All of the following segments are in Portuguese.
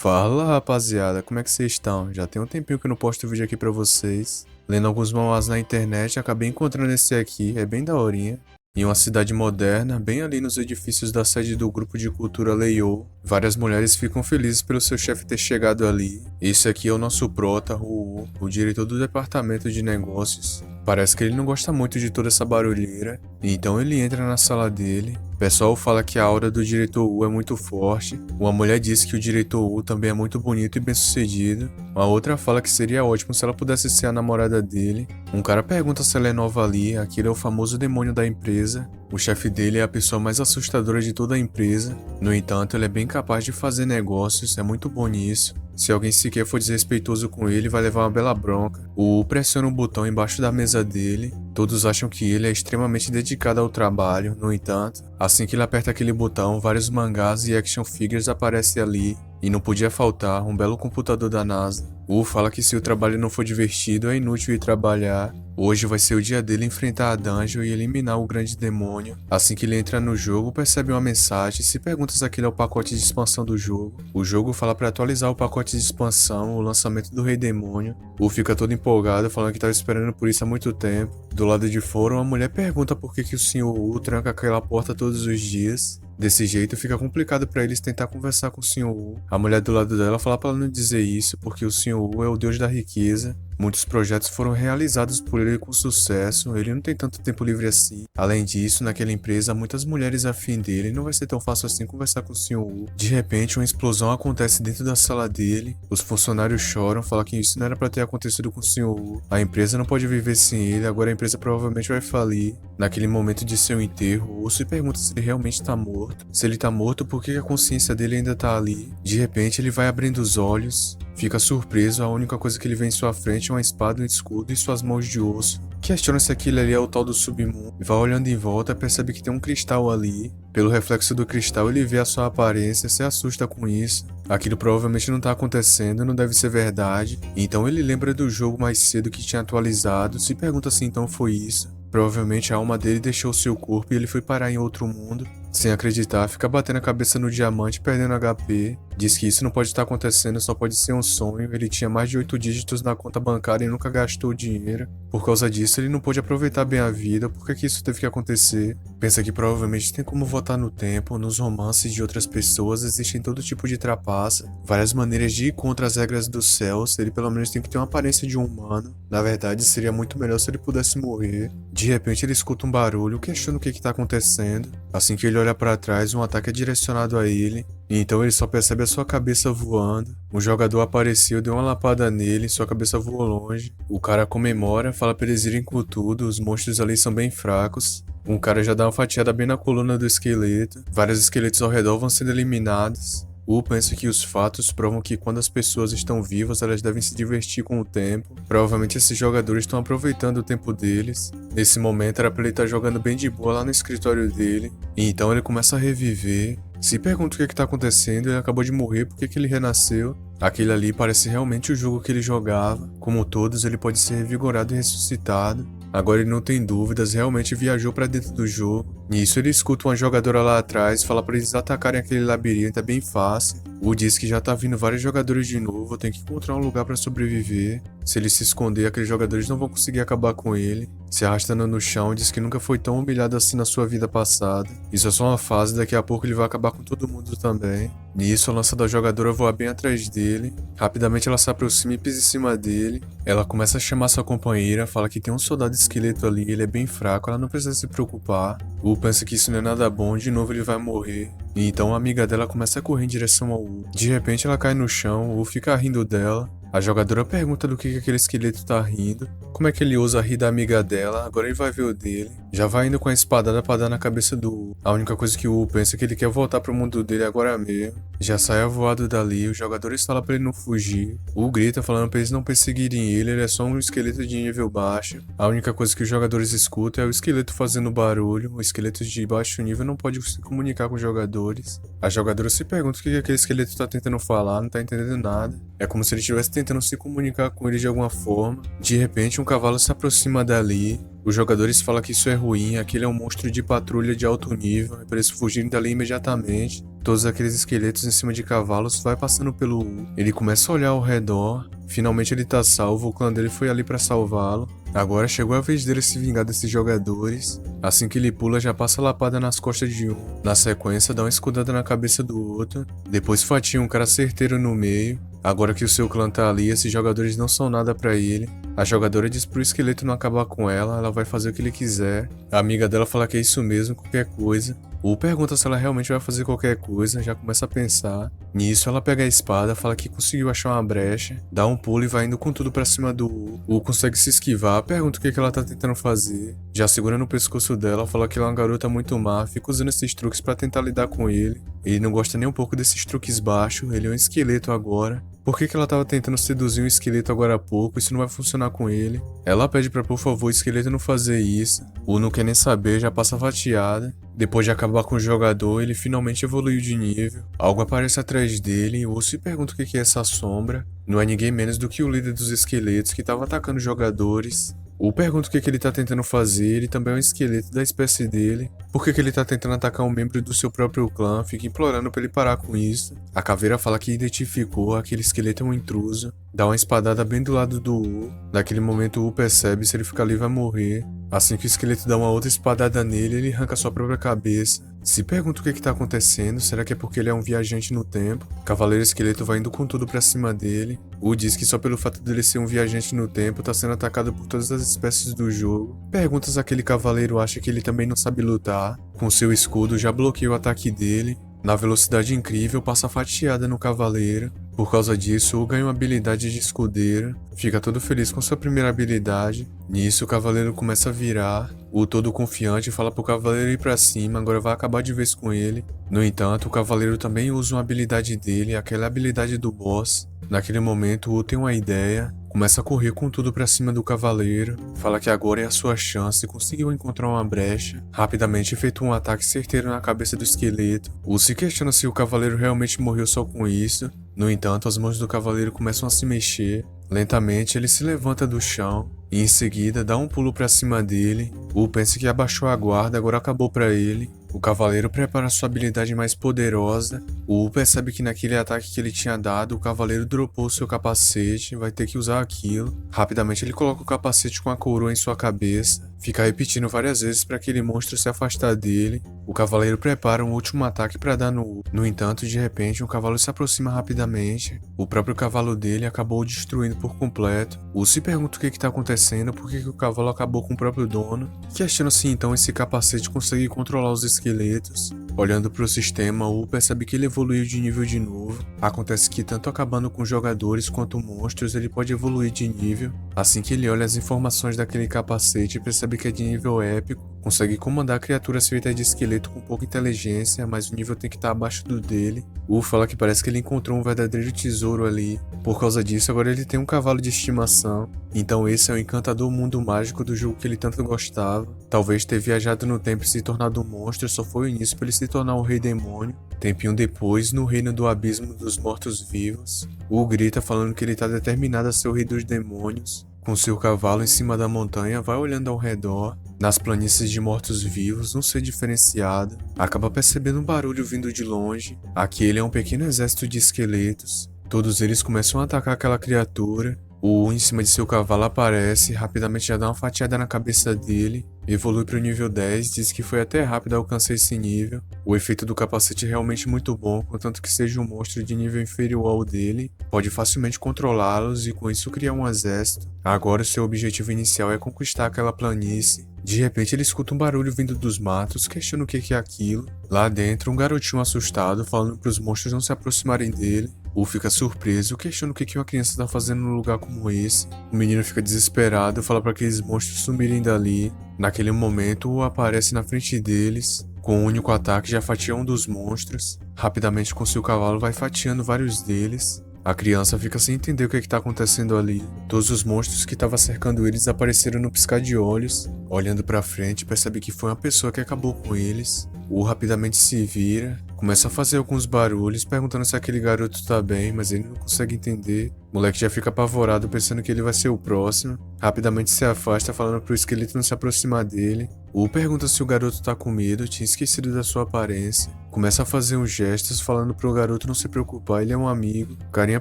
Fala rapaziada, como é que vocês estão? Já tem um tempinho que eu não posto vídeo aqui pra vocês. Lendo alguns manhwas na internet, acabei encontrando esse aqui, é bem daorinha. Em uma cidade moderna, bem ali nos edifícios da sede do grupo de cultura Leiou, várias mulheres ficam felizes pelo seu chefe ter chegado ali. Esse aqui é o nosso prota, o diretor do departamento de negócios. Parece que ele não gosta muito de toda essa barulheira, então ele entra na sala dele. O pessoal fala que a aura do diretor Wu é muito forte. Uma mulher diz que o diretor Wu também é muito bonito e bem-sucedido. Uma outra fala que seria ótimo se ela pudesse ser a namorada dele. Um cara pergunta se ela é nova ali, aquele é o famoso demônio da empresa. O chefe dele é a pessoa mais assustadora de toda a empresa. No entanto, ele é bem capaz de fazer negócios, é muito bom nisso. Se alguém sequer for desrespeitoso com ele, vai levar uma bela bronca. O Wu pressiona um botão embaixo da mesa dele. Todos acham que ele é extremamente dedicado ao trabalho. No entanto, assim que ele aperta aquele botão, vários mangás e action figures aparecem ali. E não podia faltar um belo computador da NASA. O Wu fala que se o trabalho não for divertido, é inútil ir trabalhar. Hoje vai ser o dia dele enfrentar a dungeon e eliminar o grande demônio. Assim que ele entra no jogo, percebe uma mensagem e se pergunta se aquele é o pacote de expansão do jogo. O jogo fala para atualizar o pacote de expansão, o lançamento do Rei Demônio. O fica todo empolgado, falando que estava esperando por isso há muito tempo. Do lado de fora, uma mulher pergunta por que o Sr. Wu tranca aquela porta todos os dias. Desse jeito fica complicado para eles tentar conversar com o Sr. Wu. A mulher do lado dela fala para ela não dizer isso, porque o Sr. Wu é o deus da riqueza. Muitos projetos foram realizados por ele com sucesso, ele não tem tanto tempo livre assim. Além disso, naquela empresa há muitas mulheres afim dele e não vai ser tão fácil assim conversar com o Sr. Wu. De repente, uma explosão acontece dentro da sala dele, os funcionários choram, falam que isso não era para ter acontecido com o Sr. Wu. A empresa não pode viver sem ele, agora a empresa provavelmente vai falir. Naquele momento de seu enterro, o Wu se pergunta se ele realmente está morto. Se ele está morto, por que a consciência dele ainda está ali? De repente, ele vai abrindo os olhos, fica surpreso, a única coisa que ele vê em sua frente é uma espada, um escudo e suas mãos de osso. Questiona se aquilo ali é o tal do submundo. Vai olhando em volta e percebe que tem um cristal ali. Pelo reflexo do cristal ele vê a sua aparência, se assusta com isso. Aquilo provavelmente não está acontecendo, não deve ser verdade. Então ele lembra do jogo mais cedo que tinha atualizado, se pergunta se então foi isso. Provavelmente a alma dele deixou seu corpo e ele foi parar em outro mundo. Sem acreditar, fica batendo a cabeça no diamante, perdendo HP. Diz que isso não pode estar acontecendo, só pode ser um sonho. Ele tinha mais de 8 dígitos na conta bancária e nunca gastou o dinheiro. Por causa disso, ele não pôde aproveitar bem a vida. Por que isso teve que acontecer? Pensa que provavelmente tem como voltar no tempo. Nos romances de outras pessoas existem todo tipo de trapaça, várias maneiras de ir contra as regras do céu. Ele pelo menos tem que ter uma aparência de um humano. Na verdade, seria muito melhor se ele pudesse morrer. De repente ele escuta um barulho, questiona o que está acontecendo. Assim que ele olha para trás, um ataque é direcionado a ele. E então ele só percebe a sua cabeça voando. Um jogador apareceu, deu uma lapada nele, sua cabeça voou longe. O cara comemora, fala para eles irem com tudo, os monstros ali são bem fracos. Um cara já dá uma fatiada bem na coluna do esqueleto. Vários esqueletos ao redor vão sendo eliminados. Wu pensa que os fatos provam que quando as pessoas estão vivas, elas devem se divertir com o tempo. Provavelmente esses jogadores estão aproveitando o tempo deles. Nesse momento era pra ele estar jogando bem de boa lá no escritório dele. E então ele começa a reviver. Se pergunta o que está acontecendo, ele acabou de morrer, por que ele renasceu? Aquele ali parece realmente o jogo que ele jogava. Como todos, ele pode ser revigorado e ressuscitado. Agora ele não tem dúvidas, realmente viajou para dentro do jogo. Nisso ele escuta uma jogadora lá atrás, fala para eles atacarem aquele labirinto, é bem fácil. O diz que já tá vindo vários jogadores de novo, tem que encontrar um lugar para sobreviver. Se ele se esconder, aqueles jogadores não vão conseguir acabar com ele. Se arrastando no chão, diz que nunca foi tão humilhado assim na sua vida passada. Isso é só uma fase, daqui a pouco ele vai acabar com todo mundo também. Nisso, a lança da jogadora voa bem atrás dele. Rapidamente ela se aproxima e pisa em cima dele. Ela começa a chamar sua companheira, fala que tem um soldado esqueleto ali, ele é bem fraco, ela não precisa se preocupar. Wu pensa que isso não é nada bom, de novo ele vai morrer. E então a amiga dela começa a correr em direção ao Wu. De repente ela cai no chão, o Wu fica rindo dela. A jogadora pergunta do que aquele esqueleto tá rindo. Como é que ele ousa rir da amiga dela? Agora ele vai ver o dele. Já vai indo com a espadada pra dar na cabeça do Wu. A única coisa que o Wu pensa é que ele quer voltar pro mundo dele agora mesmo. Já sai avoado dali, os jogadores falam pra ele não fugir. O Wu grita falando pra eles não perseguirem ele é só um esqueleto de nível baixo. A única coisa que os jogadores escutam é o esqueleto fazendo barulho. O esqueleto de baixo nível não pode se comunicar com os jogadores. A jogadora se pergunta o que aquele esqueleto tá tentando falar, não tá entendendo nada. É como se ele estivesse tentando se comunicar com ele de alguma forma. De repente, um cavalo se aproxima dali. Os jogadores falam que isso é ruim, aquele é um monstro de patrulha de alto nível, é para eles fugirem dali imediatamente. Todos aqueles esqueletos em cima de cavalos vai passando pelo U. Ele começa a olhar ao redor. Finalmente ele tá salvo, o clã dele foi ali para salvá-lo. Agora chegou a vez dele se vingar desses jogadores. Assim que ele pula, já passa a lapada nas costas de um. Na sequência, dá uma escudada na cabeça do outro. Depois fatia um cara certeiro no meio. Agora que o seu clã tá ali, esses jogadores não são nada pra ele. A jogadora diz pro esqueleto não acabar com ela vai fazer o que ele quiser. A amiga dela fala que é isso mesmo, qualquer coisa. Ou pergunta se ela realmente vai fazer qualquer coisa, já começa a pensar. Nisso, ela pega a espada, fala que conseguiu achar uma brecha, dá um pulo e vai indo com tudo pra cima do U. O U consegue se esquivar, pergunta o que ela tá tentando fazer. Já segura no pescoço dela, fala que ela é uma garota muito má, fica usando esses truques pra tentar lidar com ele. Ele não gosta nem um pouco desses truques baixos, ele é um esqueleto agora. Por que ela tava tentando seduzir um esqueleto agora há pouco? Isso não vai funcionar com ele. Ela pede pra, por favor, o esqueleto não fazer isso. O não quer nem saber, já passa fatiada. Depois de acabar com o jogador, ele finalmente evoluiu de nível. Algo aparece atrás dele e o se pergunta o que é essa sombra. Não é ninguém menos do que o líder dos esqueletos que estava atacando os jogadores. O pergunta o que ele tá tentando fazer, ele também é um esqueleto da espécie dele. Por que ele tá tentando atacar um membro do seu próprio clã, fica implorando pra ele parar com isso. A caveira fala que identificou, aquele esqueleto é um intruso. Dá uma espadada bem do lado do U. Naquele momento o U percebe, se ele ficar ali vai morrer. Assim que o esqueleto dá uma outra espadada nele, ele arranca sua própria cabeça. Se pergunta o que tá acontecendo, será que é porque ele é um viajante no tempo? O Cavaleiro Esqueleto vai indo com tudo pra cima dele. U diz que só pelo fato dele ser um viajante no tempo, tá sendo atacado por todas as espécies do jogo. Pergunta se aquele cavaleiro acha que ele também não sabe lutar. Com seu escudo já bloqueia o ataque dele. Na velocidade incrível, passa fatiada no cavaleiro. Por causa disso, U ganha uma habilidade de escudeiro. Fica todo feliz com sua primeira habilidade. Nisso, o cavaleiro começa a virar. U todo confiante fala pro cavaleiro ir pra cima, agora vai acabar de vez com ele. No entanto, o cavaleiro também usa uma habilidade dele, aquela habilidade do boss. Naquele momento, U tem uma ideia. Começa a correr com tudo pra cima do cavaleiro, fala que agora é a sua chance, conseguiu encontrar uma brecha. Rapidamente efetua um ataque certeiro na cabeça do esqueleto. U se questiona se o cavaleiro realmente morreu só com isso. No entanto, as mãos do cavaleiro começam a se mexer. Lentamente, ele se levanta do chão e em seguida dá um pulo pra cima dele. U pensa que abaixou a guarda, agora acabou pra ele. O cavaleiro prepara sua habilidade mais poderosa. O U percebe que naquele ataque que ele tinha dado, o cavaleiro dropou seu capacete, vai ter que usar aquilo. Rapidamente ele coloca o capacete com a coroa em sua cabeça, fica repetindo várias vezes para aquele monstro se afastar dele. O cavaleiro prepara um último ataque para dar no U. No entanto, de repente, um cavalo se aproxima rapidamente. O próprio cavalo dele acabou o destruindo por completo. O U se pergunta o que está acontecendo, por que o cavalo acabou com o próprio dono. Questiona-se então esse capacete consegue controlar os esqueletos. Olhando para o sistema, U percebe que ele evoluiu de nível de novo. Acontece que tanto acabando com jogadores quanto monstros, ele pode evoluir de nível. Assim que ele olha as informações daquele capacete, percebe que é de nível épico. Consegue comandar criaturas feitas de esqueleto com pouca inteligência, mas o nível tem que estar abaixo do dele. U fala que parece que ele encontrou um verdadeiro tesouro ali. Por causa disso, agora ele tem um cavalo de estimação. Então esse é o encantador mundo mágico do jogo que ele tanto gostava. Talvez ter viajado no tempo e se tornado um monstro só foi o início para ele se tornar um rei demônio. Tempinho depois, no reino do abismo dos mortos-vivos, U grita falando que ele está determinado a ser o rei dos demônios. Com seu cavalo em cima da montanha, vai olhando ao redor. Nas planícies de mortos-vivos, não ser diferenciado, acaba percebendo um barulho vindo de longe. Aquele é um pequeno exército de esqueletos. Todos eles começam a atacar aquela criatura. O U em cima de seu cavalo aparece, rapidamente já dá uma fatiada na cabeça dele. Evolui para o nível 10, diz que foi até rápido alcançar esse nível. O efeito do capacete é realmente muito bom, contanto que seja um monstro de nível inferior ao dele. Pode facilmente controlá-los e com isso criar um exército. Agora seu objetivo inicial é conquistar aquela planície. De repente ele escuta um barulho vindo dos matos, questiona o que é aquilo. Lá dentro, um garotinho assustado falando para os monstros não se aproximarem dele. U fica surpreso, questiona o que uma criança está fazendo num lugar como esse. O menino fica desesperado, fala para aqueles monstros sumirem dali. Naquele momento, U aparece na frente deles. Com um único ataque já fatia um dos monstros. Rapidamente com seu cavalo vai fatiando vários deles. A criança fica sem entender o que está acontecendo ali. Todos os monstros que estavam cercando eles apareceram no piscar de olhos. Olhando para frente, percebe que foi uma pessoa que acabou com eles. U rapidamente se vira. Começa a fazer alguns barulhos, perguntando se aquele garoto tá bem, mas ele não consegue entender. O moleque já fica apavorado, pensando que ele vai ser o próximo. Rapidamente se afasta, falando pro esqueleto não se aproximar dele. U pergunta se o garoto tá com medo, tinha esquecido da sua aparência. Começa a fazer uns gestos, falando pro garoto não se preocupar, ele é um amigo. O carinha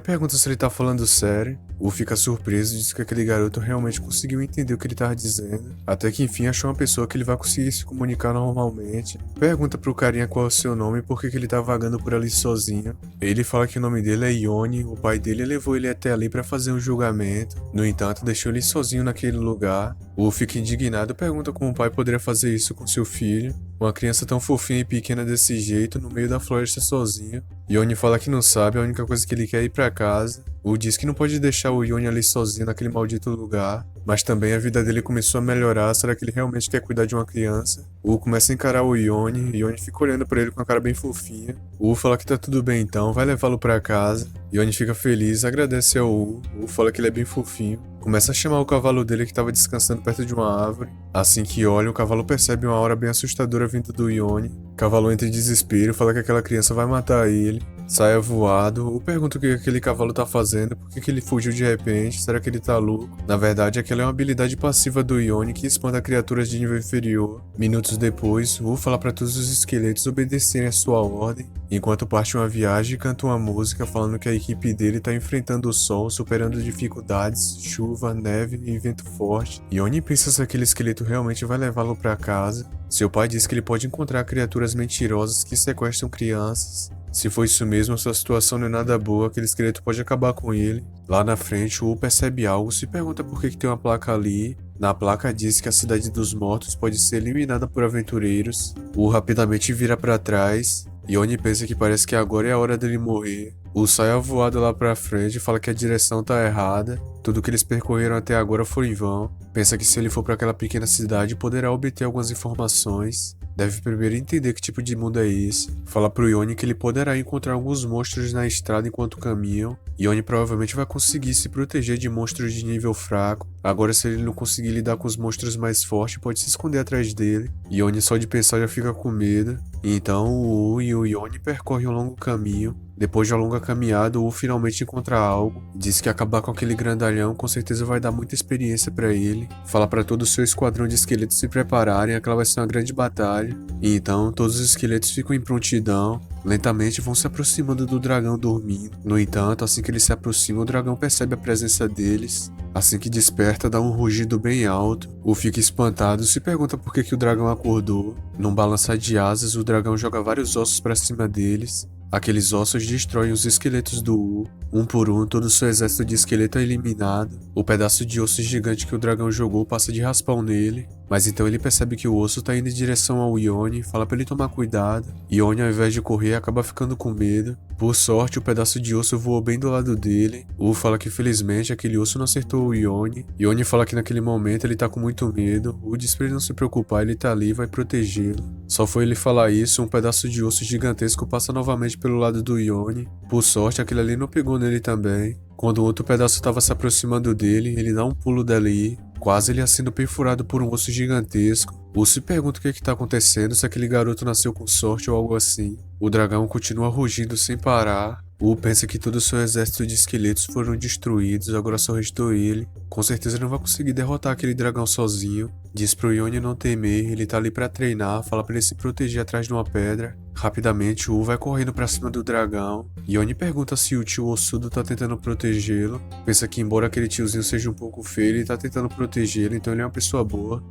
pergunta se ele tá falando sério. U fica surpreso e diz que aquele garoto realmente conseguiu entender o que ele tava dizendo. Até que enfim achou uma pessoa que ele vai conseguir se comunicar normalmente. Pergunta pro carinha qual é o seu nome e por que ele tá vagando por ali sozinho. Ele fala que o nome dele é Ione, o pai dele levou ele até ali pra fazer um julgamento. No entanto, deixou ele sozinho naquele lugar. U fica indignado e pergunta como o pai poderia fazer isso com seu filho. Uma criança tão fofinha e pequena desse jeito, no meio da floresta sozinho. Ione fala que não sabe, a única coisa que ele quer é ir pra casa. U diz que não pode deixar o Ione ali sozinho naquele maldito lugar. Mas também a vida dele começou a melhorar, será que ele realmente quer cuidar de uma criança? U começa a encarar o Ione fica olhando pra ele com a cara bem fofinha. U fala que tá tudo bem então, vai levá-lo pra casa. Ione fica feliz, agradece ao U fala que ele é bem fofinho. Começa a chamar o cavalo dele que estava descansando perto de uma árvore. Assim que olha, o cavalo percebe uma aura bem assustadora vindo do Ione. O cavalo entra em desespero, fala que aquela criança vai matar ele. Sai voado, pergunta o que aquele cavalo tá fazendo, por que ele fugiu de repente, será que ele tá louco? Na verdade, aquela é uma habilidade passiva do Ione que espanta criaturas de nível inferior. Minutos depois, fala para todos os esqueletos obedecerem a sua ordem, enquanto parte uma viagem e canta uma música falando que a equipe dele tá enfrentando o sol, superando dificuldades, chuva, neve e vento forte. Ione pensa se aquele esqueleto realmente vai levá-lo para casa. Seu pai diz que ele pode encontrar criaturas mentirosas que sequestram crianças. Se for isso mesmo, sua situação não é nada boa, aquele esqueleto pode acabar com ele. Lá na frente, o percebe algo, se pergunta por que tem uma placa ali. Na placa diz que a cidade dos mortos pode ser eliminada por aventureiros. Rapidamente vira para trás. Ione pensa que parece que agora é a hora dele morrer. Sai voado lá pra frente e fala que a direção tá errada. Tudo que eles percorreram até agora foi em vão. Pensa que se ele for para aquela pequena cidade poderá obter algumas informações. Deve primeiro entender que tipo de mundo é esse. Fala pro Ione que ele poderá encontrar alguns monstros na estrada enquanto caminham. Ione provavelmente vai conseguir se proteger de monstros de nível fraco. Agora, se ele não conseguir lidar com os monstros mais fortes, pode se esconder atrás dele. Ione só de pensar já fica com medo. Então o e o Ione percorrem um longo caminho. Depois de uma longa caminhada, o finalmente encontra algo. Diz que acabar com aquele grandalhão com certeza vai dar muita experiência pra ele. Fala pra todo o seu esquadrão de esqueletos se prepararem, aquela vai ser uma grande batalha. E então todos os esqueletos ficam em prontidão. Lentamente vão se aproximando do dragão dormindo. No entanto, assim que ele se aproxima, o dragão percebe a presença deles. Assim que desperta, dá um rugido bem alto. Fica espantado, se pergunta por que o dragão acordou. Num balançar de asas, o dragão joga vários ossos pra cima deles. Aqueles ossos destroem os esqueletos do U. Um por um, todo o seu exército de esqueleto é eliminado. O pedaço de osso gigante que o dragão jogou passa de raspão nele. Mas então ele percebe que o osso tá indo em direção ao Ione, fala pra ele tomar cuidado. Ione, ao invés de correr, acaba ficando com medo. Por sorte, o pedaço de osso voou bem do lado dele. Fala que felizmente aquele osso não acertou o Ione. Ione fala que naquele momento ele tá com muito medo. Diz pra ele não se preocupar, ele tá ali e vai protegê-lo. Só foi ele falar isso, um pedaço de osso gigantesco passa novamente pelo lado do Ione. Por sorte, aquele ali não pegou nele também. Quando o outro pedaço estava se aproximando dele, ele dá um pulo dali, quase ele sendo perfurado por um osso gigantesco. Se pergunta o que está acontecendo, se aquele garoto nasceu com sorte ou algo assim. O dragão continua rugindo sem parar. Pensa que todo o seu exército de esqueletos foram destruídos, agora só restou ele. Com certeza não vai conseguir derrotar aquele dragão sozinho. Diz pro Ione não temer, ele tá ali pra treinar, fala pra ele se proteger atrás de uma pedra. Rapidamente, vai correndo pra cima do dragão. Ione pergunta se o tio Ossudo tá tentando protegê-lo. Pensa que embora aquele tiozinho seja um pouco feio, ele tá tentando protegê-lo, então ele é uma pessoa boa.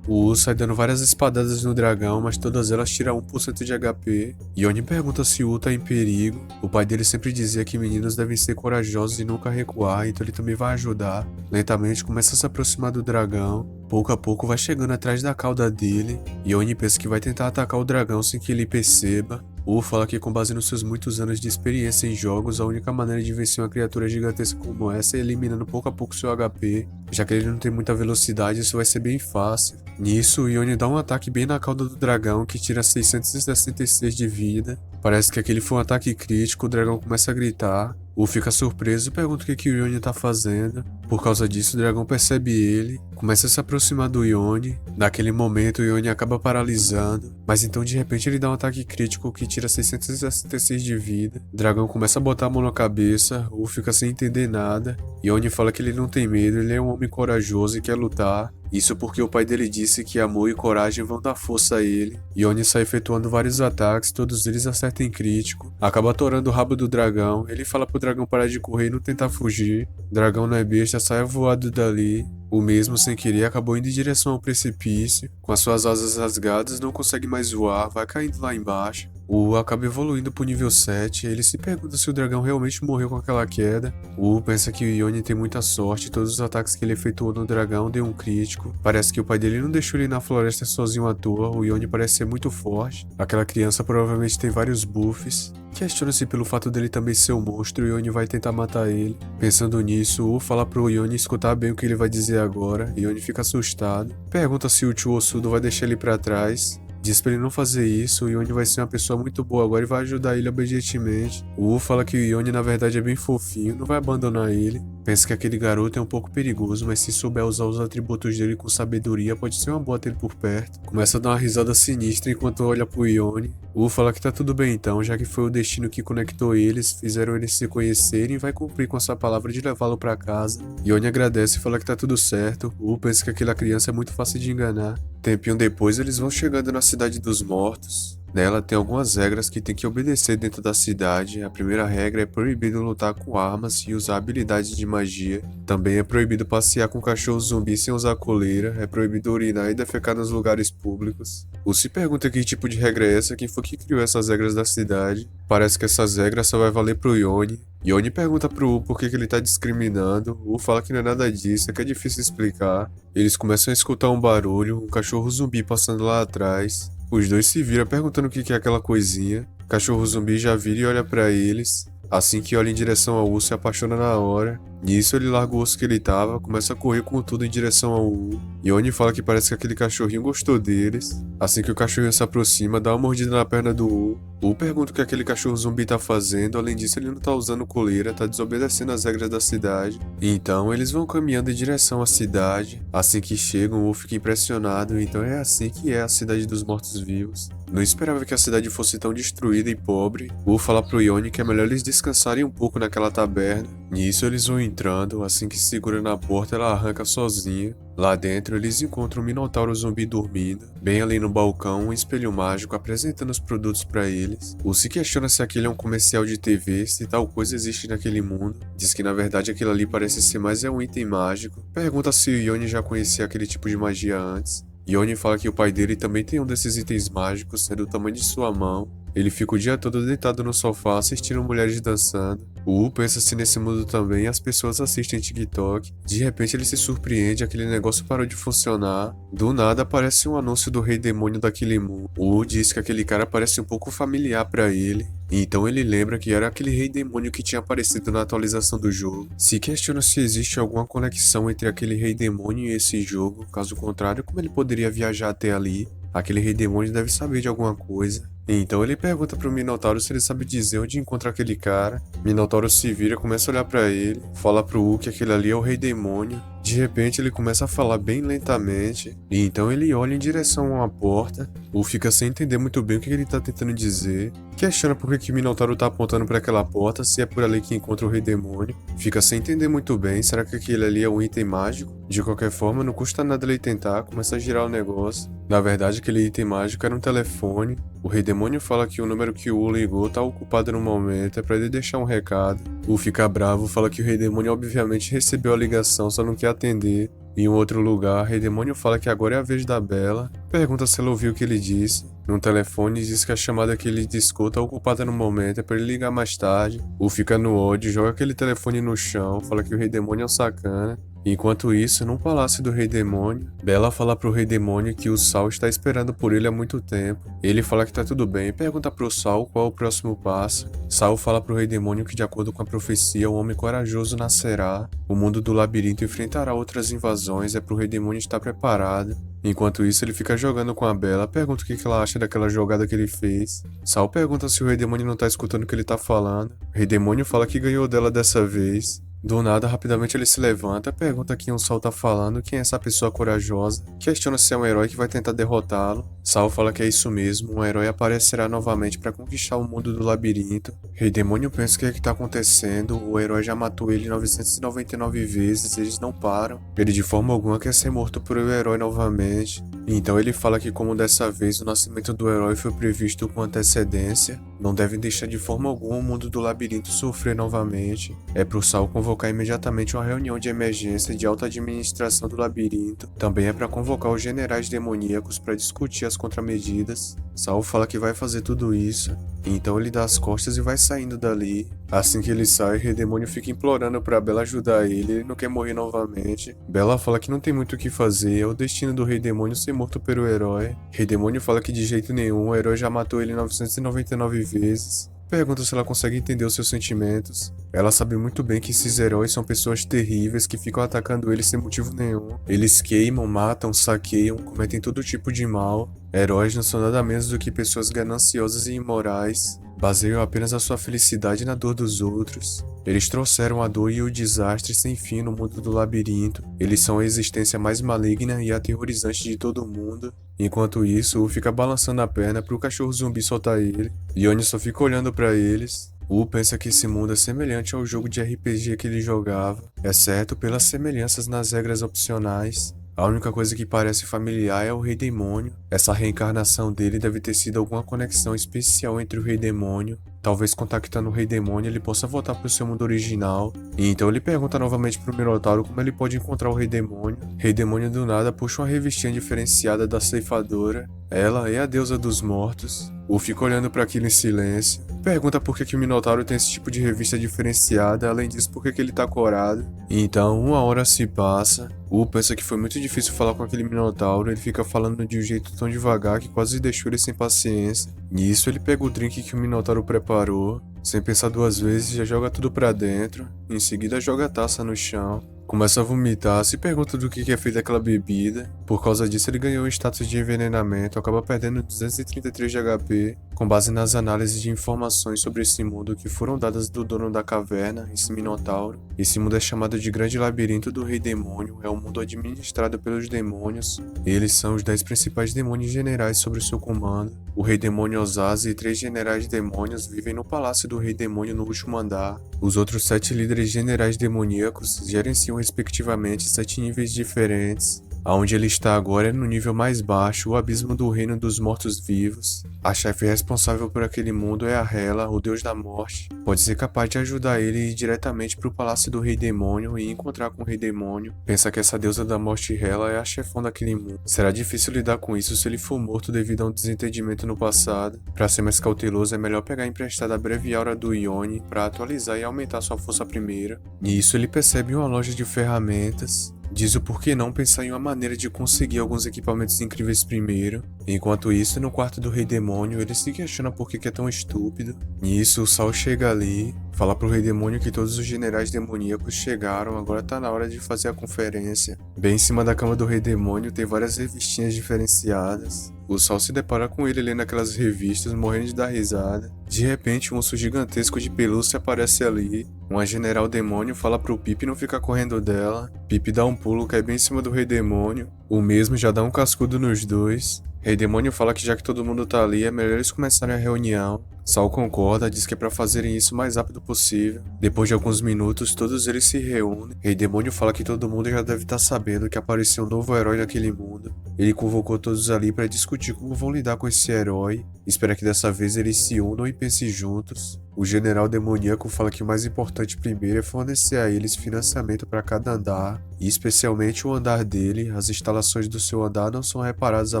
Sai dando várias espadadas no dragão, mas todas elas tiram 1% de HP. Ione pergunta se o tá em perigo. O pai dele sempre dizia que meninos devem ser corajosos e nunca recuar, então ele também vai ajudar. Lentamente começa a se aproximar do dragão. Pouco a pouco vai chegando atrás da cauda dele. Ione pensa que vai tentar atacar o dragão sem que ele perceba. Fala que com base nos seus muitos anos de experiência em jogos, a única maneira de vencer uma criatura gigantesca como essa é eliminando pouco a pouco seu HP. Já que ele não tem muita velocidade, isso vai ser bem fácil. Nisso, Ione dá um ataque bem na cauda do dragão que tira 666 de vida. Parece que aquele foi um ataque crítico, o dragão começa a gritar. U fica surpreso e pergunta o que o Yone tá fazendo. Por causa disso, o dragão percebe ele, começa a se aproximar do Yone. Naquele momento, o Yone acaba paralisando, mas então de repente ele dá um ataque crítico que tira 666 de vida. O dragão começa a botar a mão na cabeça, U fica sem entender nada. Yone fala que ele não tem medo, ele é um homem corajoso e quer lutar. Isso porque o pai dele disse que amor e coragem vão dar força a ele. Yone sai efetuando vários ataques, todos eles acertam em crítico. Acaba atorando o rabo do dragão, ele fala pro dragão parar de correr e não tentar fugir. O dragão não é besta, sai voado dali. O mesmo, sem querer, acabou indo em direção ao precipício. Com as suas asas rasgadas, não consegue mais voar, vai caindo lá embaixo. O acaba evoluindo pro nível 7, ele se pergunta se o dragão realmente morreu com aquela queda. O pensa que o Yone tem muita sorte, todos os ataques que ele efetuou no dragão deu um crítico. Parece que o pai dele não deixou ele ir na floresta sozinho à toa, o Yone parece ser muito forte. Aquela criança provavelmente tem vários buffs. Questiona-se pelo fato dele também ser um monstro e o Yone vai tentar matar ele. Pensando nisso, U fala pro Yone escutar bem o que ele vai dizer agora. Yone fica assustado. Pergunta se o tio Osudo vai deixar ele pra trás. Diz pra ele não fazer isso, o Yone vai ser uma pessoa muito boa agora e vai ajudar ele obedientemente. O U fala que o Yone na verdade é bem fofinho, não vai abandonar ele. Pensa que aquele garoto é um pouco perigoso, mas se souber usar os atributos dele com sabedoria, pode ser uma boa ter ele por perto. Começa a dar uma risada sinistra enquanto olha pro Yone. O U fala que tá tudo bem então, já que foi o destino que conectou eles, fizeram eles se conhecerem e vai cumprir com a sua palavra de levá-lo pra casa. Yone agradece e fala que tá tudo certo. O U pensa que aquela criança é muito fácil de enganar. Tempinho depois, eles vão chegando na Cidade dos Mortos. Nela tem algumas regras que tem que obedecer dentro da cidade. A primeira regra é proibido lutar com armas e usar habilidades de magia. Também é proibido passear com cachorro zumbi sem usar coleira. É proibido urinar e defecar nos lugares públicos. O se pergunta que tipo de regra é essa, quem foi que criou essas regras da cidade. Parece que essas regras só vai valer pro Yone. Yone pergunta pro U por que ele tá discriminando. U fala que não é nada disso, é que é difícil explicar. Eles começam a escutar um barulho, um cachorro zumbi passando lá atrás. Os dois se viram perguntando o que é aquela coisinha. O cachorro zumbi já vira e olha pra eles. Assim que olha em direção ao U, se apaixona na hora. Nisso ele larga o osso que ele tava, começa a correr com tudo em direção ao U. Yone fala que parece que aquele cachorrinho gostou deles. Assim que o cachorrinho se aproxima, dá uma mordida na perna do U. U pergunta o que aquele cachorro zumbi tá fazendo, além disso ele não tá usando coleira, tá desobedecendo as regras da cidade. Então eles vão caminhando em direção à cidade. Assim que chegam, o U fica impressionado, então é assim que é a cidade dos mortos-vivos. Não esperava que a cidade fosse tão destruída e pobre. U fala pro Yone que é melhor eles descansarem um pouco naquela taberna. Nisso eles vão entrando, assim que se segura na porta ela arranca sozinha. Lá dentro eles encontram um minotauro zumbi dormindo. Bem ali no balcão, um espelho mágico apresentando os produtos pra eles. O se questiona se aquele é um comercial de TV, se tal coisa existe naquele mundo. Diz que na verdade aquilo ali parece ser mais um item mágico. Pergunta se o Yone já conhecia aquele tipo de magia antes. Yone fala que o pai dele também tem um desses itens mágicos, é do tamanho de sua mão. Ele fica o dia todo deitado no sofá assistindo mulheres dançando. O U pensa se nesse mundo também as pessoas assistem TikTok. De repente ele se surpreende, aquele negócio parou de funcionar. Do nada aparece um anúncio do rei demônio daquele mundo. O U diz que aquele cara parece um pouco familiar pra ele. Então ele lembra que era aquele rei demônio que tinha aparecido na atualização do jogo. Se questiona se existe alguma conexão entre aquele rei demônio e esse jogo. Caso contrário, como ele poderia viajar até ali? Aquele rei demônio deve saber de alguma coisa. Então ele pergunta pro Minotauro se ele sabe dizer onde encontra aquele cara. Minotauro se vira, começa a olhar pra ele, fala pro U que aquele ali é o rei demônio. De repente ele começa a falar bem lentamente, e então ele olha em direção a uma porta. U fica sem entender muito bem o que ele tá tentando dizer. Questiona por que o Minotauro tá apontando pra aquela porta, se é por ali que encontra o rei demônio. Fica sem entender muito bem, será que aquele ali é um item mágico? De qualquer forma, não custa nada ele tentar, começa a girar o negócio. Na verdade, aquele item mágico era um telefone. O rei demônio fala que o número que o U ligou tá ocupado no momento, é pra ele deixar um recado. U fica bravo, fala que o rei demônio obviamente recebeu a ligação, só não quer atender. Em um outro lugar, o rei demônio fala que agora é a vez da Bela. Pergunta se ela ouviu o que ele disse. No telefone diz que a chamada que ele discou tá ocupada no momento, é pra ele ligar mais tarde. U fica no ódio, joga aquele telefone no chão, fala que o rei demônio é um sacana. Enquanto isso, num palácio do Rei Demônio, Bella fala pro Rei Demônio que o Saul está esperando por ele há muito tempo. Ele fala que tá tudo bem e pergunta pro Saul qual é o próximo passo. Saul fala pro Rei Demônio que, de acordo com a profecia, um homem corajoso nascerá. O mundo do labirinto enfrentará outras invasões, é pro Rei Demônio estar preparado. Enquanto isso, ele fica jogando com a Bella, pergunta o que ela acha daquela jogada que ele fez. Saul pergunta se o Rei Demônio não tá escutando o que ele tá falando. O Rei Demônio fala que ganhou dela dessa vez. Do nada, rapidamente ele se levanta, pergunta quem o Saul tá falando, quem é essa pessoa corajosa, questiona se é um herói que vai tentar derrotá-lo. Saul fala que é isso mesmo, um herói aparecerá novamente para conquistar o mundo do labirinto. Rei Demônio pensa o que é que tá acontecendo, o herói já matou ele 999 vezes, eles não param. Ele de forma alguma quer ser morto por o herói novamente. Então ele fala que, como dessa vez o nascimento do herói foi previsto com antecedência, não devem deixar de forma alguma o mundo do labirinto sofrer novamente. É pro Saul convocar imediatamente uma reunião de emergência de alta administração do labirinto. Também é para convocar os generais demoníacos para discutir as contramedidas. Saul fala que vai fazer tudo isso, então ele dá as costas e vai saindo dali. Assim que ele sai, o Rei Demônio fica implorando pra Bella ajudar ele não quer morrer novamente. Bella fala que não tem muito o que fazer, é o destino do Rei Demônio ser morto pelo herói. Rei Demônio fala que de jeito nenhum, o herói já matou ele 999 vezes. Pergunta se ela consegue entender os seus sentimentos. Ela sabe muito bem que esses heróis são pessoas terríveis que ficam atacando ele sem motivo nenhum. Eles queimam, matam, saqueiam, cometem todo tipo de mal. Heróis não são nada menos do que pessoas gananciosas e imorais. Baseiam apenas a sua felicidade na dor dos outros. Eles trouxeram a dor e o desastre sem fim no mundo do labirinto. Eles são a existência mais maligna e aterrorizante de todo mundo. Enquanto isso, U fica balançando a perna pro cachorro zumbi soltar ele. Yone só fica olhando pra eles. U pensa que esse mundo é semelhante ao jogo de RPG que ele jogava, exceto pelas semelhanças nas regras opcionais. A única coisa que parece familiar é o Rei Demônio. Essa reencarnação dele deve ter sido alguma conexão especial entre o Rei Demônio. Talvez contactando o Rei Demônio ele possa voltar para o seu mundo original. E então ele pergunta novamente pro Minotauro como ele pode encontrar o Rei Demônio. Rei Demônio do nada puxa uma revistinha diferenciada da ceifadora. Ela é a deusa dos mortos. U fica olhando para aquilo em silêncio. Pergunta por que o Minotauro tem esse tipo de revista diferenciada, além disso por que ele tá corado. E então uma hora se passa. U pensa que foi muito difícil falar com aquele Minotauro, ele fica falando de um jeito tão devagar que quase deixou ele sem paciência. Nisso ele pega o drink que o Minotauro preparou, sem pensar duas vezes já joga tudo pra dentro, em seguida joga a taça no chão. Começa a vomitar, se pergunta do que é feita aquela bebida. Por causa disso ele ganhou o status de envenenamento, acaba perdendo 233 de HP, com base nas análises de informações sobre esse mundo que foram dadas do dono da caverna, esse Minotauro. Esse mundo é chamado de Grande Labirinto do Rei Demônio, é um mundo administrado pelos demônios. Eles são os 10 principais demônios generais sob o seu comando. O Rei Demônio Ozaze e 3 generais demônios vivem no Palácio do Rei Demônio no último andar. Os outros 7 líderes generais demoníacos gerenciam respectivamente 7 níveis diferentes. Aonde ele está agora é no nível mais baixo, o abismo do reino dos mortos-vivos. A chefe responsável por aquele mundo é a Hela, o deus da morte. Pode ser capaz de ajudar ele a ir diretamente para o palácio do Rei Demônio e encontrar com o Rei Demônio. Pensa que essa deusa da morte Hela é a chefão daquele mundo. Será difícil lidar com isso se ele for morto devido a um desentendimento no passado. Para ser mais cauteloso é melhor pegar emprestada a breve aura do Yone para atualizar e aumentar sua força primeiro. Nisso ele percebe uma loja de ferramentas. Diz o porquê não pensar em uma maneira de conseguir alguns equipamentos incríveis primeiro. Enquanto isso, no quarto do Rei Demônio, ele se questiona por que é tão estúpido. Nisso, o Saul chega ali, fala pro Rei Demônio que todos os generais demoníacos chegaram, agora tá na hora de fazer a conferência. Bem em cima da cama do Rei Demônio tem várias revistinhas diferenciadas. O Saul se depara com ele lendo aquelas revistas, morrendo de dar risada. De repente, um urso gigantesco de pelúcia aparece ali. Uma general demônio fala pro Pip não ficar correndo dela. Pip dá um pulo, cai bem em cima do Rei Demônio. O mesmo já dá um cascudo nos dois. Rei Demônio fala que já que todo mundo tá ali, é melhor eles começarem a reunião. Saul concorda, diz que é pra fazerem isso o mais rápido possível. Depois de alguns minutos, todos eles se reúnem. Rei Demônio fala que todo mundo já deve estar sabendo que apareceu um novo herói naquele mundo. Ele convocou todos ali para discutir como vão lidar com esse herói. Espera que dessa vez eles se unam e pensem juntos. O general demoníaco fala que o mais importante primeiro é fornecer a eles financiamento para cada andar, e especialmente o andar dele. As instalações do seu andar não são reparadas há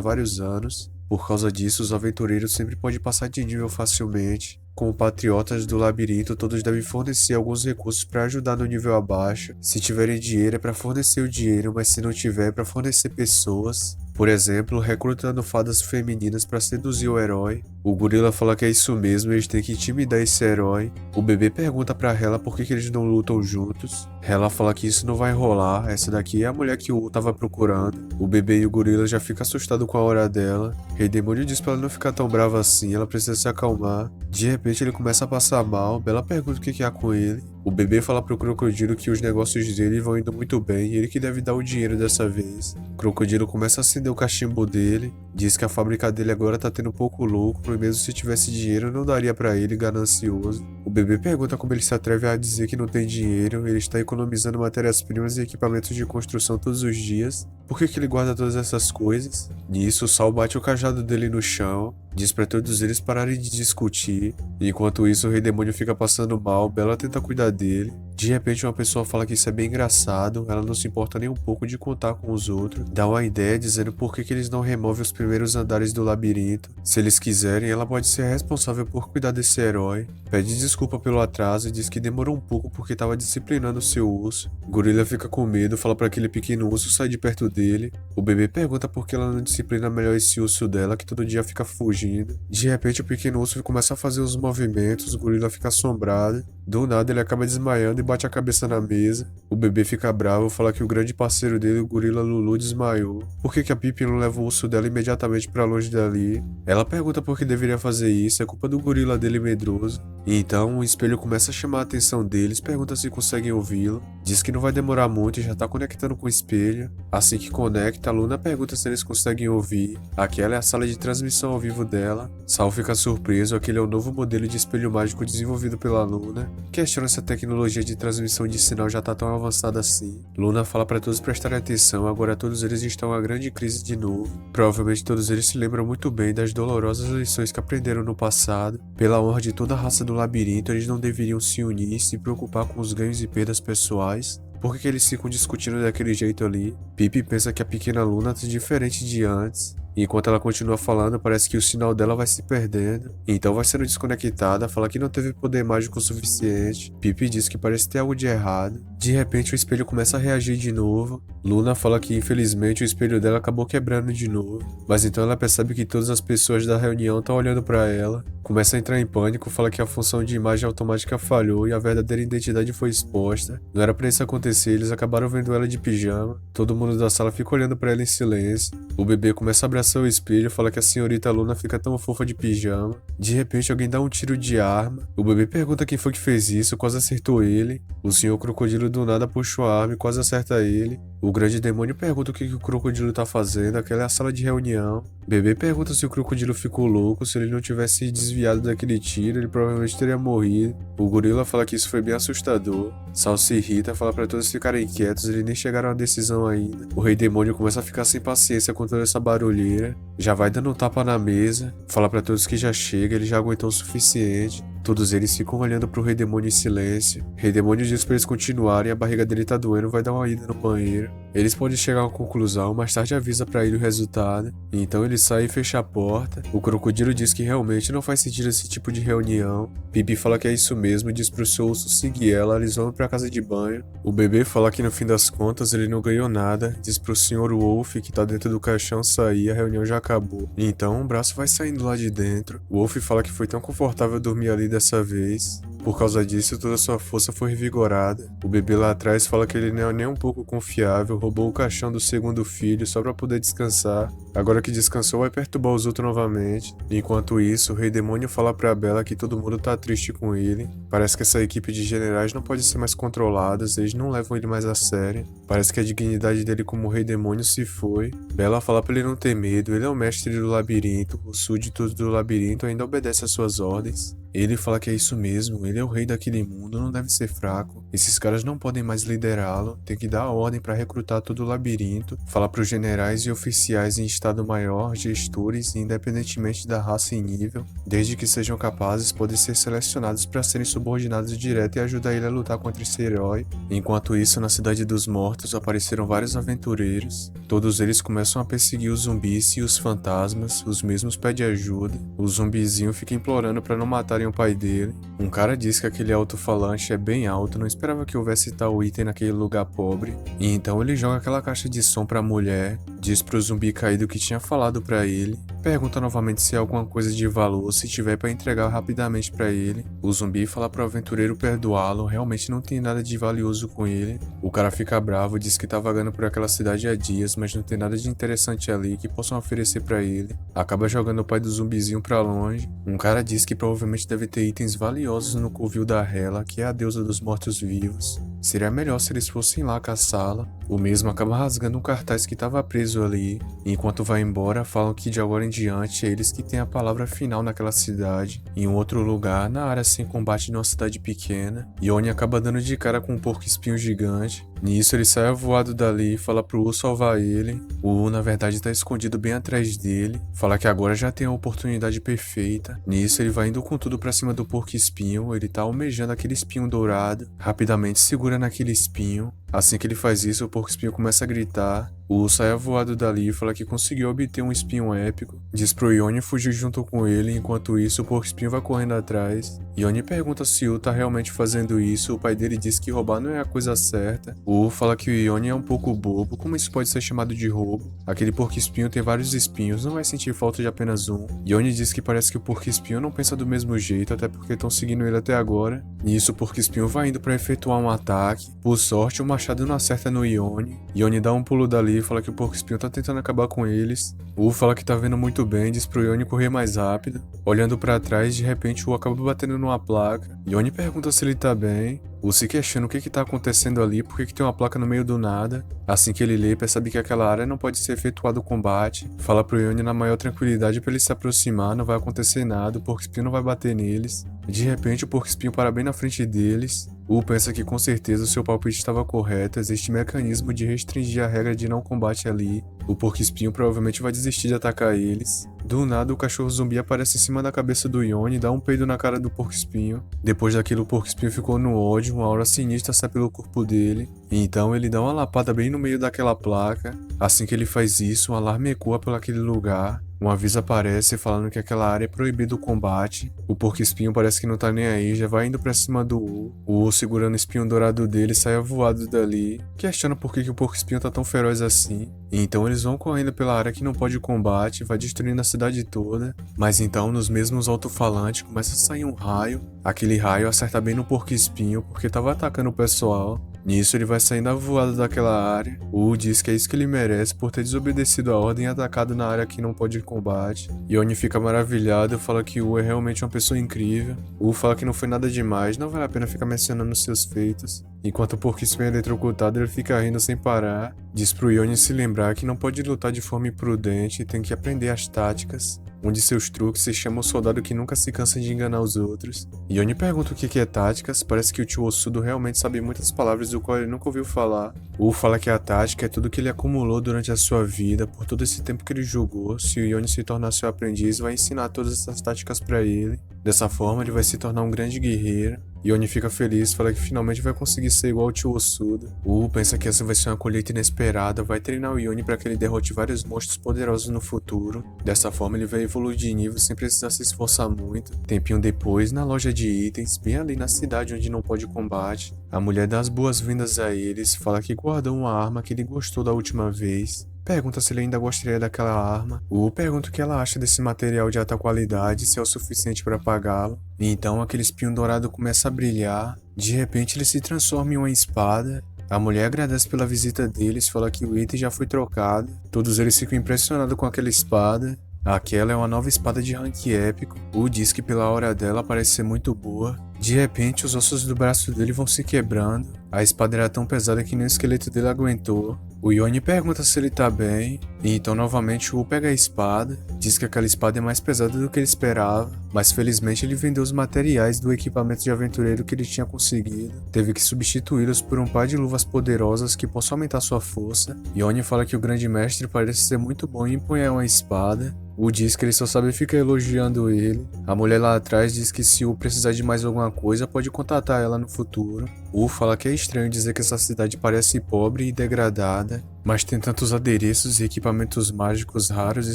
vários anos. Por causa disso, os aventureiros sempre podem passar de nível facilmente. compatriotas do labirinto todos devem fornecer alguns recursos para ajudar no nível abaixo. Se tiverem dinheiro é para fornecer o dinheiro, mas se não tiver é para fornecer pessoas. Por exemplo, recrutando fadas femininas para seduzir o herói. O gorila fala que é isso mesmo, eles têm que intimidar esse herói. O bebê pergunta pra Hela por que eles não lutam juntos. Hela fala que isso não vai rolar, essa daqui é a mulher que o tava procurando. O bebê e o gorila já ficam assustados com a hora dela. Rei Demônio diz pra ela não ficar tão brava assim, ela precisa se acalmar. De repente ele começa a passar mal, Bela pergunta o que há com ele. O bebê fala pro crocodilo que os negócios dele vão indo muito bem e ele que deve dar o dinheiro dessa vez. O crocodilo começa a acender o cachimbo dele, diz que a fábrica dele agora tá tendo um pouco lucro e mesmo se tivesse dinheiro não daria pra ele, ganancioso. O bebê pergunta como ele se atreve a dizer que não tem dinheiro, ele está economizando matérias-primas e equipamentos de construção todos os dias. Por que ele guarda todas essas coisas? Nisso, o Sal bate o cajado dele no chão, diz pra todos eles pararem de discutir. Enquanto isso, o Rei Demônio fica passando mal, Bela tenta cuidar dele. De repente, uma pessoa fala que isso é bem engraçado, ela não se importa nem um pouco de contar com os outros. Dá uma ideia dizendo por que eles não removem os primeiros andares do labirinto. Se eles quiserem, ela pode ser responsável por cuidar desse herói. Pede desculpa pelo atraso e diz que demorou um pouco porque estava disciplinando seu urso. O gorila fica com medo, fala para aquele pequeno urso sair de perto dele. O bebê pergunta por que ela não disciplina melhor esse urso dela, que todo dia fica fugindo. De repente, o pequeno urso começa a fazer os movimentos, o gorila fica assombrado. Do nada, ele acaba desmaiando e bate a cabeça na mesa. O bebê fica bravo, fala que o grande parceiro dele, o gorila Lulu, desmaiou. Por que a Pipi não leva o urso dela imediatamente pra longe dali? Ela pergunta por que deveria fazer isso, é culpa do gorila dele medroso. E então, o espelho começa a chamar a atenção deles, pergunta se conseguem ouvi-lo. Diz que não vai demorar muito e já tá conectando com o espelho. Assim que conecta, a Luna pergunta se eles conseguem ouvir. Aquela é a sala de transmissão ao vivo dela. Sal fica surpreso, aquele é o novo modelo de espelho mágico desenvolvido pela Luna. Questiona se a tecnologia de transmissão de sinal já tá tão avançada assim. Luna fala para todos prestarem atenção, agora todos eles estão em uma grande crise de novo. Provavelmente todos eles se lembram muito bem das dolorosas lições que aprenderam no passado. Pela honra de toda a raça do labirinto, eles não deveriam se unir e se preocupar com os ganhos e perdas pessoais. Por que eles ficam discutindo daquele jeito ali? Pipi pensa que a pequena Luna tá diferente de antes. Enquanto ela continua falando, parece que o sinal dela vai se perdendo. Então vai sendo desconectada, fala que não teve poder mágico o suficiente. Pipi diz que parece ter algo de errado. De repente o espelho começa a reagir de novo. Luna fala que infelizmente o espelho dela acabou quebrando de novo. Mas então ela percebe que todas as pessoas da reunião estão olhando para ela. Começa a entrar em pânico, fala que a função de imagem automática falhou e a verdadeira identidade foi exposta. Não era para isso acontecer, eles acabaram vendo ela de pijama. Todo mundo da sala fica olhando para ela em silêncio. O bebê começa a abraçar o espelho, fala que a senhorita Luna fica tão fofa de pijama. De repente alguém dá um tiro de arma. O bebê pergunta quem foi que fez isso, quase acertou ele. O senhor crocodilo do nada puxa a arma e quase acerta ele. O grande demônio pergunta o que o crocodilo tá fazendo, aquela é a sala de reunião. O bebê pergunta se o crocodilo ficou louco, se ele não tivesse desviado daquele tiro, ele provavelmente teria morrido. O gorila fala que isso foi bem assustador. Sal se irrita, fala para todos ficarem quietos, eles nem chegaram à decisão ainda. O rei demônio começa a ficar sem paciência com toda essa barulheira, já vai dando um tapa na mesa, fala para todos que já chega, ele já aguentou o suficiente. Todos eles ficam olhando pro Rei Demônio em silêncio. O Rei Demônio diz pra eles continuarem, a barriga dele tá doendo, vai dar uma ida no banheiro. Eles podem chegar a uma conclusão, mais tarde avisa pra ele o resultado. Então ele sai e fecha a porta. O crocodilo diz que realmente não faz sentido esse tipo de reunião. Pipi fala que é isso mesmo e diz pro seu urso seguir ela, eles vão pra casa de banho. O bebê fala que no fim das contas ele não ganhou nada. Diz pro Sr. Wolf que tá dentro do caixão sair, a reunião já acabou. Então um braço vai saindo lá de dentro. O Wolf fala que foi tão confortável dormir ali dessa vez. Por causa disso, toda sua força foi revigorada. O bebê lá atrás fala que ele não é nem um pouco confiável, roubou o caixão do segundo filho só pra poder descansar. Agora que descansou, vai perturbar os outros novamente. Enquanto isso, o Rei Demônio fala pra Bela que todo mundo tá triste com ele. Parece que essa equipe de generais não pode ser mais controlada, eles não levam ele mais a sério. Parece que a dignidade dele como Rei Demônio se foi. Bela fala pra ele não ter medo, ele é o mestre do labirinto, os súditos do labirinto ainda obedecem às suas ordens. Ele fala que é isso mesmo, ele ele é o rei daquele mundo, não deve ser fraco. Esses caras não podem mais liderá-lo, tem que dar a ordem para recrutar todo o labirinto, falar para os generais e oficiais em estado maior, gestores, independentemente da raça e nível, desde que sejam capazes, podem ser selecionados para serem subordinados direto e ajudar ele a lutar contra esse herói. Enquanto isso, na Cidade dos Mortos apareceram vários aventureiros. Todos eles começam a perseguir os zumbis e os fantasmas, os mesmos pedem ajuda. O zumbizinho fica implorando para não matarem o pai dele. Um cara diz que aquele alto-falante é bem alto, não esperava que houvesse tal item naquele lugar pobre. E então ele joga aquela caixa de som pra mulher, diz pro zumbi caído que tinha falado pra ele, pergunta novamente se há alguma coisa de valor, se tiver pra entregar rapidamente pra ele. O zumbi fala pro aventureiro perdoá-lo, realmente não tem nada de valioso com ele. O cara fica bravo, diz que tá vagando por aquela cidade há dias, mas não tem nada de interessante ali que possam oferecer pra ele. Acaba jogando o pai do zumbizinho pra longe. Um cara diz que provavelmente deve ter itens valiosos no covil da Hela, que é a deusa dos mortos-vivos. Seria melhor se eles fossem lá caçá-la. O mesmo acaba rasgando um cartaz que estava preso ali. Enquanto vai embora, falam que de agora em diante é eles que têm a palavra final naquela cidade. Em um outro lugar, na área sem combate de uma cidade pequena, Yone acaba dando de cara com um porco-espinho gigante. Nisso ele sai voado dali e fala pro U salvar ele. O U na verdade tá escondido bem atrás dele. Fala que agora já tem a oportunidade perfeita. Nisso ele vai indo com tudo pra cima do porco-espinho. Ele tá almejando aquele espinho dourado. Rapidamente segura naquele espinho. Assim que ele faz isso, o porco-espinho começa a gritar. O U sai voado dali e fala que conseguiu obter um espinho épico. Diz pro Yone fugir junto com ele, enquanto isso o porco-espinho vai correndo atrás. Yone pergunta se o U tá realmente fazendo isso, o pai dele diz que roubar não é a coisa certa. O U fala que o Yone é um pouco bobo, como isso pode ser chamado de roubo? Aquele porco-espinho tem vários espinhos, não vai sentir falta de apenas um. Yone diz que parece que o porco-espinho não pensa do mesmo jeito, até porque estão seguindo ele até agora. Nisso o porco-espinho vai indo pra efetuar um ataque. Por sorte, o machado não acerta no Yone. Yone dá um pulo dali e fala que o porco-espinho tá tentando acabar com eles. O U fala que tá vendo muito bem, diz pro Yone correr mais rápido. Olhando pra trás, de repente o U acaba batendo numa placa. Yone pergunta se ele tá bem. O U se questiona o que tá acontecendo ali, por que tem uma placa no meio do nada. Assim que ele lê, percebe que aquela área não pode ser efetuado o combate. Fala pro Yone na maior tranquilidade pra ele se aproximar, não vai acontecer nada, o porco-espinho não vai bater neles. De repente o porco-espinho para bem na frente deles. O U pensa que com certeza o seu palpite estava correto, existe mecanismo de restringir a regra de não combate ali. O porco-espinho provavelmente vai desistir de atacar eles. Do nada, o cachorro zumbi aparece em cima da cabeça do Yone e dá um peido na cara do porco-espinho. Depois daquilo, o porco-espinho ficou no ódio, uma aura sinistra sai pelo corpo dele. E então ele dá uma lapada bem no meio daquela placa. Assim que ele faz isso, um alarme ecoa por aquele lugar. Um aviso aparece falando que aquela área é proibida o combate. O porco-espinho parece que não tá nem aí, já vai indo pra cima do U. O U, segurando o espinho dourado dele, sai voado dali. Questiona por que o porco-espinho tá tão feroz assim. E então eles vão correndo pela área que não pode combate, vai destruindo a cidade toda. Mas então, nos mesmos alto-falantes, começa a sair um raio. Aquele raio acerta bem no porco-espinho, porque tava atacando o pessoal. Nisso ele vai saindo avoado daquela área. O U diz que é isso que ele merece por ter desobedecido a ordem e atacado na área que não pode combate. Yone fica maravilhado e fala que o U é realmente uma pessoa incrível. O U fala que não foi nada demais, não vale a pena ficar mencionando seus feitos. Enquanto o porco-espinho é eletrocutado, ele fica rindo sem parar. Diz pro Yone se lembrar que não pode lutar de forma imprudente e tem que aprender as táticas. Um de seus truques se chama o soldado que nunca se cansa de enganar os outros. Yone pergunta o que é táticas, parece que o tio Ossudo realmente sabe muitas palavras do qual ele nunca ouviu falar. O fala que a tática é tudo que ele acumulou durante a sua vida, por todo esse tempo que ele jogou. Se o Yone se tornar seu aprendiz, vai ensinar todas essas táticas pra ele. Dessa forma, ele vai se tornar um grande guerreiro. Yone fica feliz, fala que finalmente vai conseguir ser igual ao tio Ossudo. O pensa que essa vai ser uma colheita inesperada, vai treinar o Yone para que ele derrote vários monstros poderosos no futuro. Dessa forma ele vai evoluir de nível sem precisar se esforçar muito. Tempinho depois, na loja de itens, bem ali na cidade onde não pode combate, a mulher dá as boas-vindas a eles, fala que guardou uma arma que ele gostou da última vez. Pergunta se ele ainda gostaria daquela arma. O pergunta o que ela acha desse material de alta qualidade, se é o suficiente para pagá-lo. E então aquele espinho dourado começa a brilhar. De repente ele se transforma em uma espada. A mulher agradece pela visita deles, fala que o item já foi trocado. Todos eles ficam impressionados com aquela espada. Aquela é uma nova espada de rank épico. O diz que pela hora dela parece ser muito boa. De repente, os ossos do braço dele vão se quebrando. A espada era tão pesada que nem o esqueleto dele aguentou. O Yoni pergunta se ele tá bem, e então novamente o Wu pega a espada, diz que aquela espada é mais pesada do que ele esperava, mas felizmente ele vendeu os materiais do equipamento de aventureiro que ele tinha conseguido, teve que substituí-los por um par de luvas poderosas que possam aumentar sua força. Yoni fala que o grande mestre parece ser muito bom em empunhar uma espada. O diz que ele só sabe ficar elogiando ele. A mulher lá atrás diz que se o precisar de mais alguma coisa, pode contatar ela no futuro. O fala que é estranho dizer que essa cidade parece pobre e degradada, mas tem tantos adereços e equipamentos mágicos raros e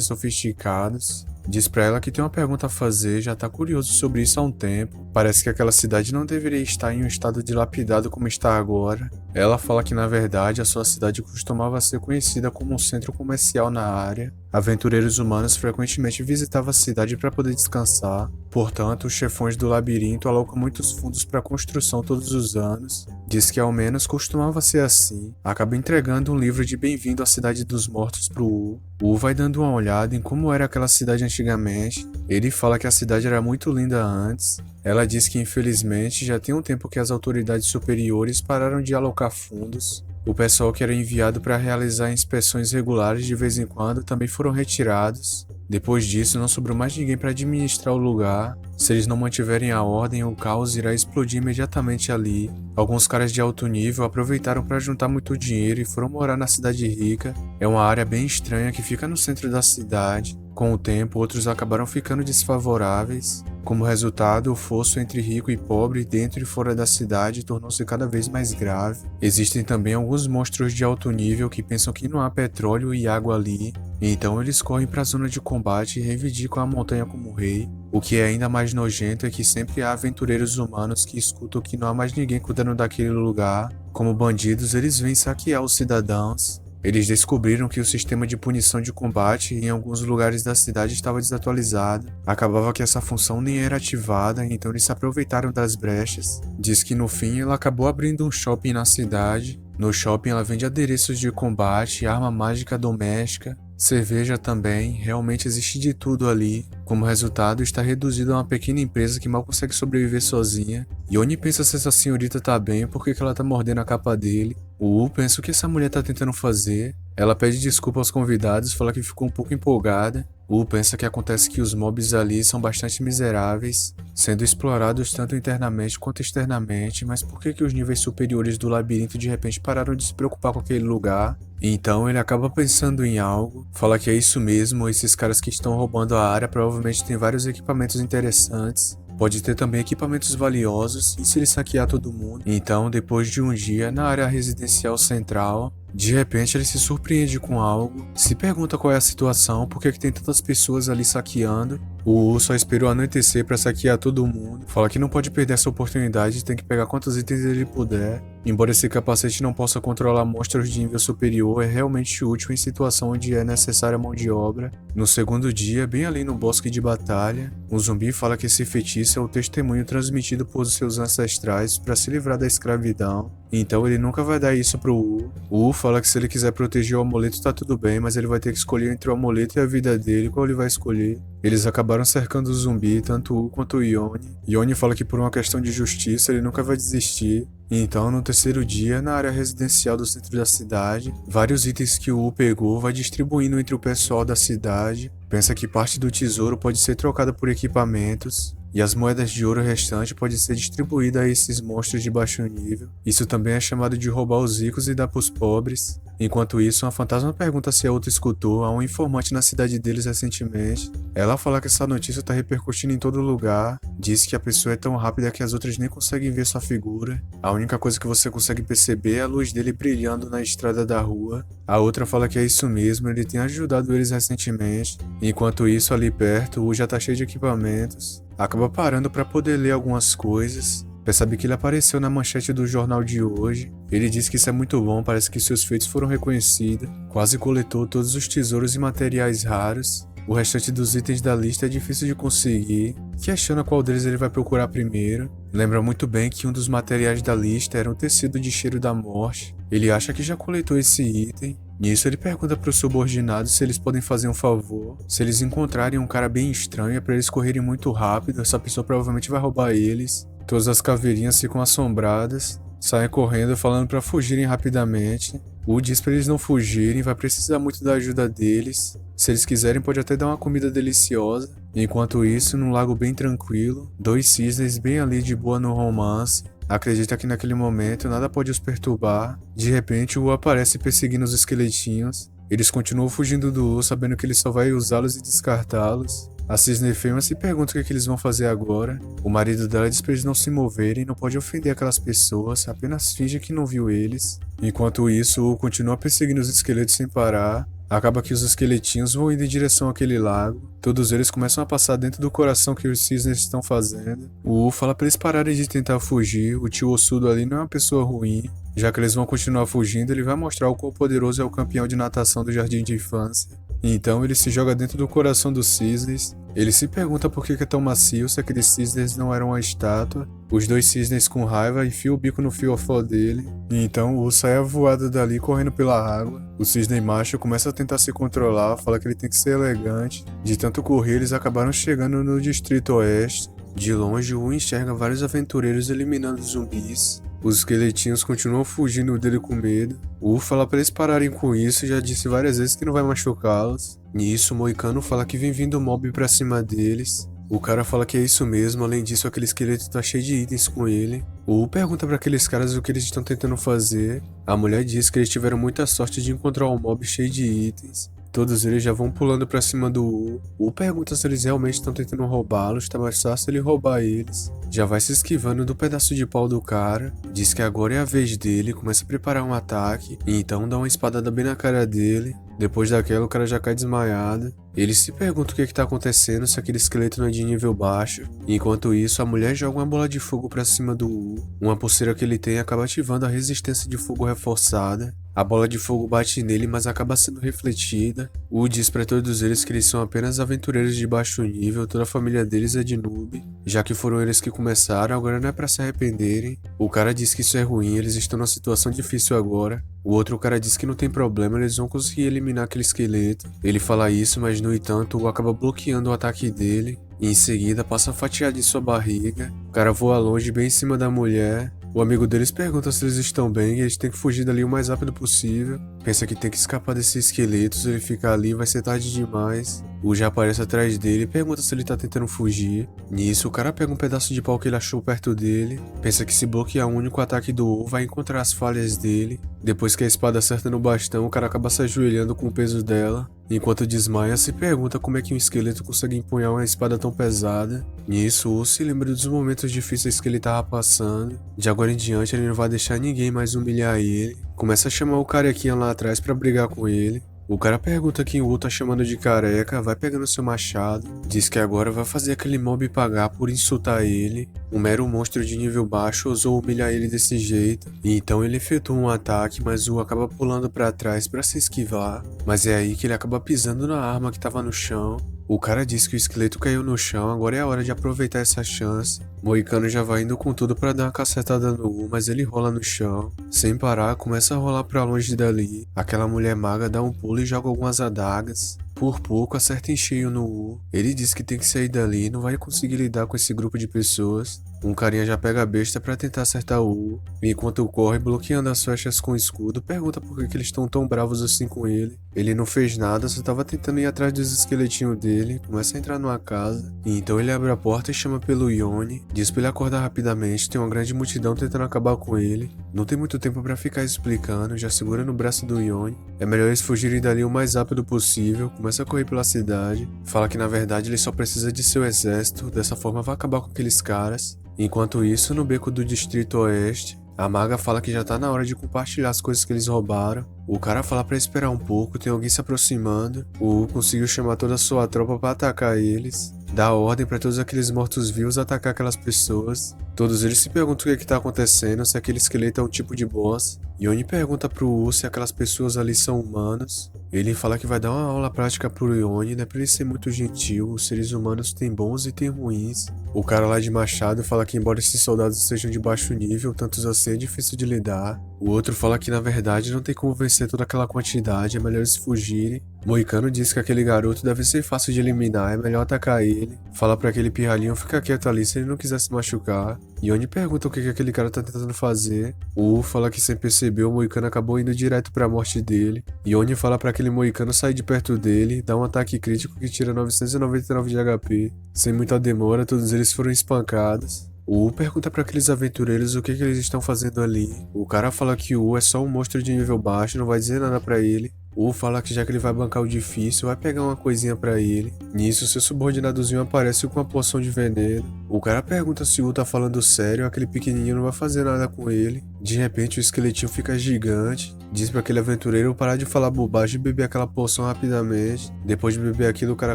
sofisticados. Diz pra ela que tem uma pergunta a fazer, já tá curioso sobre isso há um tempo. Parece que aquela cidade não deveria estar em um estado dilapidado como está agora. Ela fala que na verdade a sua cidade costumava ser conhecida como um centro comercial na área. Aventureiros humanos frequentemente visitavam a cidade para poder descansar. Portanto, os chefões do labirinto alocam muitos fundos para a construção todos os anos. Diz que ao menos costumava ser assim. Acaba entregando um livro de Bem-vindo à Cidade dos Mortos pro Wu. O Wu vai dando uma olhada em como era aquela cidade antigamente. Ele fala que a cidade era muito linda antes. Ela diz que infelizmente já tem um tempo que as autoridades superiores pararam de alocar fundos. O pessoal que era enviado para realizar inspeções regulares de vez em quando também foram retirados. Depois disso, não sobrou mais ninguém para administrar o lugar. Se eles não mantiverem a ordem, o caos irá explodir imediatamente ali. Alguns caras de alto nível aproveitaram para juntar muito dinheiro e foram morar na cidade rica. É uma área bem estranha que fica no centro da cidade. Com o tempo, outros acabaram ficando desfavoráveis. Como resultado, o fosso entre rico e pobre dentro e fora da cidade tornou-se cada vez mais grave. Existem também alguns monstros de alto nível que pensam que não há petróleo e água ali, então eles correm para a zona de combate e reivindicam a montanha como rei. O que é ainda mais nojento é que sempre há aventureiros humanos que escutam que não há mais ninguém cuidando daquele lugar. Como bandidos, eles vêm saquear os cidadãos. Eles descobriram que o sistema de punição de combate em alguns lugares da cidade estava desatualizado. Acabava que essa função nem era ativada, então eles se aproveitaram das brechas. Diz que no fim ela acabou abrindo um shopping na cidade. No shopping ela vende adereços de combate, arma mágica doméstica, cerveja também, realmente existe de tudo ali. Como resultado, está reduzido a uma pequena empresa que mal consegue sobreviver sozinha. Yoni pensa se essa senhorita tá bem, por que ela tá mordendo a capa dele. O Wu pensa o que essa mulher tá tentando fazer. Ela pede desculpa aos convidados, fala que ficou um pouco empolgada. O Wu pensa que acontece que os mobs ali são bastante miseráveis, sendo explorados tanto internamente quanto externamente, mas por que os níveis superiores do labirinto de repente pararam de se preocupar com aquele lugar? Então ele acaba pensando em algo, fala que é isso mesmo, esses caras que estão roubando a área provavelmente têm vários equipamentos interessantes. Pode ter também equipamentos valiosos, e se ele saquear todo mundo? Então, depois de um dia na área residencial central, de repente ele se surpreende com algo, se pergunta qual é a situação, por que tem tantas pessoas ali saqueando. O Wu só esperou anoitecer para saquear todo mundo, fala que não pode perder essa oportunidade, tem que pegar quantos itens ele puder. Embora esse capacete não possa controlar monstros de nível superior, é realmente útil em situação onde é necessária mão de obra. No segundo dia, bem ali no bosque de batalha, um zumbi fala que esse feitiço é o testemunho transmitido por seus ancestrais para se livrar da escravidão, então ele nunca vai dar isso pro Wu. O Wu fala que se ele quiser proteger o amuleto tá tudo bem, mas ele vai ter que escolher entre o amuleto e a vida dele, qual ele vai escolher. Eles acabaram cercando o zumbi, tanto o Wu quanto o Yoni. Yoni fala que por uma questão de justiça ele nunca vai desistir. Então, no terceiro dia, na área residencial do centro da cidade, vários itens que o Wu pegou vai distribuindo entre o pessoal da cidade. Pensa que parte do tesouro pode ser trocada por equipamentos, e as moedas de ouro restante podem ser distribuídas a esses monstros de baixo nível. Isso também é chamado de roubar os ricos e dar pros pobres. Enquanto isso, uma fantasma pergunta se a outra escutou a um informante na cidade deles recentemente. Ela fala que essa notícia está repercutindo em todo lugar, diz que a pessoa é tão rápida que as outras nem conseguem ver sua figura. A única coisa que você consegue perceber é a luz dele brilhando na estrada da rua. A outra fala que é isso mesmo, ele tem ajudado eles recentemente. Enquanto isso, ali perto, o já tá cheio de equipamentos. Acaba parando para poder ler algumas coisas. Percebe que ele apareceu na manchete do jornal de hoje. Ele diz que isso é muito bom, parece que seus feitos foram reconhecidos. Quase coletou todos os tesouros e materiais raros. O restante dos itens da lista é difícil de conseguir. Questiona qual deles ele vai procurar primeiro. Lembra muito bem que um dos materiais da lista era um tecido de cheiro da morte. Ele acha que já coletou esse item. Nisso ele pergunta para os subordinados se eles podem fazer um favor. Se eles encontrarem um cara bem estranho é para eles correrem muito rápido, essa pessoa provavelmente vai roubar eles. Todas as caveirinhas ficam assombradas. saem correndo falando para fugirem rapidamente. O diz para eles não fugirem, vai precisar muito da ajuda deles. Se eles quiserem, pode até dar uma comida deliciosa. Enquanto isso, num lago bem tranquilo, dois cisnes bem ali de boa no romance. Acredita que naquele momento nada pode os perturbar. De repente, o aparece perseguindo os esqueletinhos. Eles continuam fugindo do U, sabendo que ele só vai usá-los e descartá-los. A cisne fêmea se pergunta o que, é que eles vão fazer agora. O marido dela diz para eles não se moverem, não pode ofender aquelas pessoas, apenas finge que não viu eles. Enquanto isso, o U continua perseguindo os esqueletos sem parar. Acaba que os esqueletinhos vão indo em direção àquele lago. Todos eles começam a passar dentro do coração que os cisnes estão fazendo. O U fala para eles pararem de tentar fugir. O tio ossudo ali não é uma pessoa ruim. Já que eles vão continuar fugindo, ele vai mostrar o quão poderoso é o campeão de natação do jardim de infância. Então ele se joga dentro do coração dos cisnes. Ele se pergunta por que é tão macio, se aqueles cisnes não eram uma estátua. Os dois cisnes com raiva enfiam o bico no fiofó dele. E então o sai voado dali correndo pela água. O cisne macho começa a tentar se controlar, fala que ele tem que ser elegante. De tanto correr, eles acabaram chegando no distrito oeste. De longe, o enxerga vários aventureiros eliminando zumbis. Os esqueletinhos continuam fugindo dele com medo. O fala pra eles pararem com isso, já disse várias vezes que não vai machucá-los. Nisso, o Moicano fala que vem vindo mob pra cima deles. O cara fala que é isso mesmo, além disso aquele esqueleto tá cheio de itens com ele. O pergunta pra aqueles caras o que eles estão tentando fazer. A mulher diz que eles tiveram muita sorte de encontrar um mob cheio de itens. Todos eles já vão pulando pra cima do U. O pergunta se eles realmente estão tentando roubá-los, tá mais fácil ele roubar eles. Já vai se esquivando do pedaço de pau do cara. Diz que agora é a vez dele, começa a preparar um ataque. E então dá uma espadada bem na cara dele. Depois daquela o cara já cai desmaiado. Ele se pergunta o que tá acontecendo, se aquele esqueleto não é de nível baixo. Enquanto isso, a mulher joga uma bola de fogo pra cima do U. Uma pulseira que ele tem acaba ativando a resistência de fogo reforçada. A bola de fogo bate nele, mas acaba sendo refletida. U diz pra todos eles que eles são apenas aventureiros de baixo nível, toda a família deles é de noob. Já que foram eles que começaram, agora não é pra se arrependerem. O cara diz que isso é ruim, eles estão numa situação difícil agora. O outro cara diz que não tem problema, eles vão conseguir eliminar aquele esqueleto. Ele fala isso, mas no entanto, U acaba bloqueando o ataque dele. E em seguida passa a fatiar de sua barriga. O cara voa longe, bem em cima da mulher. O amigo deles pergunta se eles estão bem e eles têm que fugir dali o mais rápido possível. Pensa que tem que escapar desses esqueletos, ele fica ali, vai ser tarde demais. O já aparece atrás dele e pergunta se ele tá tentando fugir. Nisso, o cara pega um pedaço de pau que ele achou perto dele. Pensa que se bloquear o único ataque do U, vai encontrar as falhas dele. Depois que a espada acerta no bastão, o cara acaba se ajoelhando com o peso dela. Enquanto desmaia, se pergunta como é que um esqueleto consegue empunhar uma espada tão pesada. Nisso, U se lembra dos momentos difíceis que ele tava passando. De agora em diante, ele não vai deixar ninguém mais humilhar ele. Começa a chamar o carequinha lá atrás pra brigar com ele. O cara pergunta quem o U tá chamando de careca, vai pegando seu machado, diz que agora vai fazer aquele mob pagar por insultar ele. Um mero monstro de nível baixo ousou humilhar ele desse jeito, e então ele efetua um ataque, mas o U acaba pulando pra trás pra se esquivar, mas é aí que ele acaba pisando na arma que tava no chão. O cara diz que o esqueleto caiu no chão, agora é a hora de aproveitar essa chance. Moicano já vai indo com tudo pra dar uma cacetada no U, mas ele rola no chão. Sem parar, começa a rolar pra longe dali. Aquela mulher maga dá um pulo e joga algumas adagas. Por pouco, acerta em cheio no U. Ele diz que tem que sair dali e não vai conseguir lidar com esse grupo de pessoas. Um carinha já pega a besta pra tentar acertar o U. Enquanto corre, bloqueando as flechas com o escudo, pergunta por que eles estão tão bravos assim com ele. Ele não fez nada, só tava tentando ir atrás dos esqueletinhos dele. Começa a entrar numa casa. E então ele abre a porta e chama pelo Yone. Diz pra ele acordar rapidamente, tem uma grande multidão tentando acabar com ele. Não tem muito tempo pra ficar explicando, já segura no braço do Yone. É melhor eles fugirem dali o mais rápido possível. Começa a correr pela cidade. Fala que na verdade ele só precisa de seu exército, dessa forma vai acabar com aqueles caras. Enquanto isso, no beco do distrito oeste, a maga fala que já tá na hora de compartilhar as coisas que eles roubaram. O cara fala pra esperar um pouco, tem alguém se aproximando. O U conseguiu chamar toda a sua tropa pra atacar eles. Dá ordem pra todos aqueles mortos-vivos atacar aquelas pessoas. Todos eles se perguntam o que tá acontecendo, se aquele esqueleto é um tipo de boss. Yone pergunta pro U se aquelas pessoas ali são humanos. Ele fala que vai dar uma aula prática pro Yone, né, pra ele ser muito gentil, os seres humanos têm bons e têm ruins. O cara lá de machado fala que embora esses soldados sejam de baixo nível, tantos assim é difícil de lidar. O outro fala que na verdade não tem como vencer toda aquela quantidade, é melhor eles fugirem. Moicano diz que aquele garoto deve ser fácil de eliminar, é melhor atacar ele. Fala pra aquele pirralhinho ficar quieto ali se ele não quiser se machucar. Yone pergunta o que aquele cara tá tentando fazer. O U fala que sem perceber o Moicano acabou indo direto pra morte dele. Yone fala pra aquele Moicano sair de perto dele, dá um ataque crítico que tira 999 de HP. Sem muita demora, todos eles foram espancados. O U pergunta para aqueles aventureiros o que eles estão fazendo ali. O cara fala que o U é só um monstro de nível baixo, não vai dizer nada pra ele. O U fala que já que ele vai bancar o difícil, vai pegar uma coisinha pra ele. Nisso, seu subordinadozinho aparece com uma poção de veneno. O cara pergunta se o U tá falando sério, aquele pequenininho não vai fazer nada com ele. De repente, o esqueletinho fica gigante. Diz para aquele aventureiro parar de falar bobagem e beber aquela poção rapidamente. Depois de beber aquilo, o cara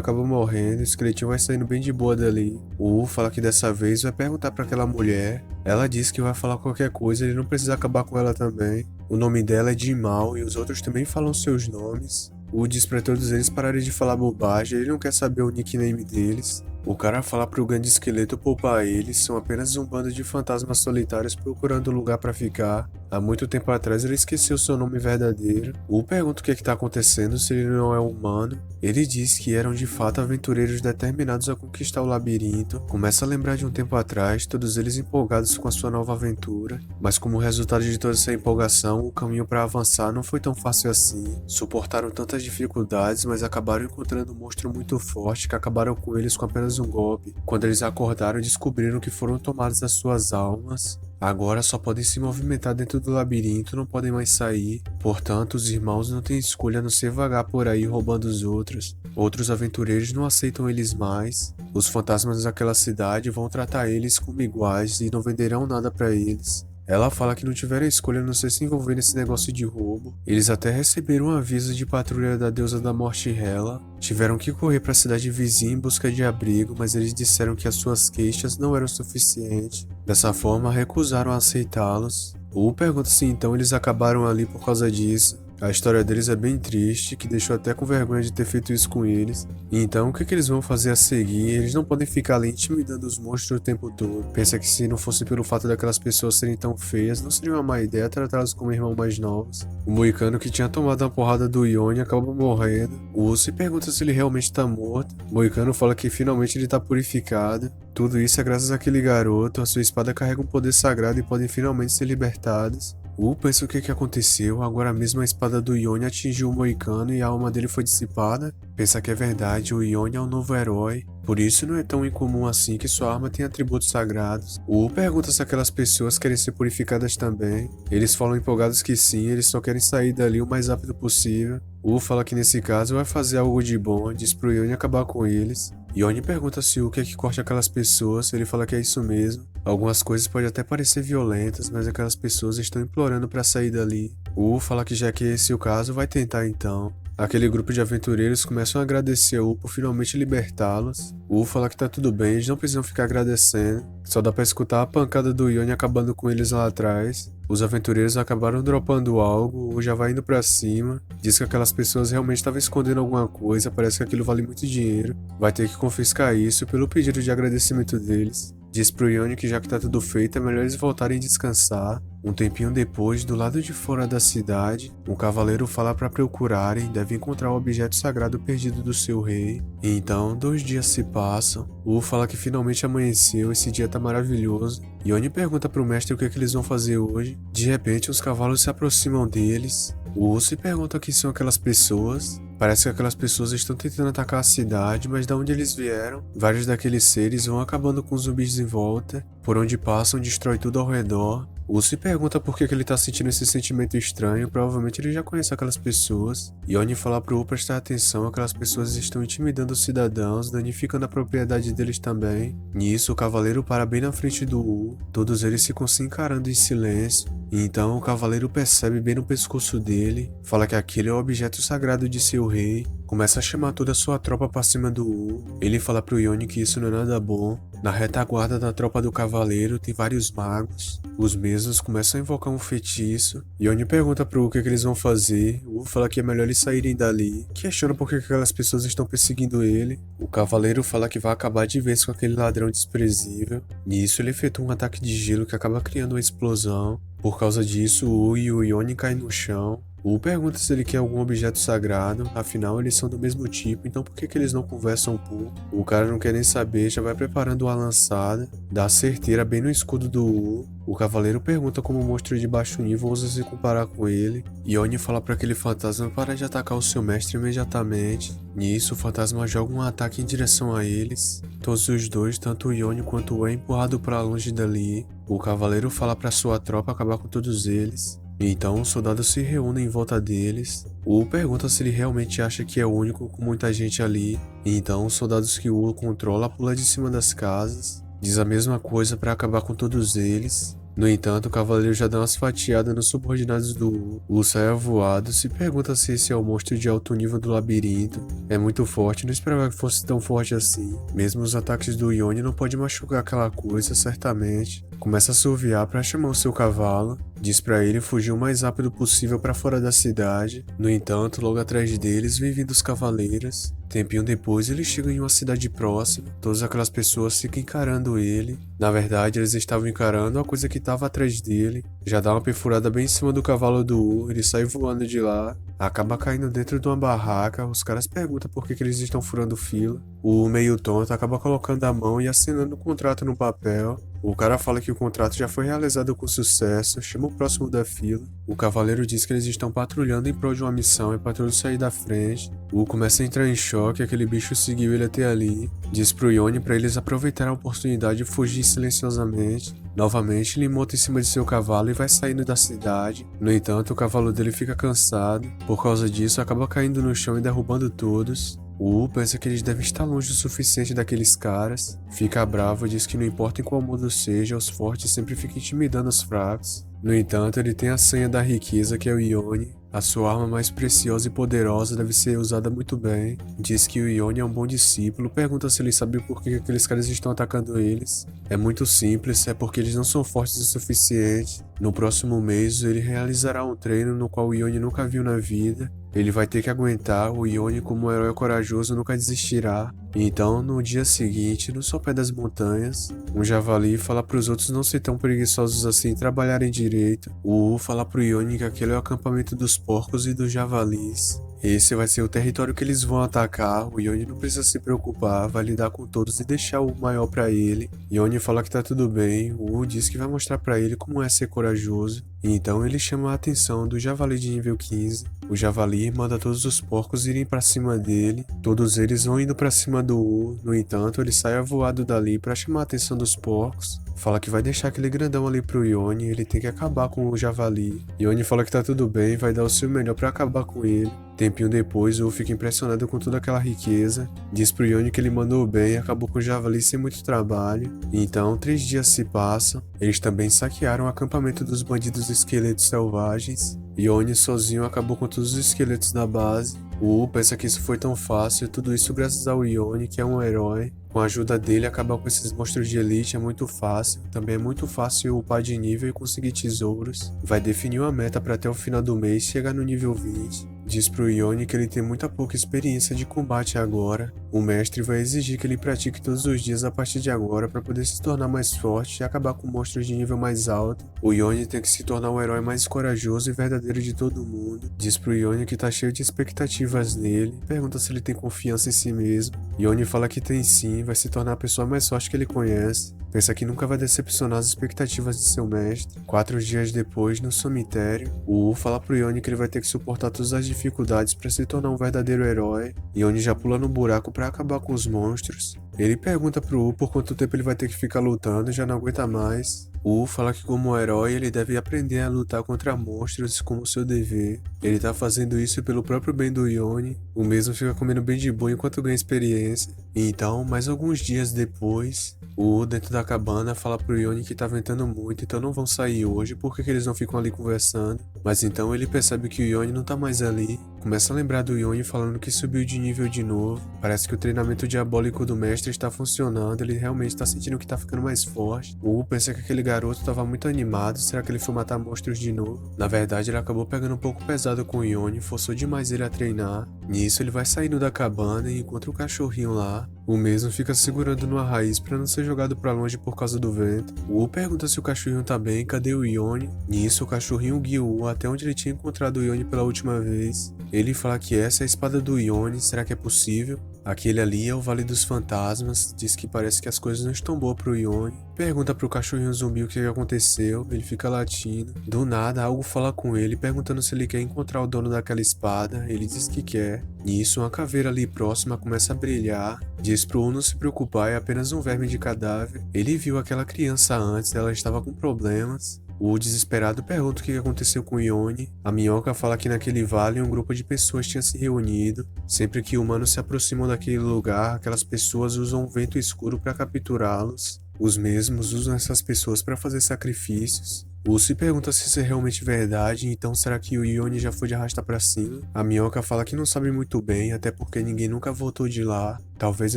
acaba morrendo. O esqueletinho vai saindo bem de boa dali. O U fala que dessa vez vai perguntar para aquela mulher. Ela diz que vai falar qualquer coisa, ele não precisa acabar com ela também. O nome dela é Jimal e os outros também falam seus nomes. O diz pra todos eles pararem de falar bobagem, ele não quer saber o nickname deles. O cara fala pro grande esqueleto poupar eles, são apenas um bando de fantasmas solitários procurando um lugar pra ficar. Há muito tempo atrás ele esqueceu seu nome verdadeiro. O pergunta o que tá acontecendo se ele não é humano. Ele diz que eram de fato aventureiros determinados a conquistar o labirinto. Começa a lembrar de um tempo atrás, todos eles empolgados com a sua nova aventura. Mas como resultado de toda essa empolgação, o caminho para avançar não foi tão fácil assim. Suportaram tantas dificuldades, mas acabaram encontrando um monstro muito forte que acabaram com eles com apenas um golpe. Quando eles acordaram, descobriram que foram tomadas as suas almas. Agora só podem se movimentar dentro do labirinto, não podem mais sair. Portanto, os irmãos não têm escolha a não ser vagar por aí roubando os outros. Outros aventureiros não aceitam eles mais. Os fantasmas daquela cidade vão tratar eles como iguais e não venderão nada pra eles. Ela fala que não tiveram escolha a não ser se envolver nesse negócio de roubo. Eles até receberam um aviso de patrulha da deusa da morte Hela. Tiveram que correr para a cidade vizinha em busca de abrigo, mas eles disseram que as suas queixas não eram suficientes. Dessa forma, recusaram a aceitá-los. Ou pergunta se então eles acabaram ali por causa disso. A história deles é bem triste, que deixou até com vergonha de ter feito isso com eles. E então, o que eles vão fazer a seguir? Eles não podem ficar ali intimidando os monstros o tempo todo. Pensa que se não fosse pelo fato daquelas pessoas serem tão feias, não seria uma má ideia tratá-las como irmãos mais novos. O Moicano que tinha tomado uma porrada do Yone acaba morrendo. O Uzi pergunta se ele realmente tá morto. O Moicano fala que finalmente ele tá purificado. Tudo isso é graças àquele garoto, a sua espada carrega um poder sagrado e podem finalmente ser libertados. Pensa o que aconteceu, agora mesmo a espada do Yone atingiu o Moicano e a alma dele foi dissipada. Pensa que é verdade, o Yone é um novo herói. Por isso não é tão incomum assim que sua arma tem atributos sagrados. O pergunta se aquelas pessoas querem ser purificadas também. Eles falam empolgados que sim, eles só querem sair dali o mais rápido possível. Fala que nesse caso vai fazer algo de bom, diz pro Yone acabar com eles. Yone pergunta se o que é que corta aquelas pessoas, ele fala que é isso mesmo. Algumas coisas podem até parecer violentas, mas aquelas pessoas estão implorando pra sair dali. Fala que já que esse é o caso, vai tentar então. Aquele grupo de aventureiros começam a agradecer a por finalmente libertá-los. Fala que tá tudo bem, eles não precisam ficar agradecendo. Só dá pra escutar a pancada do Yone acabando com eles lá atrás. Os aventureiros acabaram dropando algo, o já vai indo pra cima. Diz que aquelas pessoas realmente estavam escondendo alguma coisa, parece que aquilo vale muito dinheiro. Vai ter que confiscar isso pelo pedido de agradecimento deles. Diz pro Yone que já que tá tudo feito, é melhor eles voltarem a descansar. Um tempinho depois, do lado de fora da cidade, um cavaleiro fala para procurarem, deve encontrar o objeto sagrado perdido do seu rei. E então, 2 dias se passam. Fala que finalmente amanheceu, esse dia tá maravilhoso. Yone pergunta pro mestre o que eles vão fazer hoje. De repente, os cavalos se aproximam deles. Se pergunta quem são aquelas pessoas. Parece que aquelas pessoas estão tentando atacar a cidade, mas de onde eles vieram? Vários daqueles seres vão acabando com os zumbis em volta. Por onde passam, destrói tudo ao redor. Se pergunta por que ele tá sentindo esse sentimento estranho, provavelmente ele já conhece aquelas pessoas. Yone fala pro prestar atenção, aquelas pessoas estão intimidando os cidadãos, danificando a propriedade deles também. Nisso, o cavaleiro para bem na frente do todos eles ficam se encarando em silêncio. E então o cavaleiro percebe bem no pescoço dele, fala que aquele é o objeto sagrado de seu rei. começa a chamar toda a sua tropa pra cima do Wu. Ele fala pro Yone que isso não é nada bom. Na retaguarda da tropa do cavaleiro tem vários magos. Os mesmos começam a invocar um feitiço. Yone pergunta pro Wu o que eles vão fazer. O Wu fala que é melhor eles saírem dali. Questiona por que aquelas pessoas estão perseguindo ele. O cavaleiro fala que vai acabar de vez com aquele ladrão desprezível. Nisso ele efetua um ataque de gelo que acaba criando uma explosão. Por causa disso, o Wu e o Yone caem no chão. O Wu pergunta se ele quer algum objeto sagrado, afinal eles são do mesmo tipo, então por que eles não conversam um pouco? O cara não quer nem saber, já vai preparando uma lançada, dá a certeira bem no escudo do Wu. O cavaleiro pergunta como o monstro de baixo nível ousa se comparar com ele. Yone fala para aquele fantasma parar de atacar o seu mestre imediatamente. Nisso, o fantasma joga um ataque em direção a eles. Todos os dois, tanto o Yone quanto o Wu, é empurrado para longe dali. O cavaleiro fala para sua tropa acabar com todos eles. Então os soldados se reúnem em volta deles. O Wu pergunta se ele realmente acha que é o único com muita gente ali. Então os soldados que o Wu controla pulam de cima das casas. Diz a mesma coisa para acabar com todos eles. No entanto, o cavaleiro já dá umas fatiadas nos subordinados do Wu. O Wu sai avoado, se pergunta se esse é o monstro de alto nível do labirinto. É muito forte, não esperava que fosse tão forte assim. Mesmo os ataques do Yone não podem machucar aquela coisa, certamente. Começa a assoviar para chamar o seu cavalo. Diz para ele fugir o mais rápido possível para fora da cidade. No entanto, logo atrás deles vem vindo os cavaleiros. Tempinho depois, eles chegam em uma cidade próxima. Todas aquelas pessoas ficam encarando ele. Na verdade, eles estavam encarando a coisa que estava atrás dele. Já dá uma perfurada bem em cima do cavalo do Wu. Ele sai voando de lá. Acaba caindo dentro de uma barraca. Os caras perguntam por que eles estão furando fila. O Wu, meio tonto, acaba colocando a mão e assinando o contrato no papel. O cara fala que o contrato já foi realizado com sucesso, chama o próximo da fila. O cavaleiro diz que eles estão patrulhando em prol de uma missão e para todos sair da frente. O começa a entrar em choque, aquele bicho seguiu ele até ali. Diz pro Yone para eles aproveitarem a oportunidade e fugir silenciosamente. Novamente, ele monta em cima de seu cavalo e vai saindo da cidade. No entanto, o cavalo dele fica cansado. Por causa disso, acaba caindo no chão e derrubando todos. O Wu pensa que eles devem estar longe o suficiente daqueles caras. Fica bravo e diz que não importa em qual modo seja, os fortes sempre ficam intimidando os fracos. No entanto, ele tem a senha da riqueza, que é o Yone. A sua arma mais preciosa e poderosa deve ser usada muito bem. Diz que o Yone é um bom discípulo, pergunta se ele sabe por que aqueles caras estão atacando eles. É muito simples, é porque eles não são fortes o suficiente. No próximo mês, ele realizará um treino no qual o Yone nunca viu na vida. Ele vai ter que aguentar, o Yone como um herói corajoso nunca desistirá. Então, no dia seguinte, no sopé das montanhas, um javali fala para os outros não ser tão preguiçosos assim e trabalharem direito. O Wu fala pro Yone que aquele é o acampamento dos porcos e dos javalis. Esse vai ser o território que eles vão atacar. O Yone não precisa se preocupar, vai lidar com todos e deixar o maior pra ele. Yone fala que tá tudo bem. O Wu diz que vai mostrar pra ele como é ser corajoso. Então ele chama a atenção do javali de nível 15. O javali manda todos os porcos irem pra cima dele. Todos eles vão indo pra cima do Wu. No entanto, ele sai avoado dali pra chamar a atenção dos porcos. Fala que vai deixar aquele grandão ali pro Yone, ele tem que acabar com o javali. Yone fala que tá tudo bem, vai dar o seu melhor pra acabar com ele. Tempinho depois, o Wu fica impressionado com toda aquela riqueza. Diz pro Yone que ele mandou bem e acabou com o javali sem muito trabalho. Então, 3 dias se passam. Eles também saquearam o acampamento dos bandidos esqueletos selvagens. Yone sozinho acabou com todos os esqueletos da base. O Wu pensa que isso foi tão fácil, tudo isso graças ao Yone, que é um herói. Com a ajuda dele, acabar com esses monstros de elite é muito fácil. Também é muito fácil upar de nível e conseguir tesouros. Vai definir uma meta para até o final do mês chegar no nível 20. Diz pro Yone que ele tem muita pouca experiência de combate agora. O mestre vai exigir que ele pratique todos os dias a partir de agora para poder se tornar mais forte e acabar com monstros de nível mais alto. O Yone tem que se tornar o herói mais corajoso e verdadeiro de todo mundo. Diz pro Yone que tá cheio de expectativas nele. Pergunta se ele tem confiança em si mesmo. Yone fala que tem sim, vai se tornar a pessoa mais forte que ele conhece. Pensa que nunca vai decepcionar as expectativas de seu mestre. 4 dias depois, no cemitério, o Wu fala pro Yone que ele vai ter que suportar todas as dificuldades para se tornar um verdadeiro herói. Yone já pula no buraco para acabar com os monstros. Ele pergunta pro U por quanto tempo ele vai ter que ficar lutando e já não aguenta mais. O U fala que como herói ele deve aprender a lutar contra monstros como seu dever. Ele tá fazendo isso pelo próprio bem do Yone. O mesmo fica comendo bem de boa enquanto ganha experiência. Então, mais alguns dias depois, o U dentro da cabana fala pro Yone que tá ventando muito, então não vão sair hoje, porque que eles não ficam ali conversando. Mas então ele percebe que o Yone não tá mais ali. Começa a lembrar do Yone falando que subiu de nível de novo. Parece que o treinamento diabólico do mestre está funcionando, ele realmente tá sentindo que tá ficando mais forte. O U pensa que aquele garoto tava muito animado, será que ele foi matar monstros de novo? Na verdade, ele acabou pegando um pouco pesado com o Yone, forçou demais ele a treinar. Nisso, ele vai saindo da cabana e encontra o cachorrinho lá. O mesmo fica segurando numa raiz para não ser jogado para longe por causa do vento. O U pergunta se o cachorrinho tá bem, cadê o Yone? Nisso, o cachorrinho guia o U até onde ele tinha encontrado o Yone pela última vez. Ele fala que essa é a espada do Yone, será que é possível? Aquele ali é o Vale dos Fantasmas, diz que parece que as coisas não estão boas pro Yone. Pergunta pro cachorrinho zumbi o que aconteceu, ele fica latindo. Do nada, algo fala com ele, perguntando se ele quer encontrar o dono daquela espada, ele diz que quer. Nisso, uma caveira ali próxima começa a brilhar, diz pro U não se preocupar, é apenas um verme de cadáver. Ele viu aquela criança antes, ela estava com problemas. O desesperado pergunta o que aconteceu com Yone. A minhoca fala que naquele vale um grupo de pessoas tinha se reunido. Sempre que humanos se aproximam daquele lugar, aquelas pessoas usam um vento escuro para capturá-los. Os mesmos usam essas pessoas para fazer sacrifícios. O se pergunta se isso é realmente verdade, então será que o Yone já foi de arrasta pra cima? A minhoca fala que não sabe muito bem, até porque ninguém nunca voltou de lá. Talvez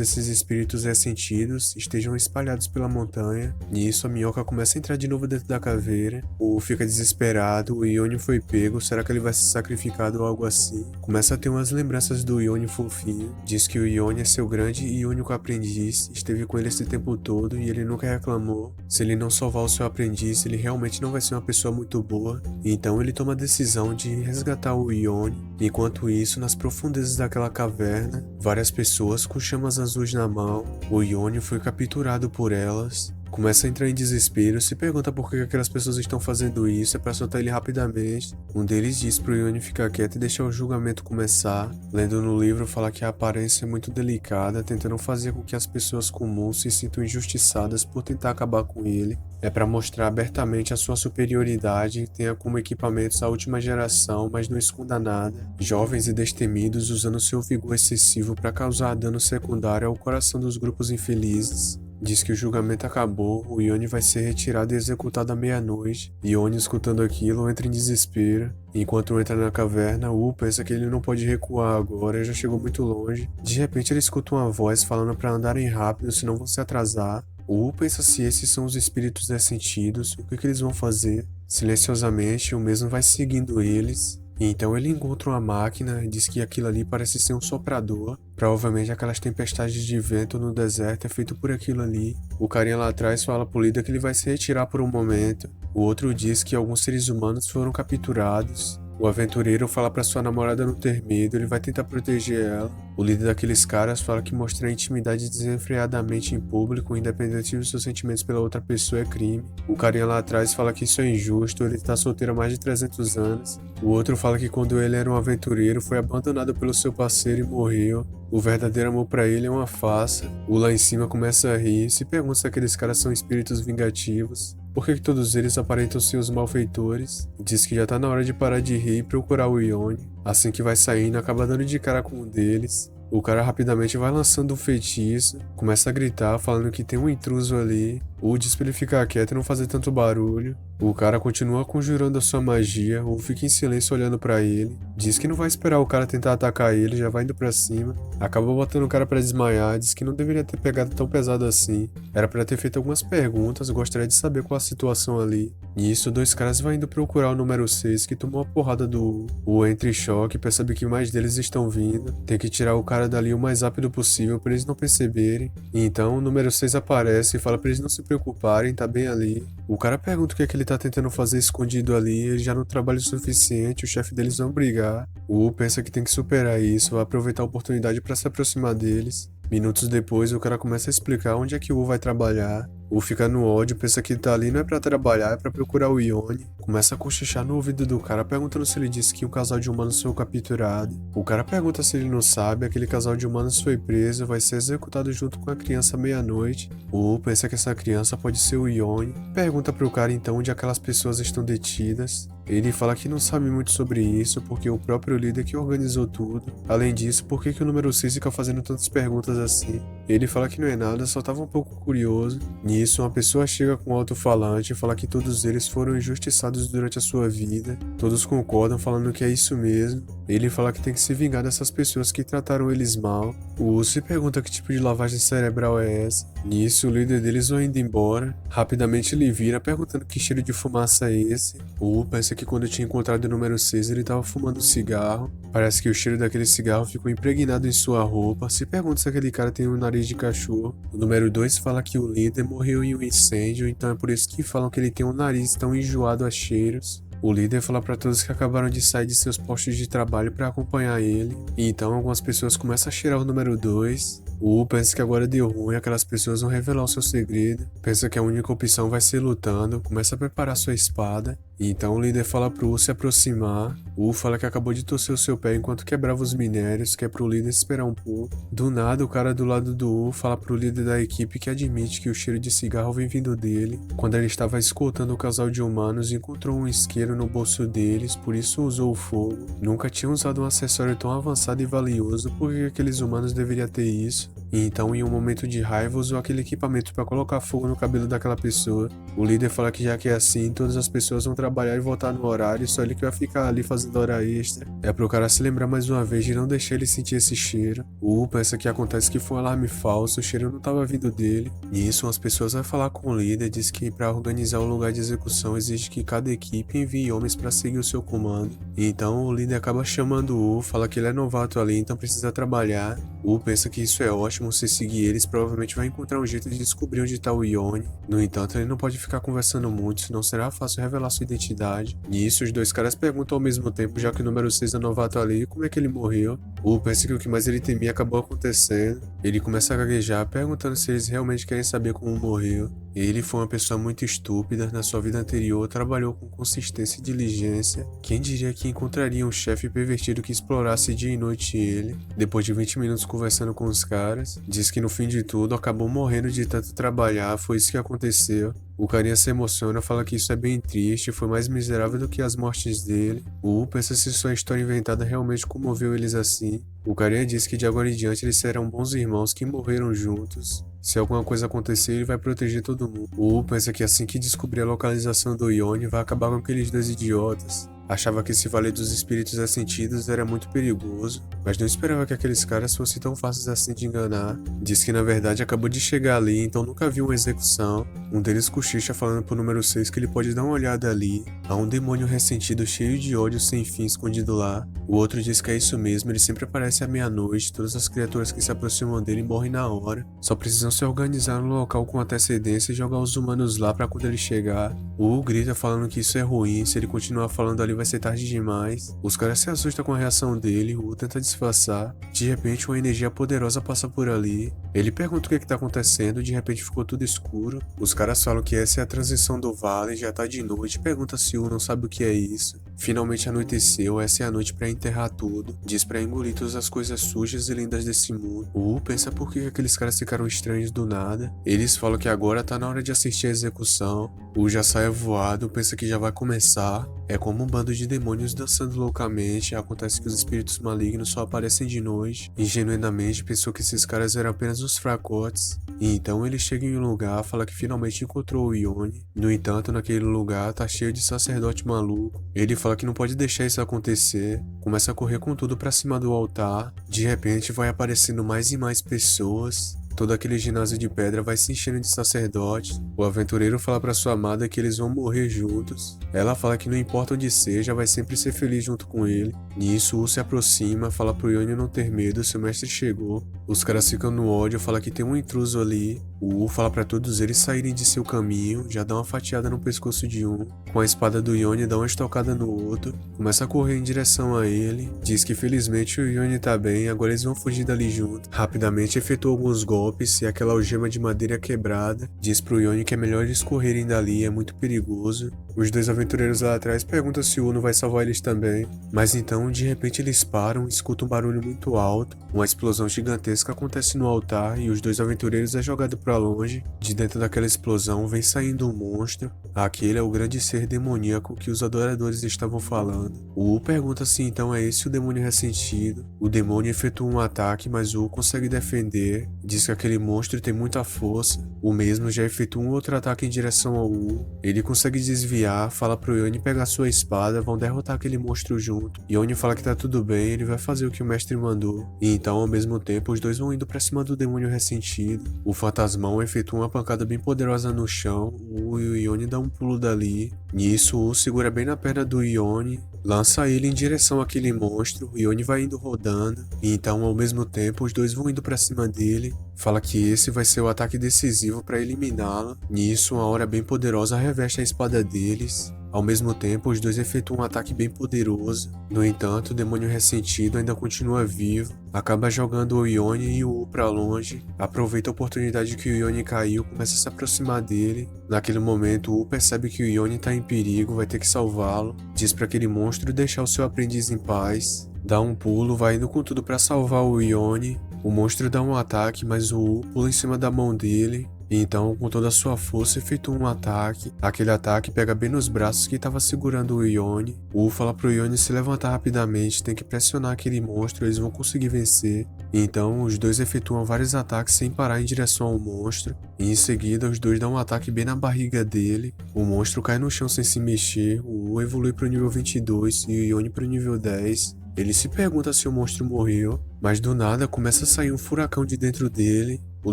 esses espíritos ressentidos estejam espalhados pela montanha. Nisso, a minhoca começa a entrar de novo dentro da caveira. O fica desesperado, o Yone foi pego, será que ele vai ser sacrificado ou algo assim? Começa a ter umas lembranças do Yone fofinho. Diz que o Yone é seu grande e único aprendiz, esteve com ele esse tempo todo e ele nunca reclamou. Se ele não salvar o seu aprendiz, ele realmente não vai ser uma pessoa muito boa. Então ele toma a decisão de resgatar o Yone. Enquanto isso, nas profundezas daquela caverna, várias pessoas com chamas azuis na mão, o Yone foi capturado por elas. Começa a entrar em desespero, se pergunta por que aquelas pessoas estão fazendo isso, é pra soltar ele rapidamente. Um deles diz pro Yone ficar quieto e deixar o julgamento começar. Lendo no livro, fala que a aparência é muito delicada, tentando fazer com que as pessoas comuns se sintam injustiçadas por tentar acabar com ele. É pra mostrar abertamente a sua superioridade, tenha como equipamentos a última geração, mas não esconda nada. Jovens e destemidos usando seu vigor excessivo para causar dano secundário ao coração dos grupos infelizes. Diz que o julgamento acabou, o Yone vai ser retirado e executado à meia-noite. Yone, escutando aquilo, entra em desespero. Enquanto entra na caverna, U pensa que ele não pode recuar agora, já chegou muito longe. De repente ele escuta uma voz falando para andarem rápido, senão vão se atrasar. O U pensa se esses são os espíritos ressentidos, o que eles vão fazer? Silenciosamente, o mesmo vai seguindo eles. Então ele encontra uma máquina e diz que aquilo ali parece ser um soprador. Provavelmente aquelas tempestades de vento no deserto é feito por aquilo ali. O carinha lá atrás fala pro líder que ele vai se retirar por um momento. O outro diz que alguns seres humanos foram capturados. O aventureiro fala pra sua namorada não ter medo, ele vai tentar proteger ela. O líder daqueles caras fala que mostrar intimidade desenfreadamente em público, independente dos seus sentimentos pela outra pessoa, é crime. O carinha lá atrás fala que isso é injusto, ele tá solteiro há mais de 300 anos. O outro fala que quando ele era um aventureiro, foi abandonado pelo seu parceiro e morreu. O verdadeiro amor pra ele é uma farsa. O lá em cima começa a rir, se pergunta se aqueles caras são espíritos vingativos. Por que todos eles aparentam ser os malfeitores? Diz que já tá na hora de parar de rir e procurar o Yone. Assim que vai saindo, acaba dando de cara com um deles. O cara rapidamente vai lançando um feitiço, começa a gritar falando que tem um intruso ali. O diz pra ele ficar quieto e não fazer tanto barulho. O cara continua conjurando a sua magia, ou fica em silêncio olhando pra ele. Diz que não vai esperar o cara tentar atacar ele, já vai indo pra cima. Acaba botando o cara pra desmaiar, diz que não deveria ter pegado tão pesado assim. Era pra ter feito algumas perguntas, gostaria de saber qual a situação ali. Nisso, dois caras vão indo procurar o número 6, que tomou a porrada do U. Entra em choque, percebe que mais deles estão vindo. Tem que tirar o cara dali o mais rápido possível pra eles não perceberem. E então o número 6 aparece e fala pra eles não se preocuparem, tá bem ali. O cara pergunta o que é que ele tá tentando fazer escondido ali, ele já não trabalha o suficiente, o chefe deles vão brigar. O U pensa que tem que superar isso, vai aproveitar a oportunidade pra se aproximar deles. Minutos depois, o cara começa a explicar onde é que o Wu vai trabalhar. O fica no ódio, pensa que tá ali não é pra trabalhar, é pra procurar o Yone. Começa a cochichar no ouvido do cara, perguntando se ele disse que um casal de humanos foi capturado. O cara pergunta se ele não sabe, aquele casal de humanos foi preso, vai ser executado junto com a criança à meia-noite. O pensa que essa criança pode ser o Yone. Pergunta pro cara então onde aquelas pessoas estão detidas. Ele fala que não sabe muito sobre isso, porque o próprio líder que organizou tudo. Além disso, por que o número 6 fica fazendo tantas perguntas assim? Ele fala que não é nada, só tava um pouco curioso. Nisso, uma pessoa chega com um alto-falante e fala que todos eles foram injustiçados durante a sua vida. Todos concordam falando que é isso mesmo. Ele fala que tem que se vingar dessas pessoas que trataram eles mal. O Uzi pergunta que tipo de lavagem cerebral é essa. Nisso, o líder deles vai indo embora. Rapidamente ele vira perguntando que cheiro de fumaça é esse. O pensa que quando tinha encontrado o número 6 ele estava fumando um cigarro. Parece que o cheiro daquele cigarro ficou impregnado em sua roupa. Se pergunta se aquele cara tem um nariz de cachorro. O número 2 fala que o líder morreu em um incêndio, então é por isso que falam que ele tem um nariz tão enjoado a cheiros. O líder fala para todos que acabaram de sair de seus postos de trabalho para acompanhar ele. E então algumas pessoas começam a cheirar o número 2. O pensa que agora deu ruim, aquelas pessoas vão revelar o seu segredo. Pensa que a única opção vai ser lutando, começa a preparar sua espada. E então o líder fala pro U se aproximar. O U fala que acabou de torcer o seu pé enquanto quebrava os minérios, que é pro líder esperar um pouco. Do nada, o cara do lado do U fala pro líder da equipe que admite que o cheiro de cigarro vem vindo dele. Quando ele estava escoltando o casal de humanos, encontrou um isqueiro no bolso deles, por isso usou o fogo. Nunca tinha usado um acessório tão avançado e valioso, porque aqueles humanos deveriam ter isso. E então, em um momento de raiva, usou aquele equipamento para colocar fogo no cabelo daquela pessoa. O líder fala que já que é assim, todas as pessoas vão trabalhar e voltar no horário, só ele que vai ficar ali fazendo hora extra. É pro cara se lembrar mais uma vez de não deixar ele sentir esse cheiro. O U pensa que acontece que foi um alarme falso, o cheiro não estava vindo dele. Nisso, as pessoas vão falar com o líder, diz que para organizar o lugar de execução exige que cada equipe envie homens para seguir o seu comando. E então o líder acaba chamando o U, fala que ele é novato ali, então precisa trabalhar. O U pensa que isso é ótimo, se seguir eles provavelmente vai encontrar um jeito de descobrir onde está o Yone. No entanto, ele não pode ficar conversando muito, senão será fácil revelar sua identidade. Nisso, os dois caras perguntam ao mesmo tempo, já que o número 6 é novato ali, como é que ele morreu. O U pensa que o que mais ele temia acabou acontecendo. Ele começa a gaguejar, perguntando se eles realmente querem saber como morreu. Ele foi uma pessoa muito estúpida, na sua vida anterior trabalhou com consistência e diligência. Quem diria que encontraria um chefe pervertido que explorasse dia e noite ele? Depois de 20 minutos conversando com os caras, diz que no fim de tudo acabou morrendo de tanto trabalhar, foi isso que aconteceu. O carinha se emociona, fala que isso é bem triste, foi mais miserável do que as mortes dele. O U pensa se sua história inventada realmente comoveu eles assim. O carinha diz que de agora em diante eles serão bons irmãos que morreram juntos. Se alguma coisa acontecer, ele vai proteger todo mundo. O U pensa que assim que descobrir a localização do Yone, vai acabar com aqueles dois idiotas. Achava que esse Vale dos Espíritos Assentidos era muito perigoso, mas não esperava que aqueles caras fossem tão fáceis assim de enganar. Diz que na verdade acabou de chegar ali, então nunca viu uma execução. Um deles cochicha falando pro número 6 que ele pode dar uma olhada ali. Há um demônio ressentido cheio de ódio sem fim escondido lá. O outro diz que é isso mesmo, ele sempre aparece à meia-noite, todas as criaturas que se aproximam dele morrem na hora. Só precisam se organizar no local com antecedência e jogar os humanos lá pra quando ele chegar. O U grita falando que isso é ruim, se ele continuar falando ali vai ser tarde demais. Os caras se assustam com a reação dele, o U tenta disfarçar. De repente uma energia poderosa passa por ali. Ele pergunta o que tá acontecendo, de repente ficou tudo escuro. Os caras falam que essa é a transição do vale, já tá de noite, pergunta se o U não sabe o que é isso. Finalmente anoiteceu, essa é a noite pra enterrar tudo. Diz pra engolir todas as coisas sujas e lindas desse mundo. O U pensa por que aqueles caras ficaram estranhos do nada. Eles falam que agora tá na hora de assistir a execução. O U já sai voado, pensa que já vai começar. É como um bando de demônios dançando loucamente, acontece que os espíritos malignos só aparecem de noite. Ingenuamente pensou que esses caras eram apenas uns fracotes. E então ele chega em um lugar, fala que finalmente encontrou o Yone. No entanto, naquele lugar tá cheio de sacerdote maluco. Ele fala que não pode deixar isso acontecer. Começa a correr com tudo pra cima do altar. De repente vai aparecendo mais e mais pessoas. todo aquele ginásio de pedra vai se enchendo de sacerdotes. O aventureiro fala para sua amada que eles vão morrer juntos. Ela fala que não importa onde seja, vai sempre ser feliz junto com ele. Nisso, U se aproxima, fala pro Yone não ter medo, seu mestre chegou. Os caras ficam no ódio, fala que tem um intruso ali. O U fala para todos eles saírem de seu caminho, já dá uma fatiada no pescoço de um. Com a espada do Yone dá uma estocada no outro, começa a correr em direção a ele. Diz que felizmente o Yone tá bem, agora eles vão fugir dali junto. Rapidamente efetua alguns golpes e aquela algema de madeira quebrada. Diz pro Yone que é melhor eles correrem dali, é muito perigoso. Os dois aventureiros lá atrás perguntam se o Uno vai salvar eles também, mas então de repente eles param, escutam um barulho muito alto, uma explosão gigantesca acontece no altar e os dois aventureiros é jogado pra longe. De dentro daquela explosão vem saindo um monstro, aquele é o grande ser demoníaco que os adoradores estavam falando. O U pergunta se então é esse o demônio ressentido. O demônio efetua um ataque, mas o U consegue defender, diz que aquele monstro tem muita força. O mesmo já efetua um outro ataque em direção ao U, ele consegue desviar, fala pro Yone pegar sua espada, vão derrotar aquele monstro junto. Yone fala que tá tudo bem, ele vai fazer o que o mestre mandou. E então, ao mesmo tempo, os dois vão indo pra cima do demônio ressentido. O fantasmão efetua uma pancada bem poderosa no chão, o U e o Yone dão um pulo dali. Nisso, o U segura bem na perna do Yone, lança ele em direção àquele monstro, o Yone vai indo rodando, e então ao mesmo tempo os dois vão indo pra cima dele, fala que esse vai ser o ataque decisivo para eliminá-la. Nisso, uma aura bem poderosa reveste a espada deles. Ao mesmo tempo, os dois efetuam um ataque bem poderoso. No entanto, o demônio ressentido ainda continua vivo, acaba jogando o Yone e o U pra longe, aproveita a oportunidade que o Yone caiu, começa a se aproximar dele. Naquele momento, o U percebe que o Yone tá em perigo, vai ter que salvá-lo, diz para aquele monstro deixar o seu aprendiz em paz, dá um pulo, vai indo com tudo para salvar o Yone. O monstro dá um ataque, mas o U pula em cima da mão dele. E então, com toda a sua força, efetua um ataque. Aquele ataque pega bem nos braços que estava segurando o Yone. O U fala pro Yone se levantar rapidamente, tem que pressionar aquele monstro, eles vão conseguir vencer. E então, os dois efetuam vários ataques sem parar em direção ao monstro. E em seguida, os dois dão um ataque bem na barriga dele. O monstro cai no chão sem se mexer. O U evolui pro nível 22 e o Yone pro nível 10. Ele se pergunta se o monstro morreu, mas do nada começa a sair um furacão de dentro dele. O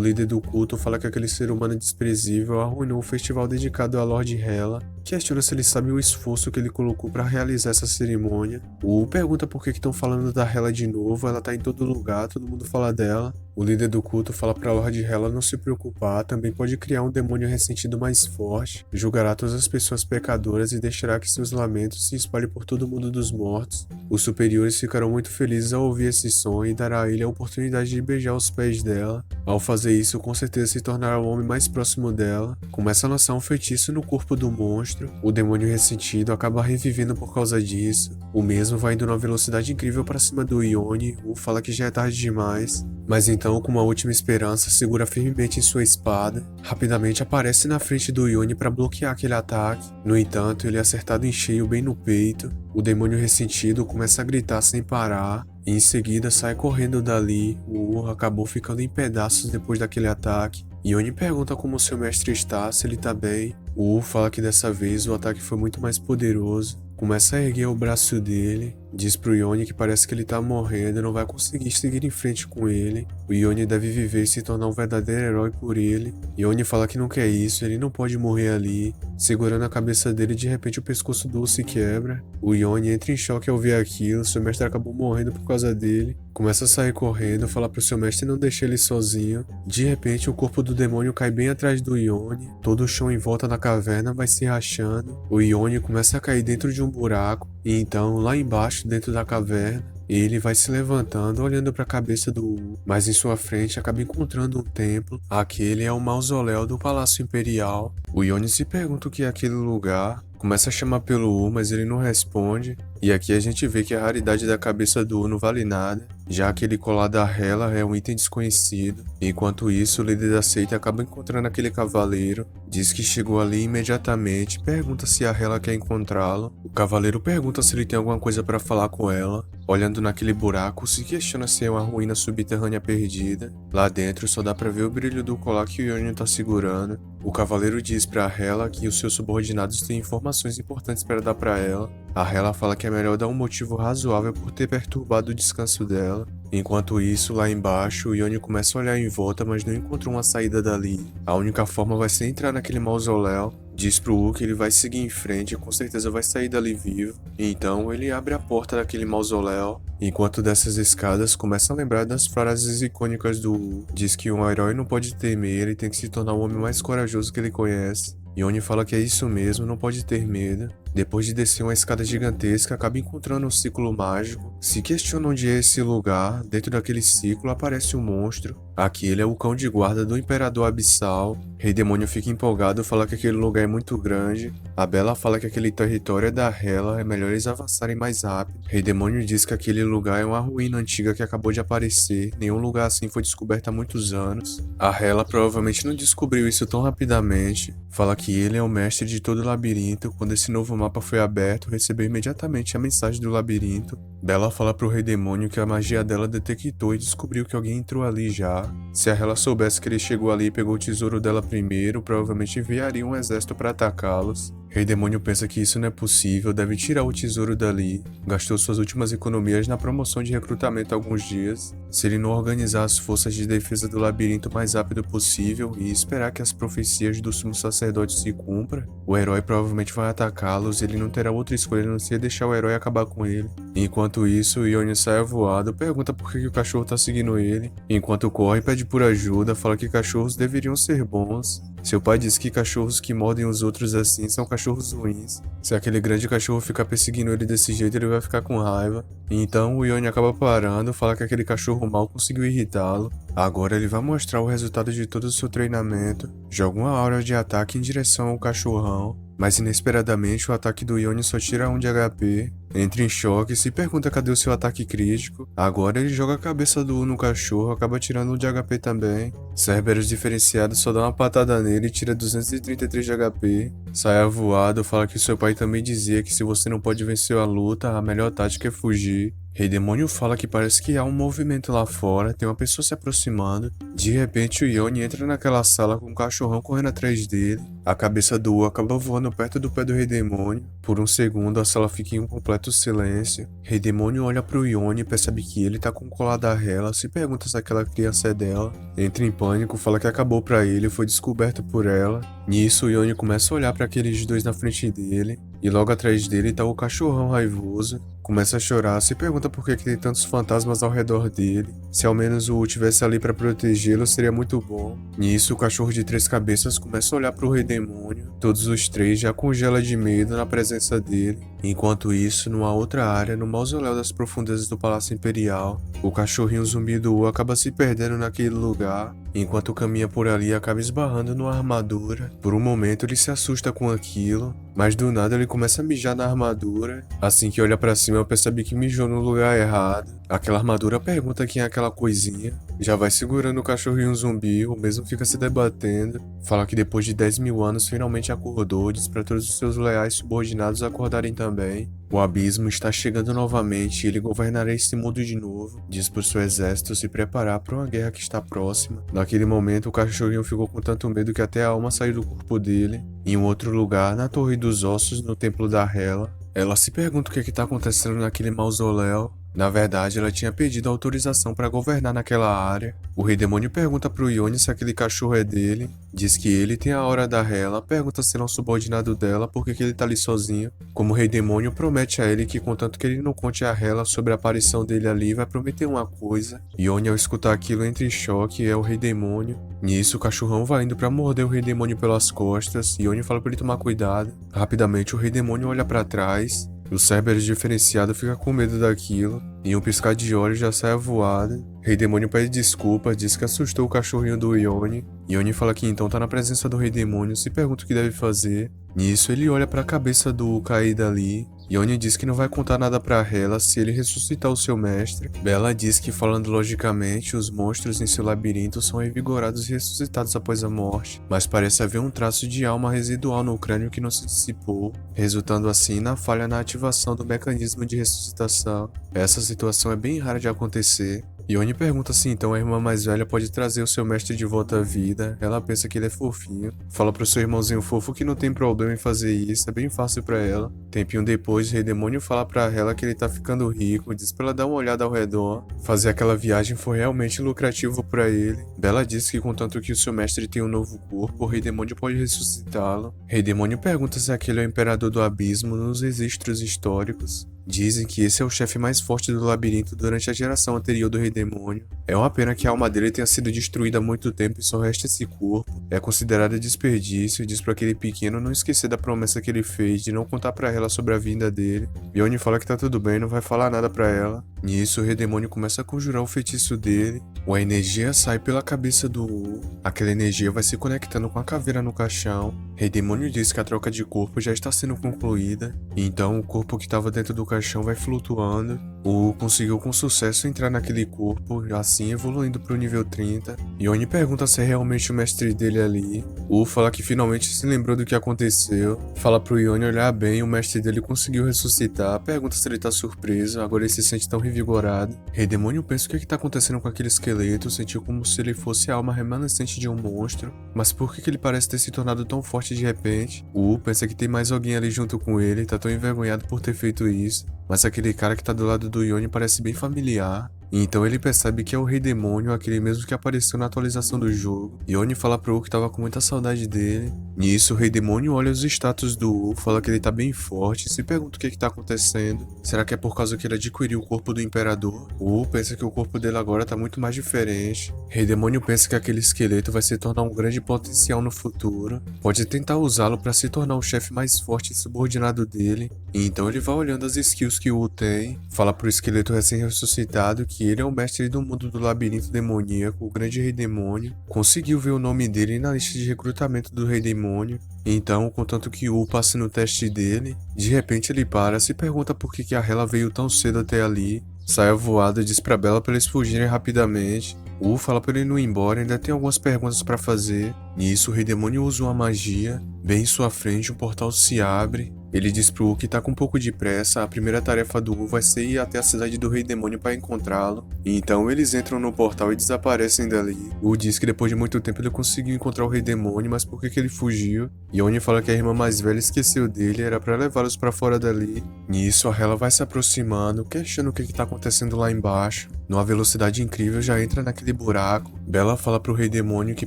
líder do culto fala que aquele ser humano desprezível arruinou o festival dedicado a Lord Hela, questiona se ele sabe o esforço que ele colocou para realizar essa cerimônia. O U pergunta por que estão falando da Hela de novo, ela tá em todo lugar, todo mundo fala dela. O líder do culto fala para Lord Hela não se preocupar, também pode criar um demônio ressentido mais forte, julgará todas as pessoas pecadoras e deixará que seus lamentos se espalhem por todo o mundo dos mortos. Os superiores ficarão muito felizes ao ouvir esse som e dará a ele a oportunidade de beijar os pés dela. Ao fazer isso, com certeza se tornará o homem mais próximo dela. Começa a lançar um feitiço no corpo do monstro. O demônio ressentido acaba revivendo por causa disso. O mesmo vai indo numa velocidade incrível para cima do Yone. O fala que já é tarde demais, mas então, com uma última esperança, segura firmemente em sua espada. Rapidamente aparece na frente do Yone para bloquear aquele ataque. No entanto, ele é acertado em cheio bem no peito. O demônio ressentido começa a gritar sem parar. E em seguida sai correndo dali. O U acabou ficando em pedaços depois daquele ataque. Yone pergunta como seu mestre está, se ele tá bem. O U fala que dessa vez o ataque foi muito mais poderoso. Começa a erguer o braço dele, diz pro Yone que parece que ele tá morrendo e não vai conseguir seguir em frente com ele. O Yone deve viver e se tornar um verdadeiro herói por ele. Yone fala que não quer isso, ele não pode morrer ali. Segurando a cabeça dele, de repente o pescoço do U se quebra. O Yone entra em choque ao ver aquilo, seu mestre acabou morrendo por causa dele. Começa a sair correndo, fala pro seu mestre não deixar ele sozinho. De repente o corpo do demônio cai bem atrás do Yone, todo o chão em volta da caverna vai se rachando. O Yone começa a cair dentro de um buraco, e então lá embaixo, dentro da caverna, ele vai se levantando, olhando para a cabeça do U, mas em sua frente acaba encontrando um templo. Aquele é o mausoléu do Palácio Imperial. O Yone se pergunta o que é aquele lugar, começa a chamar pelo U, mas ele não responde. E aqui a gente vê que a raridade da cabeça do U não vale nada, já aquele colar da Hela é um item desconhecido. Enquanto isso, o líder da seita acaba encontrando aquele cavaleiro, diz que chegou ali imediatamente, pergunta se a Hela quer encontrá-lo. O cavaleiro pergunta se ele tem alguma coisa para falar com ela. Olhando naquele buraco, se questiona se é uma ruína subterrânea perdida. Lá dentro só dá pra ver o brilho do colar que o Yone tá segurando. O cavaleiro diz pra Hela que os seus subordinados têm informações importantes para dar pra ela. A Hela fala que é melhor dar um motivo razoável por ter perturbado o descanso dela. Enquanto isso, lá embaixo, o Yoni começa a olhar em volta, mas não encontra uma saída dali. A única forma vai ser entrar naquele mausoléu. Diz pro Wu que ele vai seguir em frente e com certeza vai sair dali vivo. Então ele abre a porta daquele mausoléu. Enquanto desce as escadas, começa a lembrar das frases icônicas do Wu. Diz que um herói não pode temer, ele tem que se tornar o homem mais corajoso que ele conhece. Yoni fala que é isso mesmo, não pode ter medo. Depois de descer uma escada gigantesca, acaba encontrando um círculo mágico. Se questiona onde é esse lugar, dentro daquele círculo aparece um monstro. Aquele é o cão de guarda do Imperador Abissal. Rei Demônio fica empolgado, fala que aquele lugar é muito grande. A Bella fala que aquele território é da Hela, é melhor eles avançarem mais rápido. Rei Demônio diz que aquele lugar é uma ruína antiga que acabou de aparecer. Nenhum lugar assim foi descoberto há muitos anos. A Hela provavelmente não descobriu isso tão rapidamente. Fala que ele é o mestre de todo o labirinto. Quando esse novo mapa foi aberto, recebeu imediatamente a mensagem do labirinto. Bella fala pro Rei Demônio que a magia dela detectou e descobriu que alguém entrou ali já. Se a Hela soubesse que ele chegou ali e pegou o tesouro dela primeiro, provavelmente enviaria um exército para atacá-los. Rei Demônio pensa que isso não é possível, deve tirar o tesouro dali. Gastou suas últimas economias na promoção de recrutamento há alguns dias. Se ele não organizar as forças de defesa do labirinto o mais rápido possível e esperar que as profecias do sumo sacerdote se cumpram, o herói provavelmente vai atacá-los e ele não terá outra escolha a não ser deixar o herói acabar com ele. Enquanto isso, Yoni sai voado, pergunta por que o cachorro tá seguindo ele. Enquanto corre, pede por ajuda, fala que cachorros deveriam ser bons. Seu pai diz que cachorros que mordem os outros assim são cachorros ruins. Se aquele grande cachorro ficar perseguindo ele desse jeito, ele vai ficar com raiva. Então o Yoni acaba parando, fala que aquele cachorro mal conseguiu irritá-lo. Agora ele vai mostrar o resultado de todo o seu treinamento. Joga uma aura de ataque em direção ao cachorrão, mas inesperadamente o ataque do Yoni só tira 1 de HP. Entra em choque e se pergunta cadê o seu ataque crítico. Agora ele joga a cabeça do U no cachorro, acaba tirando 1 de HP também. Cerberus diferenciado só dá uma patada nele e tira 233 de HP. Sai voado, fala que seu pai também dizia que se você não pode vencer a luta, a melhor tática é fugir. Rei Demônio fala que parece que há um movimento lá fora, tem uma pessoa se aproximando. De repente o Yoni entra naquela sala com o cachorrão correndo atrás dele. A cabeça do U acaba voando perto do pé do Rei Demônio. Por um segundo a sala fica em um completo silêncio. Rei Demônio olha pro Yoni e percebe que ele tá com o colar da Hela, se pergunta se aquela criança é dela. Entra em pânico, fala que acabou pra ele, foi descoberto por ela. Nisso o Yoni começa a olhar para aqueles dois na frente dele. E logo atrás dele tá o cachorrão raivoso. Começa a chorar, se pergunta por que tem tantos fantasmas ao redor dele. Se ao menos o U tivesse ali para protegê-lo, seria muito bom. Nisso, o cachorro de 3 cabeças começa a olhar pro Rei Demônio. Todos os 3 já congela de medo na presença dele. Enquanto isso, numa outra área, no mausoléu das profundezas do Palácio Imperial, o cachorrinho zumbi do U acaba se perdendo naquele lugar. Enquanto caminha por ali, acaba esbarrando numa armadura. Por um momento ele se assusta com aquilo, mas do nada ele começa a mijar na armadura. Assim que olha pra cima, percebe que mijou no lugar errado. Aquela armadura pergunta quem é aquela coisinha. Já vai segurando o cachorrinho zumbi, o mesmo fica se debatendo. Fala que depois de 10.000 anos finalmente acordou, diz pra todos os seus leais subordinados acordarem também. O abismo está chegando novamente e ele governará esse mundo de novo. Diz pro seu exército se preparar para uma guerra que está próxima. Naquele momento, o cachorrinho ficou com tanto medo que até a alma saiu do corpo dele. Em um outro lugar, na Torre dos Ossos, no Templo da Hela, ela se pergunta o que está acontecendo naquele mausoléu. Na verdade, ela tinha pedido autorização para governar naquela área. O Rei Demônio pergunta pro Yoni se aquele cachorro é dele. Diz que ele tem a aura da Hela, pergunta se ele é um subordinado dela, por que ele tá ali sozinho. Como o Rei Demônio promete a ele que contanto que ele não conte a Hela sobre a aparição dele ali, vai prometer uma coisa. Yoni ao escutar aquilo entra em choque e é o Rei Demônio. Nisso, o cachorrão vai indo pra morder o Rei Demônio pelas costas. Yoni fala pra ele tomar cuidado. Rapidamente o Rei Demônio olha pra trás. O Cerberus diferenciado fica com medo daquilo. Em um piscar de olhos já sai a voada. Rei Demônio pede desculpa, diz que assustou o cachorrinho do Yoni. Yoni fala que então tá na presença do Rei Demônio, se pergunta o que deve fazer. Nisso ele olha pra cabeça do caído ali. Yoni diz que não vai contar nada pra Hela se ele ressuscitar o seu mestre. Bella diz que, falando logicamente, os monstros em seu labirinto são revigorados e ressuscitados após a morte, mas parece haver um traço de alma residual no crânio que não se dissipou, resultando assim na falha na ativação do mecanismo de ressuscitação. Essa situação é bem rara de acontecer. Yone pergunta se então a irmã mais velha pode trazer o seu mestre de volta à vida. Ela pensa que ele é fofinho. Fala pro seu irmãozinho fofo que não tem problema em fazer isso, é bem fácil pra ela. Tempinho depois, o Rei Demônio fala pra ela que ele tá ficando rico, diz pra ela dar uma olhada ao redor. Fazer aquela viagem foi realmente lucrativo pra ele. Bella diz que contanto que o seu mestre tem um novo corpo, o Rei Demônio pode ressuscitá-lo. Rei Demônio pergunta se aquele é o Imperador do Abismo nos registros históricos. Dizem que esse é o chefe mais forte do labirinto durante a geração anterior do Rei Demônio. É uma pena que a alma dele tenha sido destruída há muito tempo e só resta esse corpo. É considerado desperdício e diz para aquele pequeno não esquecer da promessa que ele fez de não contar para ela sobre a vinda dele. Yone fala que tá tudo bem, não vai falar nada para ela. Nisso, o Rei Demônio começa a conjurar o feitiço dele. A energia sai pela cabeça do Wu. Aquela energia vai se conectando com a caveira no caixão. Rei Demônio diz que a troca de corpo já está sendo concluída. E então o corpo que estava dentro do caixão vai flutuando. O Wu conseguiu com sucesso entrar naquele corpo, assim evoluindo para o nível 30. Yone pergunta se é realmente o mestre dele ali. O Wu fala que finalmente se lembrou do que aconteceu. Fala pro Yone olhar bem, o mestre dele conseguiu ressuscitar. Pergunta se ele tá surpreso, agora ele se sente tão revigorado. Rei Demônio pensa o que tá acontecendo com aquele esqueleto, sentiu como se ele fosse a alma remanescente de um monstro. Mas por que ele parece ter se tornado tão forte de repente? O Wu pensa que tem mais alguém ali junto com ele, tá tão envergonhado por ter feito isso. Mas aquele cara que tá do lado do Yone parece bem familiar. E então ele percebe que é o Rei Demônio, aquele mesmo que apareceu na atualização do jogo. Yone fala pro Wu que tava com muita saudade dele. Nisso, o Rei Demônio olha os status do Wu, fala que ele tá bem forte, se pergunta o que tá acontecendo. Será que é por causa que ele adquiriu o corpo do Imperador? O Wu pensa que o corpo dele agora tá muito mais diferente. Rei Demônio pensa que aquele esqueleto vai se tornar um grande potencial no futuro. Pode tentar usá-lo para se tornar o chefe mais forte e subordinado dele. E então ele vai olhando as skills que o Wu tem. Fala pro esqueleto recém-ressuscitado que ele é o mestre do mundo do labirinto demoníaco, o grande Rei Demônio. Conseguiu ver o nome dele na lista de recrutamento do Rei Demônio. Então, contanto que o Wu passe no teste dele, de repente ele para, se pergunta por que a Hela veio tão cedo até ali. Sai a voada e diz pra Bella pra eles fugirem rapidamente. O Wu fala pra ele não ir embora, ainda tem algumas perguntas pra fazer. Nisso, o Rei Demônio usa uma magia. Bem em sua frente, um portal se abre. Ele diz pro Wu que tá com um pouco de pressa, a primeira tarefa do Wu vai ser ir até a cidade do Rei Demônio para encontrá-lo. E então eles entram no portal e desaparecem dali. O Wu diz que depois de muito tempo ele conseguiu encontrar o Rei Demônio, mas por que ele fugiu? Yone fala que a irmã mais velha esqueceu dele, era para levá-los para fora dali. Nisso, a Hela vai se aproximando, questionando o que tá acontecendo lá embaixo. Numa velocidade incrível, já entra naquele buraco. Bella fala pro Rei Demônio que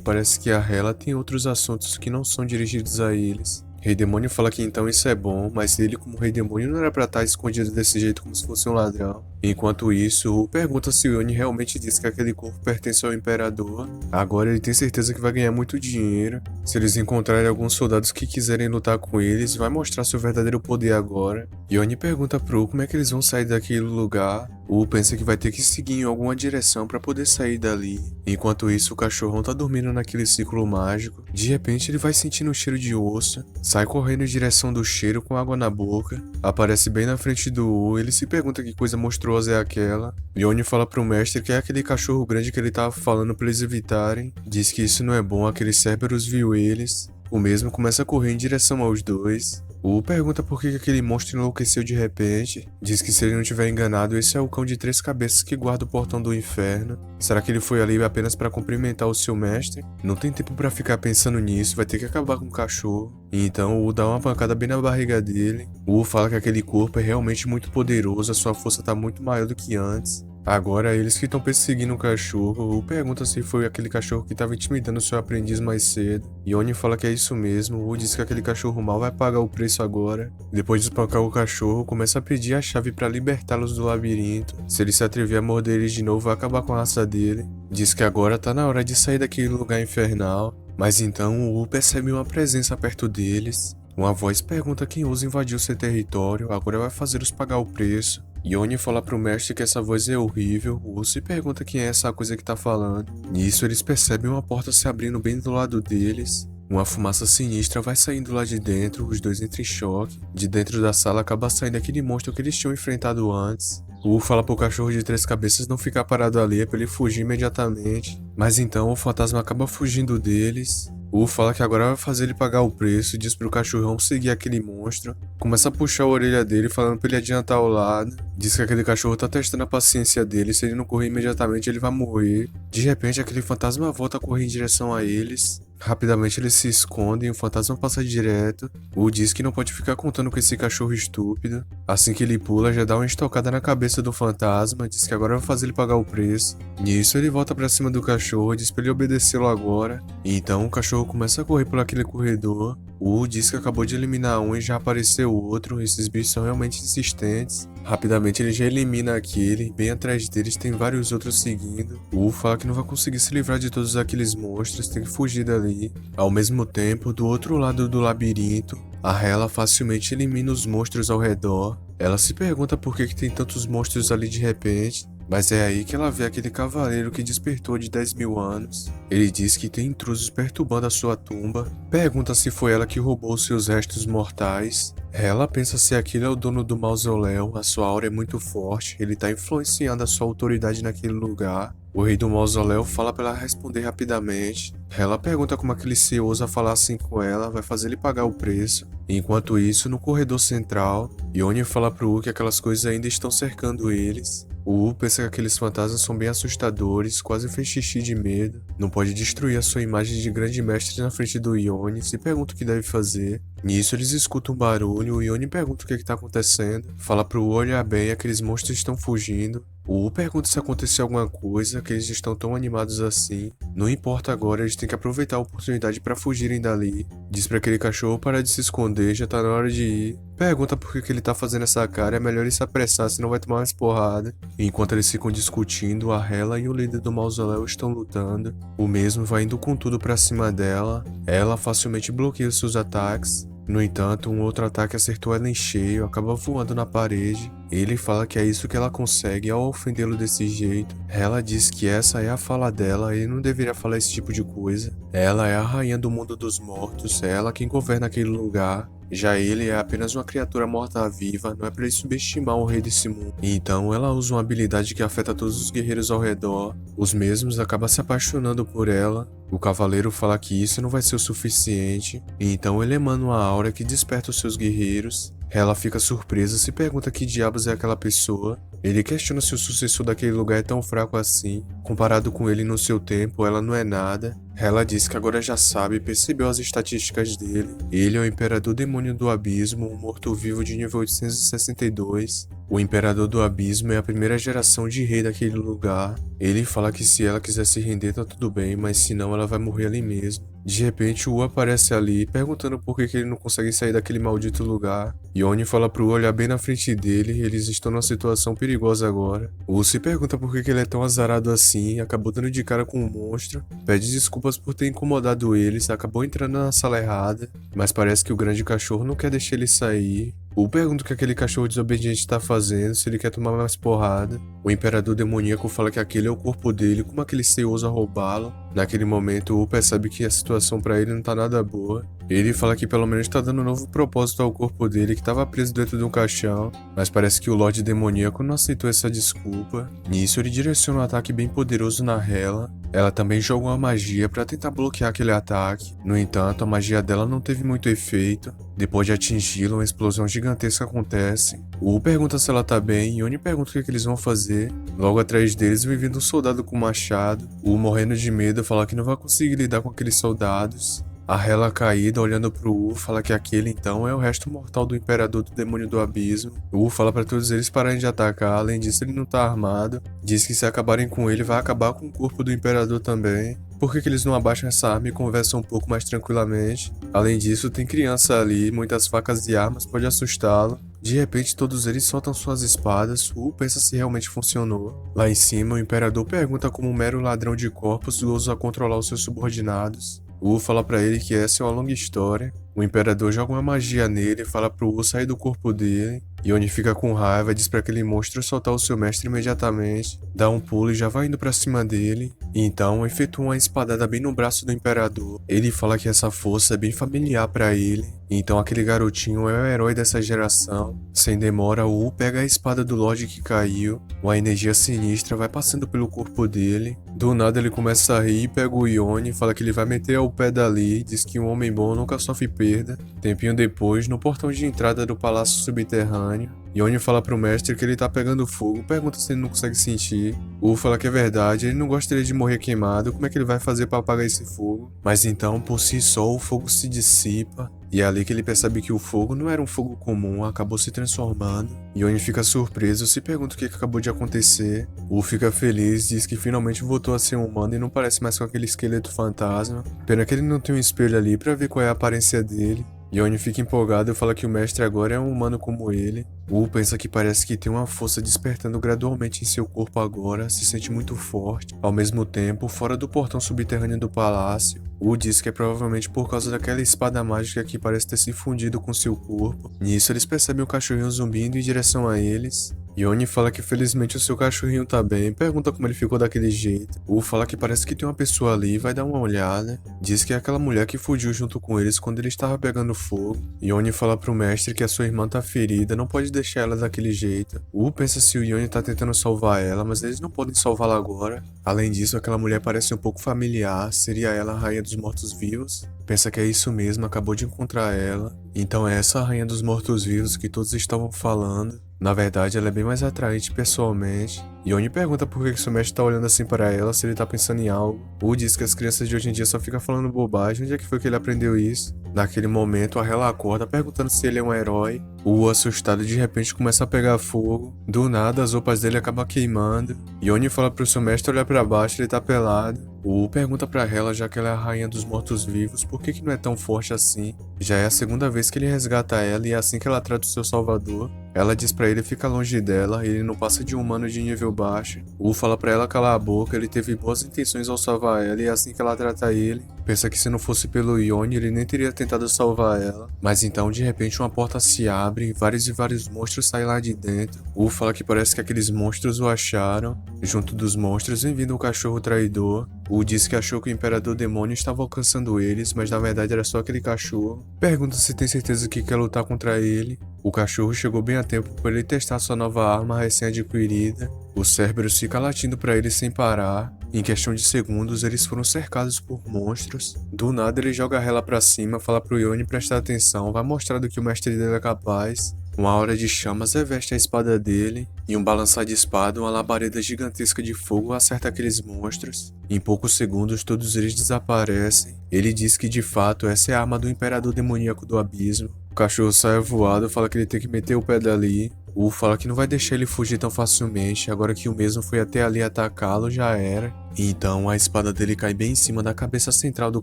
parece que a Hela tem outros assuntos que não são dirigidos a eles. Rei Demônio fala que então isso é bom, mas ele como Rei Demônio não era pra estar escondido desse jeito como se fosse um ladrão. Enquanto isso, o pergunta se o Yone realmente disse que aquele corpo pertence ao Imperador. Agora ele tem certeza que vai ganhar muito dinheiro. Se eles encontrarem alguns soldados que quiserem lutar com eles, vai mostrar seu verdadeiro poder agora. Yone pergunta pro Wu como é que eles vão sair daquele lugar. O pensa que vai ter que seguir em alguma direção para poder sair dali. Enquanto isso, o cachorrão tá dormindo naquele círculo mágico. De repente, ele vai sentindo um cheiro de osso, sai correndo em direção do cheiro com água na boca, aparece bem na frente do Wu. Ele se pergunta que coisa monstruosa é aquela. Yone fala pro mestre que é aquele cachorro grande que ele tava falando pra eles evitarem. Diz que isso não é bom, aquele Cerberus viu eles. O mesmo começa a correr em direção aos dois. O pergunta por que aquele monstro enlouqueceu de repente. Diz que se ele não tiver enganado, esse é o cão de 3 cabeças que guarda o portão do inferno. Será que ele foi ali apenas para cumprimentar o seu mestre? Não tem tempo para ficar pensando nisso, vai ter que acabar com o cachorro. E então o Wu dá uma pancada bem na barriga dele. O Wu fala que aquele corpo é realmente muito poderoso, a sua força tá muito maior do que antes. Agora eles que estão perseguindo o cachorro, pergunta se foi aquele cachorro que estava intimidando seu aprendiz mais cedo. Yone fala que é isso mesmo, Wu diz que aquele cachorro mal vai pagar o preço agora. Depois de espancar o cachorro, começa a pedir a chave para libertá-los do labirinto. Se ele se atrever a morder eles de novo, vai acabar com a raça dele. Diz que agora tá na hora de sair daquele lugar infernal. Mas então o Wu percebe uma presença perto deles. Uma voz pergunta quem ousa invadir o seu território, agora vai fazê-los pagar o preço. Yone fala pro mestre que essa voz é horrível, o Wu se pergunta quem é essa coisa que tá falando. Nisso eles percebem uma porta se abrindo bem do lado deles. Uma fumaça sinistra vai saindo lá de dentro, os dois entram em choque. De dentro da sala acaba saindo aquele monstro que eles tinham enfrentado antes. O Wu fala pro cachorro de 3 cabeças não ficar parado ali, é pra ele fugir imediatamente. Mas então o fantasma acaba fugindo deles. O fala que agora vai fazer ele pagar o preço, diz pro cachorrão seguir aquele monstro, começa a puxar a orelha dele falando pra ele adiantar o lado, diz que aquele cachorro tá testando a paciência dele, se ele não correr imediatamente ele vai morrer. De repente aquele fantasma volta a correr em direção a eles. Rapidamente eles se escondem, o fantasma passa direto. O diz que não pode ficar contando com esse cachorro estúpido. Assim que ele pula, já dá uma estocada na cabeça do fantasma, diz que agora vai fazer ele pagar o preço. Nisso ele volta pra cima do cachorro, diz pra ele obedecê-lo agora. E então o cachorro começa a correr por aquele corredor. O diz que acabou de eliminar um e já apareceu outro, esses bichos são realmente insistentes. Rapidamente ele já elimina aquele, bem atrás deles tem vários outros seguindo. O fala que não vai conseguir se livrar de todos aqueles monstros, tem que fugir dali. Ao mesmo tempo, do outro lado do labirinto, a Hela facilmente elimina os monstros ao redor. Ela se pergunta por que tem tantos monstros ali de repente, mas é aí que ela vê aquele cavaleiro que despertou de 10.000 anos. Ele diz que tem intrusos perturbando a sua tumba, pergunta se foi ela que roubou seus restos mortais. Ela pensa se aquele é o dono do mausoléu, a sua aura é muito forte, ele tá influenciando a sua autoridade naquele lugar. O rei do mausoléu fala para ela responder rapidamente. Ela pergunta como aquele se ousa falar assim com ela, vai fazer ele pagar o preço. Enquanto isso, no corredor central, Yoni fala pro U que aquelas coisas ainda estão cercando eles. O U pensa que aqueles fantasmas são bem assustadores, quase fez xixi de medo. Não pode destruir a sua imagem de grande mestre na frente do Yoni, se pergunta o que deve fazer. Nisso eles escutam um barulho, o Yoni pergunta o que está acontecendo. Fala pro U olhar bem, aqueles monstros estão fugindo. O U pergunta se aconteceu alguma coisa, que eles estão tão animados assim. Não importa agora, eles têm que aproveitar a oportunidade para fugirem dali. Diz para aquele cachorro parar de se esconder, já tá na hora de ir. Pergunta por que ele tá fazendo essa cara, é melhor ele se apressar, senão vai tomar mais porrada. Enquanto eles ficam discutindo, a Hela e o líder do mausoléu estão lutando. O mesmo vai indo com tudo pra cima dela. Ela facilmente bloqueia seus ataques. No entanto, um outro ataque acertou ela em cheio, acaba voando na parede. Ele fala que é isso que ela consegue ao ofendê-lo desse jeito. Ela diz que essa é a fala dela e não deveria falar esse tipo de coisa. Ela é a rainha do mundo dos mortos, é ela quem governa aquele lugar. Já ele é apenas uma criatura morta-viva, não é pra ele subestimar o rei desse mundo. Então ela usa uma habilidade que afeta todos os guerreiros ao redor. Os mesmos acabam se apaixonando por ela. O cavaleiro fala que isso não vai ser o suficiente, e então ele emana uma aura que desperta os seus guerreiros. Ela fica surpresa, se pergunta que diabos é aquela pessoa. Ele questiona se o sucessor daquele lugar é tão fraco assim. Comparado com ele no seu tempo, ela não é nada. Ela diz que agora já sabe e percebeu as estatísticas dele. Ele é o Imperador Demônio do Abismo, um morto-vivo de nível 862. O Imperador do Abismo é a primeira geração de rei daquele lugar. Ele fala que se ela quiser se render tá tudo bem, mas se não ela vai morrer ali mesmo. De repente o U aparece ali, perguntando por que ele não consegue sair daquele maldito lugar. Yoni fala pro U olhar bem na frente dele, eles estão numa situação perigosa agora. O U se pergunta por que ele é tão azarado assim, acabou dando de cara com um monstro, pede desculpas por ter incomodado eles, acabou entrando na sala errada, mas parece que o grande cachorro não quer deixar ele sair. O pergunta o que aquele cachorro desobediente tá fazendo, se ele quer tomar mais porrada. O Imperador Demoníaco fala que aquele é o corpo dele, como aquele ser ousa roubá-lo. Naquele momento, o percebe que a situação pra ele não tá nada boa. Ele fala que pelo menos tá dando um novo propósito ao corpo dele, que tava preso dentro de um caixão, mas parece que o Lorde Demoníaco não aceitou essa desculpa. Nisso, ele direciona um ataque bem poderoso na Hela. Ela também joga uma magia para tentar bloquear aquele ataque. No entanto, a magia dela não teve muito efeito. Depois de atingi-la, uma explosão gigantesca acontece. O U pergunta se ela tá bem e Yoni pergunta o que eles vão fazer. Logo atrás deles vem vindo um soldado com um machado. O U, morrendo de medo, fala que não vai conseguir lidar com aqueles soldados. A Hela caída, olhando pro U, fala que aquele então é o resto mortal do Imperador do Demônio do Abismo. O U fala pra todos eles pararem de atacar, além disso ele não tá armado. Diz que se acabarem com ele vai acabar com o corpo do Imperador também. Por que eles não abaixam essa arma e conversam um pouco mais tranquilamente? Além disso, tem criança ali, muitas facas e armas, pode assustá-lo. De repente, todos eles soltam suas espadas, U pensa se realmente funcionou. Lá em cima, o Imperador pergunta como um mero ladrão de corpos ousa controlar os seus subordinados. O U fala pra ele que essa é uma longa história. O Imperador joga uma magia nele e fala pro U sair do corpo dele. Yoni fica com raiva e diz pra aquele monstro soltar o seu mestre imediatamente. Dá um pulo e já vai indo pra cima dele. E então efetua uma espadada bem no braço do Imperador. Ele fala que essa força é bem familiar pra ele. Então aquele garotinho é o herói dessa geração. Sem demora, o U pega a espada do Lorde que caiu, uma energia sinistra vai passando pelo corpo dele. Do nada ele começa a rir, pega o Yone, fala que ele vai meter ao pé dali, diz que um homem bom nunca sofre perda. Tempinho depois, no portão de entrada do palácio subterrâneo, Yone fala pro mestre que ele tá pegando fogo, pergunta se ele não consegue sentir. U fala que é verdade, ele não gostaria de morrer queimado, como é que ele vai fazer para apagar esse fogo? Mas então, por si só, o fogo se dissipa, e é ali que ele percebe que o fogo não era um fogo comum, acabou se transformando. Yone fica surpreso, se pergunta o que acabou de acontecer. U fica feliz, diz que finalmente voltou a ser humano e não parece mais com aquele esqueleto fantasma. Pena que ele não tem um espelho ali pra ver qual é a aparência dele. Yone fica empolgado e fala que o mestre agora é um humano como ele. U pensa que parece que tem uma força despertando gradualmente em seu corpo agora, se sente muito forte. Ao mesmo tempo, fora do portão subterrâneo do palácio, U diz que é provavelmente por causa daquela espada mágica que parece ter se fundido com seu corpo. Nisso, eles percebem o cachorrinho zumbi indo em direção a eles. Yone fala que felizmente o seu cachorrinho tá bem, pergunta como ele ficou daquele jeito. U fala que parece que tem uma pessoa ali e vai dar uma olhada. Diz que é aquela mulher que fugiu junto com eles quando ele estava pegando fogo. Yone fala pro mestre que a sua irmã tá ferida, não pode deixar ela daquele jeito. U pensa se o Yone tá tentando salvar ela, mas eles não podem salvá-la agora. Além disso, aquela mulher parece um pouco familiar, seria ela a Rainha dos Mortos-Vivos? Pensa que é isso mesmo, acabou de encontrar ela. Então é essa a Rainha dos Mortos-Vivos que todos estavam falando. Na verdade, ela é bem mais atraente pessoalmente. Yone pergunta por que seu mestre tá olhando assim para ela, se ele tá pensando em algo. U diz que as crianças de hoje em dia só ficam falando bobagem, onde é que foi que ele aprendeu isso? Naquele momento, a Hela acorda perguntando se ele é um herói. U, assustado, de repente começa a pegar fogo. Do nada, as roupas dele acabam queimando. Yone fala pro seu mestre olhar para baixo, ele tá pelado. U pergunta pra Hela, já que ela é a rainha dos mortos-vivos, por que não é tão forte assim? Já é a segunda vez que ele resgata ela e é assim que ela trata o seu salvador. Ela diz pra ele ficar longe dela, ele não passa de um humano de nível baixo. U fala pra ela calar a boca, ele teve boas intenções ao salvar ela e é assim que ela trata ele. Pensa que se não fosse pelo Yone, ele nem teria tentado salvar ela. Mas então, de repente, uma porta se abre e vários monstros saem lá de dentro. U fala que parece que aqueles monstros o acharam. Junto dos monstros, vem vindo um cachorro traidor. U diz que achou que o Imperador Demônio estava alcançando eles, mas na verdade era só aquele cachorro. Pergunta se tem certeza que quer lutar contra ele. O cachorro chegou bem a tempo para ele testar sua nova arma recém-adquirida. O Cerberus fica latindo para ele sem parar. Em questão de segundos, eles foram cercados por monstros. Do nada, ele joga a Hela pra cima, fala pro Yone prestar atenção, vai mostrar do que o mestre dele é capaz. Uma aura de chamas reveste a espada dele, e um balançar de espada, uma labareda gigantesca de fogo acerta aqueles monstros. Em poucos segundos, todos eles desaparecem. Ele diz que de fato essa é a arma do Imperador Demoníaco do Abismo. O cachorro sai voado, fala que ele tem que meter o pé dali. U fala que não vai deixar ele fugir tão facilmente, agora que o mesmo foi até ali atacá-lo, já era. Então a espada dele cai bem em cima da cabeça central do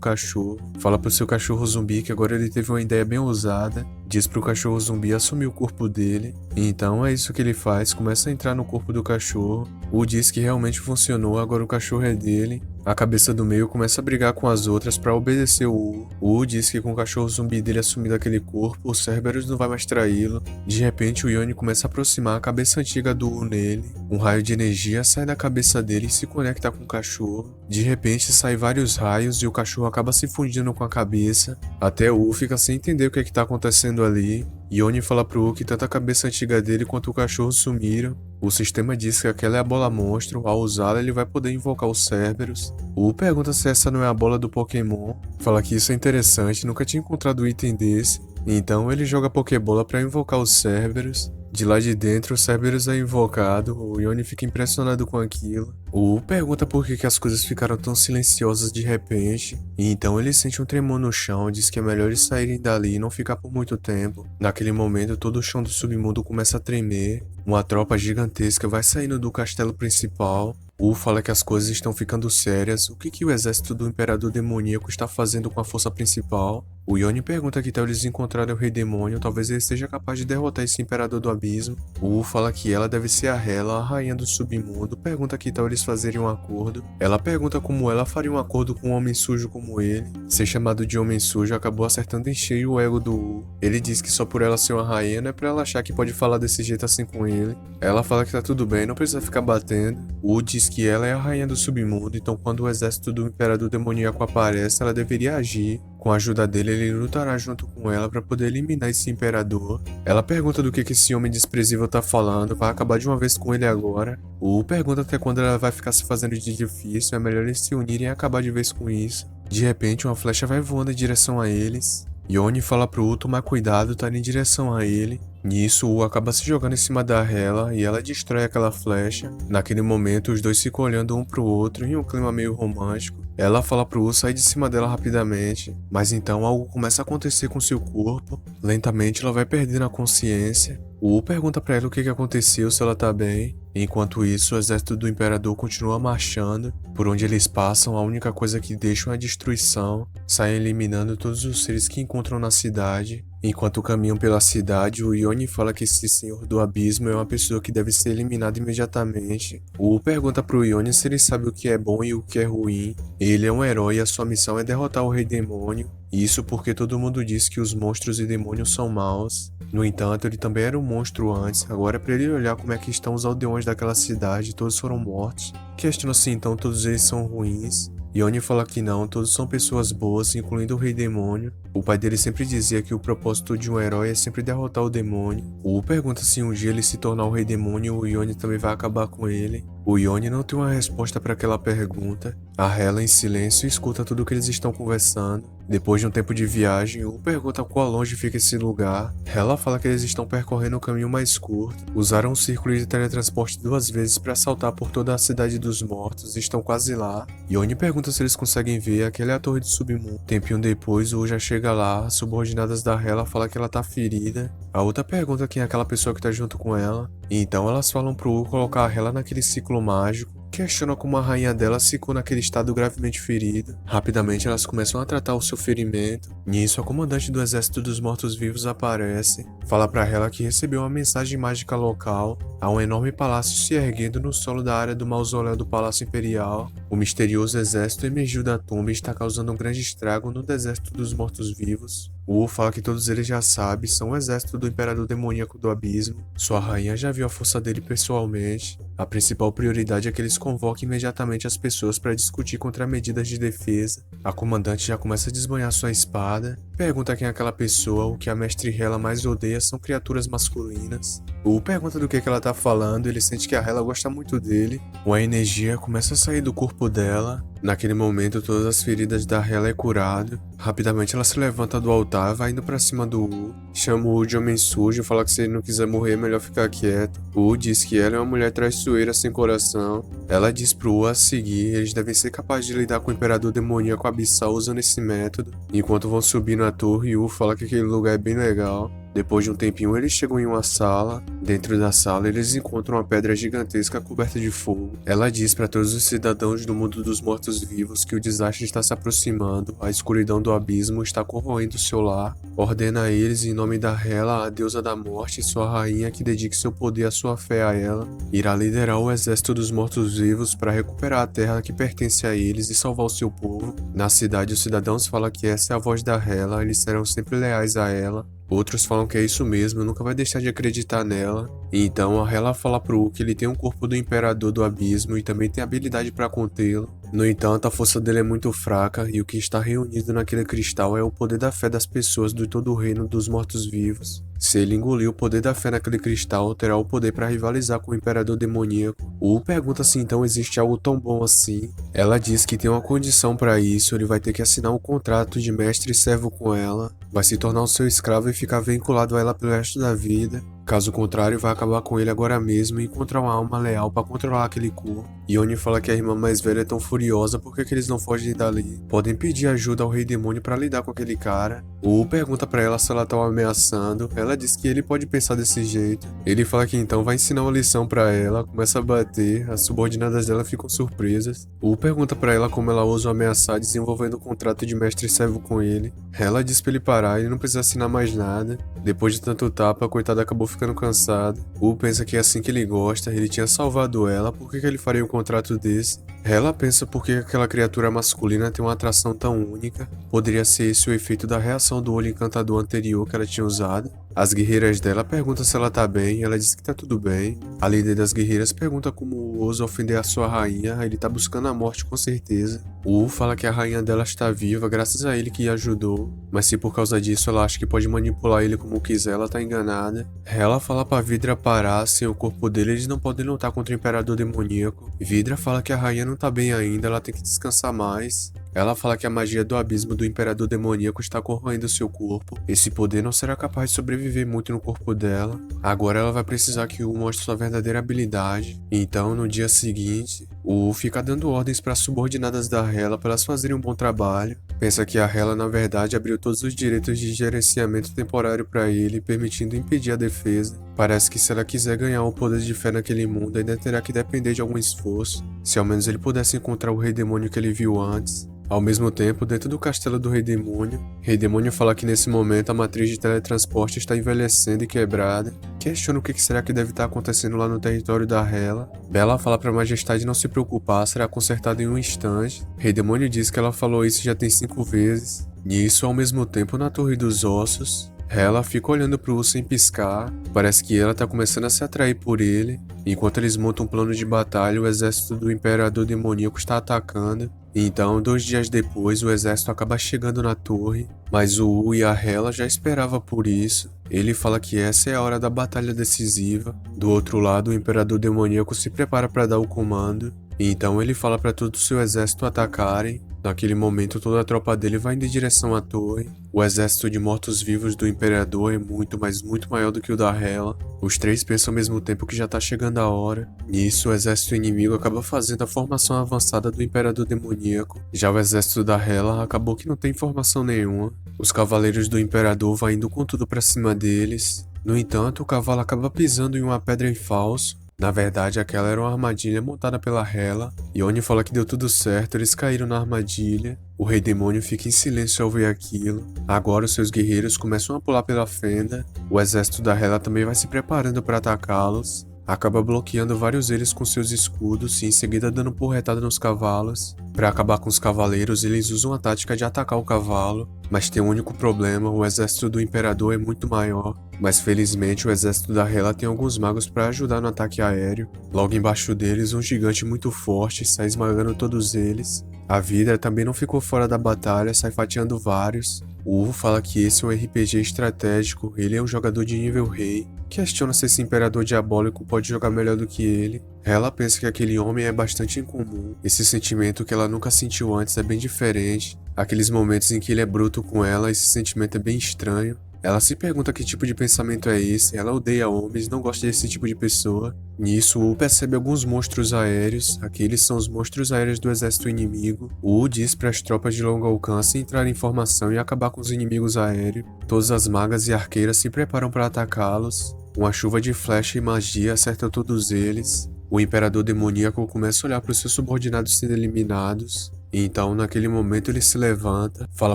cachorro. Fala pro seu cachorro zumbi que agora ele teve uma ideia bem ousada. Diz pro cachorro zumbi assumir o corpo dele. Então é isso que ele faz, começa a entrar no corpo do cachorro. U diz que realmente funcionou, agora o cachorro é dele. A cabeça do meio começa a brigar com as outras para obedecer o U. O U diz que com o cachorro zumbi dele assumindo aquele corpo, o Cerberus não vai mais traí-lo. De repente o Yone começa a aproximar a cabeça antiga do U nele. Um raio de energia sai da cabeça dele e se conecta com o cachorro. De repente sai vários raios e o cachorro acaba se fundindo com a cabeça. Até o U fica sem entender o que está acontecendo ali. Yone fala pro U que tanto a cabeça antiga dele quanto o cachorro sumiram. O sistema diz que aquela é a bola monstro, ao usá-la ele vai poder invocar o Cerberus. O U pergunta se essa não é a bola do Pokémon, fala que isso é interessante, nunca tinha encontrado um item desse. Então ele joga a Pokébola para invocar o Cerberus. De lá de dentro, o Cerberus é invocado, o Yone fica impressionado com aquilo. O U pergunta por que as coisas ficaram tão silenciosas de repente, e então ele sente um tremor no chão e diz que é melhor eles saírem dali e não ficar por muito tempo. Naquele momento, todo o chão do submundo começa a tremer, uma tropa gigantesca vai saindo do castelo principal. U fala que as coisas estão ficando sérias, o que o exército do Imperador Demoníaco está fazendo com a força principal? O Yone pergunta que tal eles encontrarem o Rei Demônio, talvez ele seja capaz de derrotar esse Imperador do Abismo. O U fala que ela deve ser a Hela, a rainha do submundo, pergunta que tal eles fazerem um acordo. Ela pergunta como ela faria um acordo com um homem sujo como ele. Ser chamado de homem sujo acabou acertando em cheio o ego do U. Ele diz que só por ela ser uma rainha não é pra ela achar que pode falar desse jeito assim com ele. Ela fala que tá tudo bem, não precisa ficar batendo. Wu diz que ela é a rainha do submundo, então quando o exército do Imperador Demoníaco aparece, ela deveria agir. Com a ajuda dele, ele lutará junto com ela para poder eliminar esse Imperador. Ela pergunta do que esse homem desprezível tá falando, vai acabar de uma vez com ele agora. Wu pergunta até quando ela vai ficar se fazendo de difícil, é melhor eles se unirem e acabar de vez com isso. De repente, uma flecha vai voando em direção a eles. Yone fala pro Wu tomar cuidado, tá em direção a ele. Nisso, o Wu acaba se jogando em cima da Hela e ela destrói aquela flecha. Naquele momento, os dois ficam olhando um pro outro em um clima meio romântico. Ela fala pro Wu sair de cima dela rapidamente, mas então algo começa a acontecer com seu corpo. Lentamente, ela vai perdendo a consciência. O Wu pergunta pra ela o que aconteceu, se ela tá bem. Enquanto isso, o exército do Imperador continua marchando. Por onde eles passam, a única coisa que deixam é a destruição. Saem eliminando todos os seres que encontram na cidade. Enquanto caminham pela cidade, o Yone fala que esse Senhor do Abismo é uma pessoa que deve ser eliminada imediatamente. O Wu pergunta pro Yone se ele sabe o que é bom e o que é ruim. Ele é um herói e a sua missão é derrotar o Rei Demônio. Isso porque todo mundo diz que os monstros e demônios são maus. No entanto, ele também era um monstro antes, agora é pra ele olhar como é que estão os aldeões daquela cidade, todos foram mortos. Questiona-se então todos eles são ruins. Yone fala que não, todos são pessoas boas, incluindo o Rei Demônio. O pai dele sempre dizia que o propósito de um herói é sempre derrotar o demônio. O Wu pergunta se um dia ele se tornar o Rei Demônio, o Yone também vai acabar com ele. O Yone não tem uma resposta para aquela pergunta. A Hela, em silêncio, escuta tudo o que eles estão conversando. Depois de um tempo de viagem, o Wu pergunta qual longe fica esse lugar. Hela fala que eles estão percorrendo o caminho mais curto. Usaram um círculo de teletransporte 2 vezes para saltar por toda a cidade dos mortos e estão quase lá. Yone pergunta se eles conseguem ver aquela torre de submundo. Tempinho depois, o Wu já chega lá, as subordinadas da Hela falam que ela tá ferida. A outra pergunta quem é aquela pessoa que tá junto com ela. E então elas falam pro Wu colocar a Hela naquele ciclo mágico. Questiona como a rainha dela ficou naquele estado gravemente ferida. Rapidamente elas começam a tratar o seu ferimento. Nisso, a comandante do exército dos mortos-vivos aparece. Fala pra Hela que recebeu uma mensagem mágica local. Há um enorme palácio se erguendo no solo da área do mausoléu do Palácio Imperial. O misterioso exército emergiu da tumba e está causando um grande estrago no deserto dos mortos-vivos. O Wu fala que todos eles já sabem, são o exército do Imperador Demoníaco do Abismo. Sua rainha já viu a força dele pessoalmente. A principal prioridade é que eles convoquem imediatamente as pessoas para discutir contra medidas de defesa. A comandante já começa a desbanhar sua espada. Pergunta quem é aquela pessoa, o que a mestre Hela mais odeia são criaturas masculinas. O Wu pergunta do que ela tá falando, ele sente que a Hela gosta muito dele. Uma energia começa a sair do corpo dela. Naquele momento, todas as feridas da Hela é curado. Rapidamente ela se levanta do altar, vai indo pra cima do Wu. Chama o Wu de homem sujo, fala que se ele não quiser morrer é melhor ficar quieto. O Wu diz que ela é uma mulher traiçoeira sem coração. Ela diz pro Wu a seguir, eles devem ser capazes de lidar com o Imperador Demoníaco Abissal usando esse método. Enquanto vão subindo a torre, o Wu fala que aquele lugar é bem legal. Depois de um tempinho, eles chegam em uma sala. Dentro da sala, eles encontram uma pedra gigantesca coberta de fogo. Ela diz para todos os cidadãos do mundo dos mortos-vivos que o desastre está se aproximando, a escuridão do abismo está corroendo seu lar. Ordena a eles, em nome da Hela, a deusa da morte e sua rainha, que dedique seu poder e a sua fé a ela. Irá liderar o exército dos mortos-vivos para recuperar a terra que pertence a eles e salvar o seu povo. Na cidade, os cidadãos falam que essa é a voz da Hela, eles serão sempre leais a ela. Outros falam que é isso mesmo, nunca vai deixar de acreditar nela. E então a Hela fala pro Wu que ele tem um corpo do Imperador do Abismo e também tem habilidade para contê-lo. No entanto, a força dele é muito fraca e o que está reunido naquele cristal é o poder da fé das pessoas de todo o reino dos mortos-vivos. Se ele engolir o poder da fé naquele cristal, terá o poder para rivalizar com o Imperador Demoníaco. O Wu pergunta se então existe algo tão bom assim. Ela diz que tem uma condição para isso, ele vai ter que assinar um contrato de mestre e servo com ela, vai se tornar o seu escravo e ficar vinculado a ela pelo resto da vida. Caso contrário, vai acabar com ele agora mesmo e encontrar uma alma leal para controlar aquele corpo. Yone fala que a irmã mais velha é tão furiosa porque que eles não fogem dali. Podem pedir ajuda ao Rei Demônio para lidar com aquele cara. O Wu pergunta para ela se ela tá o ameaçando. Ela diz que ele pode pensar desse jeito. Ele fala que então vai ensinar uma lição para ela, começa a bater, as subordinadas dela ficam surpresas. O Wu pergunta para ela como ela ousa ameaçar desenvolvendo um contrato de mestre e servo com ele. Ela diz para ele parar e não precisa assinar mais nada. Depois de tanto tapa, a coitada acabou ficando cansado. Wu pensa que é assim que ele gosta, ele tinha salvado ela, por que ele faria um contrato desse? Ela pensa por que aquela criatura masculina tem uma atração tão única. Poderia ser esse o efeito da reação do olho encantador anterior que ela tinha usado? As guerreiras dela perguntam se ela tá bem e ela diz que tá tudo bem. A líder das guerreiras pergunta como ousa ofender a sua rainha, ele tá buscando a morte com certeza. O fala que a rainha dela está viva graças a ele que a ajudou, mas se por causa disso ela acha que pode manipular ele como quiser, ela tá enganada. Ela fala pra Vidra parar, sem o corpo dele eles não podem lutar contra o Imperador Demoníaco. Vidra fala que a rainha não tá bem ainda, ela tem que descansar mais. Ela fala que a magia do abismo do Imperador Demoníaco está corroendo seu corpo. Esse poder não será capaz de sobreviver muito no corpo dela. Agora ela vai precisar que o mostre sua verdadeira habilidade. Então, no dia seguinte, o fica dando ordens para as subordinadas da Hela para elas fazerem um bom trabalho. Pensa que a Hela, na verdade, abriu todos os direitos de gerenciamento temporário para ele, permitindo impedir a defesa. Parece que se ela quiser ganhar o poder de fé naquele mundo, ainda terá que depender de algum esforço. Se ao menos ele pudesse encontrar o Rei Demônio que ele viu antes. Ao mesmo tempo, dentro do castelo do Rei Demônio fala que nesse momento a matriz de teletransporte está envelhecendo e quebrada. Questiona o que será que deve estar acontecendo lá no território da Hela. Bella fala para a Majestade não se preocupar, será consertado em um instante. Rei Demônio diz que ela falou isso já tem 5 vezes. Nisso, ao mesmo tempo, na Torre dos Ossos, Hela fica olhando pro urso sem piscar, parece que ela tá começando a se atrair por ele. Enquanto eles montam um plano de batalha, o exército do Imperador Demoníaco está atacando. Então, 2 dias depois, o exército acaba chegando na torre, mas o U e a Hela já esperava por isso. Ele fala que essa é a hora da batalha decisiva. Do outro lado, o Imperador Demoníaco se prepara para dar o comando. Então ele fala para todo o seu exército atacarem. Naquele momento, toda a tropa dele vai indo em direção à torre. O exército de mortos-vivos do Imperador é muito, mas muito maior do que o da Hela. Os 3 pensam ao mesmo tempo que já tá chegando a hora. Nisso, o exército inimigo acaba fazendo a formação avançada do Imperador Demoníaco. Já o exército da Hela acabou que não tem formação nenhuma. Os cavaleiros do Imperador vão indo com tudo pra cima deles. No entanto, o cavalo acaba pisando em uma pedra em falso. Na verdade, aquela era uma armadilha montada pela Hela. Yone fala que deu tudo certo, eles caíram na armadilha. O Rei Demônio fica em silêncio ao ver aquilo. Agora os seus guerreiros começam a pular pela fenda. O exército da Hela também vai se preparando para atacá-los. Acaba bloqueando vários deles com seus escudos e em seguida dando porretada nos cavalos. Para acabar com os cavaleiros, eles usam a tática de atacar o cavalo, mas tem um único problema, o exército do Imperador é muito maior. Mas felizmente o exército da Hela tem alguns magos para ajudar no ataque aéreo. Logo embaixo deles, um gigante muito forte sai esmagando todos eles. A Vidra também não ficou fora da batalha, sai fatiando vários. O Uvo fala que esse é um RPG estratégico, ele é um jogador de nível rei. Questiona se esse imperador diabólico pode jogar melhor do que ele. Ela pensa que aquele homem é bastante incomum. Esse sentimento que ela nunca sentiu antes é bem diferente. Aqueles momentos em que ele é bruto com ela, esse sentimento é bem estranho. Ela se pergunta que tipo de pensamento é esse, ela odeia homens, não gosta desse tipo de pessoa. Nisso, U percebe alguns monstros aéreos, aqueles são os monstros aéreos do exército inimigo. U diz para as tropas de longo alcance entrar em formação e acabar com os inimigos aéreos. Todas as magas e arqueiras se preparam para atacá-los. Uma chuva de flecha e magia acerta todos eles. O Imperador Demoníaco começa a olhar para os seus subordinados sendo eliminados. Então, naquele momento, ele se levanta, fala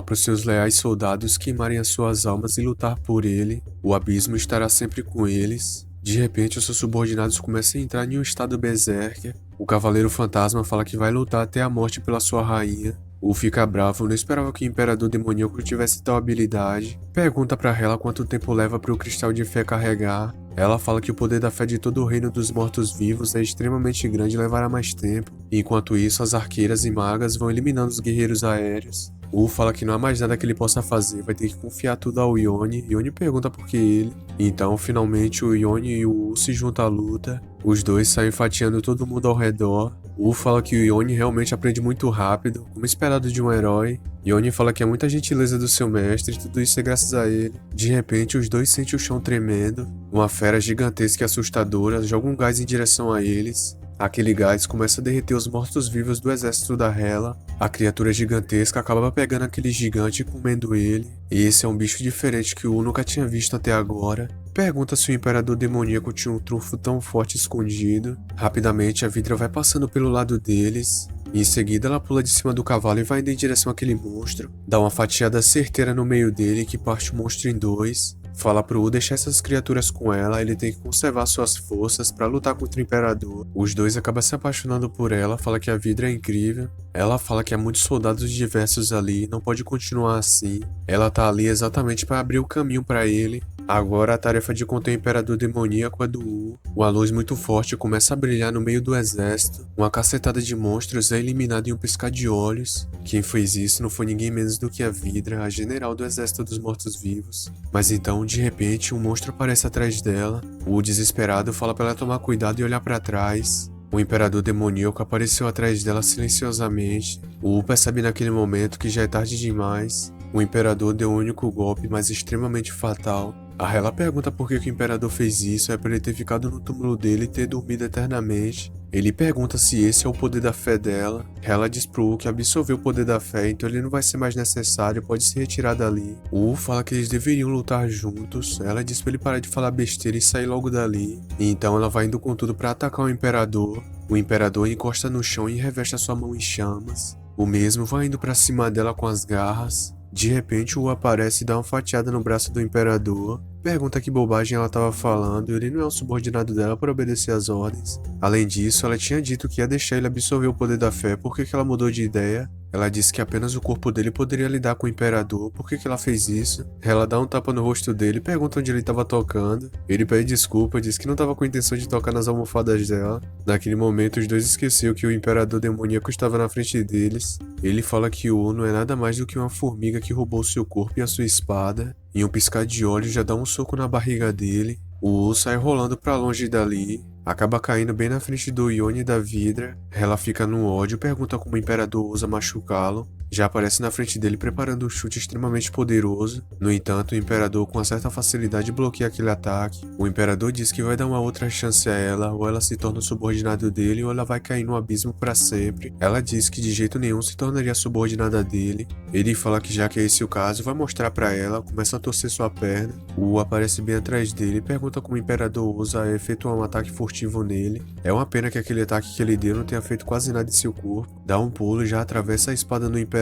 para os seus leais soldados queimarem as suas almas e lutar por ele. O abismo estará sempre com eles. De repente, os seus subordinados começam a entrar em um estado berserker. O Cavaleiro Fantasma fala que vai lutar até a morte pela sua rainha. O fica bravo, não esperava que o Imperador Demoníaco tivesse tal habilidade. Pergunta para ela quanto tempo leva para o Cristal de Fé carregar. Ela fala que o poder da fé de todo o reino dos mortos-vivos é extremamente grande e levará mais tempo. Enquanto isso, as arqueiras e magas vão eliminando os guerreiros aéreos. U fala que não há mais nada que ele possa fazer, vai ter que confiar tudo ao Yone. Yone pergunta por que ele. Então, finalmente, o Yone e o U se juntam à luta. Os dois saem fatiando todo mundo ao redor. U fala que o Yone realmente aprende muito rápido, como esperado de um herói. Yone fala que é muita gentileza do seu mestre e tudo isso é graças a ele. De repente, os dois sentem o chão tremendo. Uma fera gigantesca e assustadora joga um gás em direção a eles. Aquele gás começa a derreter os mortos-vivos do exército da Hela. A criatura gigantesca acaba pegando aquele gigante e comendo ele. Esse é um bicho diferente que o U nunca tinha visto até agora. Pergunta se o Imperador Demoníaco tinha um trunfo tão forte escondido. Rapidamente, a Vidra vai passando pelo lado deles. Em seguida, ela pula de cima do cavalo e vai indo em direção àquele monstro. Dá uma fatiada certeira no meio dele que parte o monstro em 2. Fala pro U deixar essas criaturas com ela, ele tem que conservar suas forças para lutar contra o Imperador. Os dois acabam se apaixonando por ela, fala que a Vidra é incrível. Ela fala que há muitos soldados diversos ali, não pode continuar assim. Ela tá ali exatamente para abrir o caminho para ele. Agora a tarefa de conter o Imperador Demoníaco é do Wu. Uma luz muito forte começa a brilhar no meio do exército. Uma cacetada de monstros é eliminada em um piscar de olhos. Quem fez isso não foi ninguém menos do que a Vidra, a general do exército dos mortos-vivos. Mas então, de repente, um monstro aparece atrás dela. O desesperado fala para ela tomar cuidado e olhar para trás. O Imperador Demoníaco apareceu atrás dela silenciosamente. O Wu percebe naquele momento que já é tarde demais. O Imperador deu um único golpe, mas extremamente fatal. A Hela pergunta por que o Imperador fez isso, é por ele ter ficado no túmulo dele e ter dormido eternamente. Ele pergunta se esse é o poder da fé dela. Hela diz pro Wu que absorveu o poder da fé, então ele não vai ser mais necessário, pode se retirar dali. O Wu fala que eles deveriam lutar juntos. Ela diz pra ele parar de falar besteira e sair logo dali. E então ela vai indo com tudo pra atacar o Imperador. O Imperador encosta no chão e reveste a sua mão em chamas. O mesmo vai indo pra cima dela com as garras. De repente, o Wu aparece e dá uma fatiada no braço do Imperador. Pergunta que bobagem ela estava falando, ele não é um subordinado dela para obedecer às ordens. Além disso, ela tinha dito que ia deixar ele absorver o poder da fé, por que ela mudou de ideia? Ela disse que apenas o corpo dele poderia lidar com o Imperador, por que ela fez isso? Ela dá um tapa no rosto dele, pergunta onde ele estava tocando. Ele pede desculpa, diz que não estava com a intenção de tocar nas almofadas dela. Naquele momento, os dois esqueceram que o Imperador Demoníaco estava na frente deles. Ele fala que o Wu não é nada mais do que uma formiga que roubou seu corpo e a sua espada. Em um piscar de olhos, já dá um soco na barriga dele. O Wu sai rolando pra longe dali. Acaba caindo bem na frente do Yone e da Vidra. Ela fica no ódio, pergunta como o Imperador ousa machucá-lo. Já aparece na frente dele preparando um chute extremamente poderoso. No entanto, o Imperador com uma certa facilidade bloqueia aquele ataque. O Imperador diz que vai dar uma outra chance a ela, ou ela se torna subordinado dele, ou ela vai cair no abismo para sempre. Ela diz que de jeito nenhum se tornaria subordinada dele. Ele fala que já que é esse o caso, vai mostrar para ela, começa a torcer sua perna. O Wu aparece bem atrás dele e pergunta como o Imperador usa efetuar um ataque furtivo nele. É uma pena que aquele ataque que ele deu não tenha feito quase nada em seu corpo. Dá um pulo e já atravessa a espada no Imperador.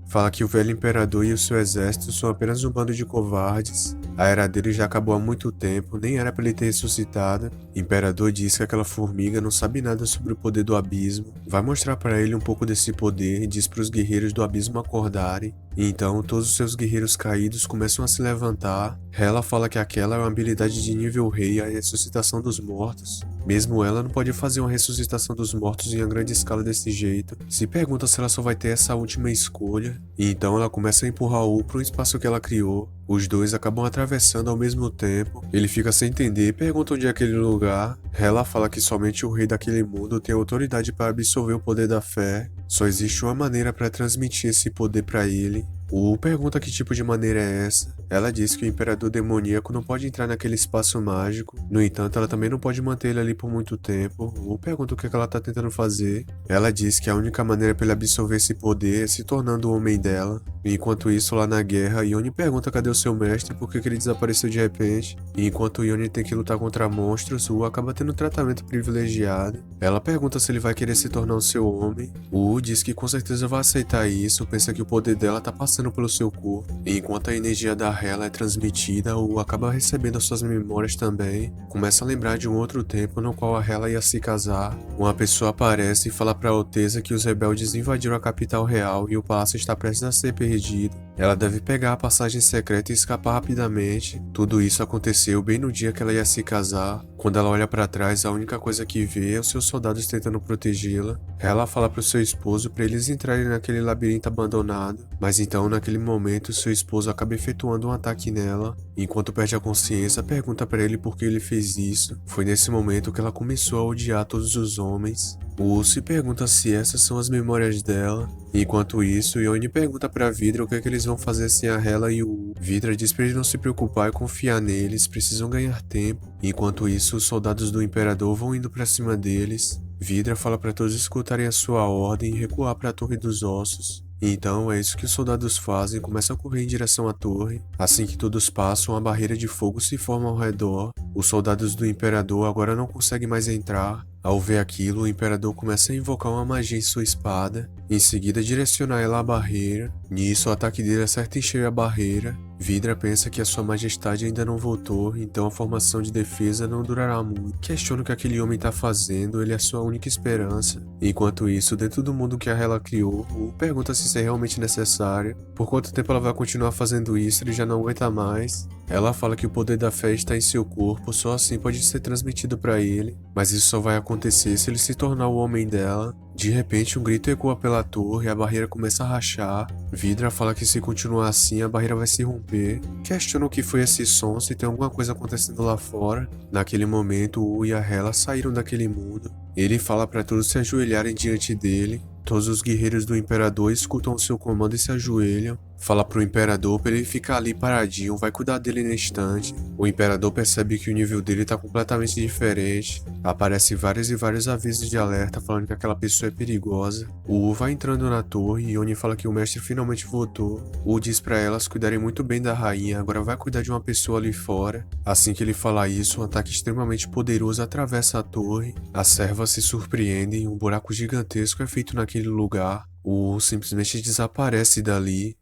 Fala que o velho Imperador e o seu exército são apenas um bando de covardes. A era dele já acabou há muito tempo, nem era para ele ter ressuscitado. O Imperador diz que aquela formiga não sabe nada sobre o poder do abismo. Vai mostrar para ele um pouco desse poder e diz para os guerreiros do abismo acordarem. E então todos os seus guerreiros caídos começam a se levantar. Ela fala que aquela é uma habilidade de nível rei, a ressuscitação dos mortos. Mesmo ela não pode fazer uma ressuscitação dos mortos em uma grande escala desse jeito. Se pergunta se ela só vai ter essa última escolha. E então ela começa a empurrar o Wu para um espaço que ela criou. Os dois acabam atravessando ao mesmo tempo. Ele fica sem entender e pergunta onde é aquele lugar. Ela fala que somente o rei daquele mundo tem autoridade para absorver o poder da fé. Só existe uma maneira para transmitir esse poder para ele. O Wu pergunta que tipo de maneira é essa. Ela diz que o Imperador Demoníaco não pode entrar naquele espaço mágico. No entanto, ela também não pode manter ele ali por muito tempo. O Wu pergunta o que ela tá tentando fazer. Ela diz que a única maneira para ele absorver esse poder é se tornando o homem dela. Enquanto isso, lá na guerra, Yone pergunta cadê o seu mestre, por que ele desapareceu de repente. E enquanto Yone tem que lutar contra monstros, o Wu acaba tendo um tratamento privilegiado. Ela pergunta se ele vai querer se tornar o seu homem. O Wu diz que com certeza vai aceitar isso, pensa que o poder dela tá passando pelo seu corpo. E enquanto a energia da Hela é transmitida, o Wu acaba recebendo as suas memórias também. Começa a lembrar de um outro tempo no qual a Hela ia se casar. Uma pessoa aparece e fala pra Alteza que os rebeldes invadiram a capital real e o palácio está prestes a ser perdido. Ela deve pegar a passagem secreta e escapar rapidamente. Tudo isso aconteceu bem no dia que ela ia se casar. Quando ela olha pra trás, a única coisa que vê é os seus soldados tentando protegê-la. Ela fala pro seu esposo para eles entrarem naquele labirinto abandonado, mas então naquele momento seu esposo acaba efetuando um ataque nela. Enquanto perde a consciência, pergunta para ele por que ele fez isso. Foi nesse momento que ela começou a odiar todos os homens. O Wu se pergunta se essas são as memórias dela. Enquanto isso, Yone pergunta pra Vidra o que eles vão fazer sem a Hela e o Wu. Vidra diz pra ele não se preocupar e confiar neles, precisam ganhar tempo. Enquanto isso, os soldados do Imperador vão indo pra cima deles. Vidra fala pra todos escutarem a sua ordem e recuar pra Torre dos Ossos. Então é isso que os soldados fazem, começam a correr em direção à torre. Assim que todos passam, a barreira de fogo se forma ao redor. Os soldados do Imperador agora não conseguem mais entrar. Ao ver aquilo, o Imperador começa a invocar uma magia em sua espada, em seguida direciona ela à barreira. Nisso, o ataque dele acerta em cheio a barreira. Vidra pensa que a sua majestade ainda não voltou, então a formação de defesa não durará muito. Questiona o que aquele homem está fazendo, ele é sua única esperança. Enquanto isso, dentro do mundo que a Hela criou, Wu pergunta se isso é realmente necessário, por quanto tempo ela vai continuar fazendo isso, ele já não aguenta mais. Ela fala que o poder da fé está em seu corpo, só assim pode ser transmitido para ele, mas isso só vai acontecer se ele se tornar o homem dela. De repente, um grito ecoa pela torre, a barreira começa a rachar. Vidra fala que se continuar assim, a barreira vai se romper. Questiona o que foi esse som, se tem alguma coisa acontecendo lá fora. Naquele momento, Wu e a Hela saíram daquele mundo. Ele fala para todos se ajoelharem diante dele. Todos os guerreiros do Imperador escutam o seu comando e se ajoelham. Fala pro Imperador pra ele ficar ali paradinho, vai cuidar dele no instante. O Imperador percebe que o nível dele tá completamente diferente. Aparece vários e vários avisos de alerta falando que aquela pessoa é perigosa. O Wu vai entrando na torre e Oni fala que o mestre finalmente voltou. O Wu diz pra elas cuidarem muito bem da rainha, agora vai cuidar de uma pessoa ali fora. Assim que ele fala isso, um ataque extremamente poderoso atravessa a torre. As servas se surpreendem, um buraco gigantesco é feito naquele lugar. O Wu simplesmente desaparece dali.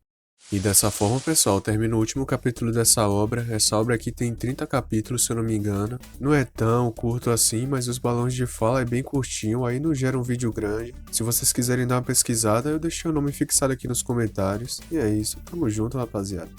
E dessa forma, pessoal, termina o último capítulo dessa obra. Essa obra aqui tem 30 capítulos, se eu não me engano. Não é tão curto assim, mas os balões de fala é bem curtinho, aí não gera um vídeo grande. Se vocês quiserem dar uma pesquisada, eu deixei o nome fixado aqui nos comentários. E é isso, tamo junto, rapaziada.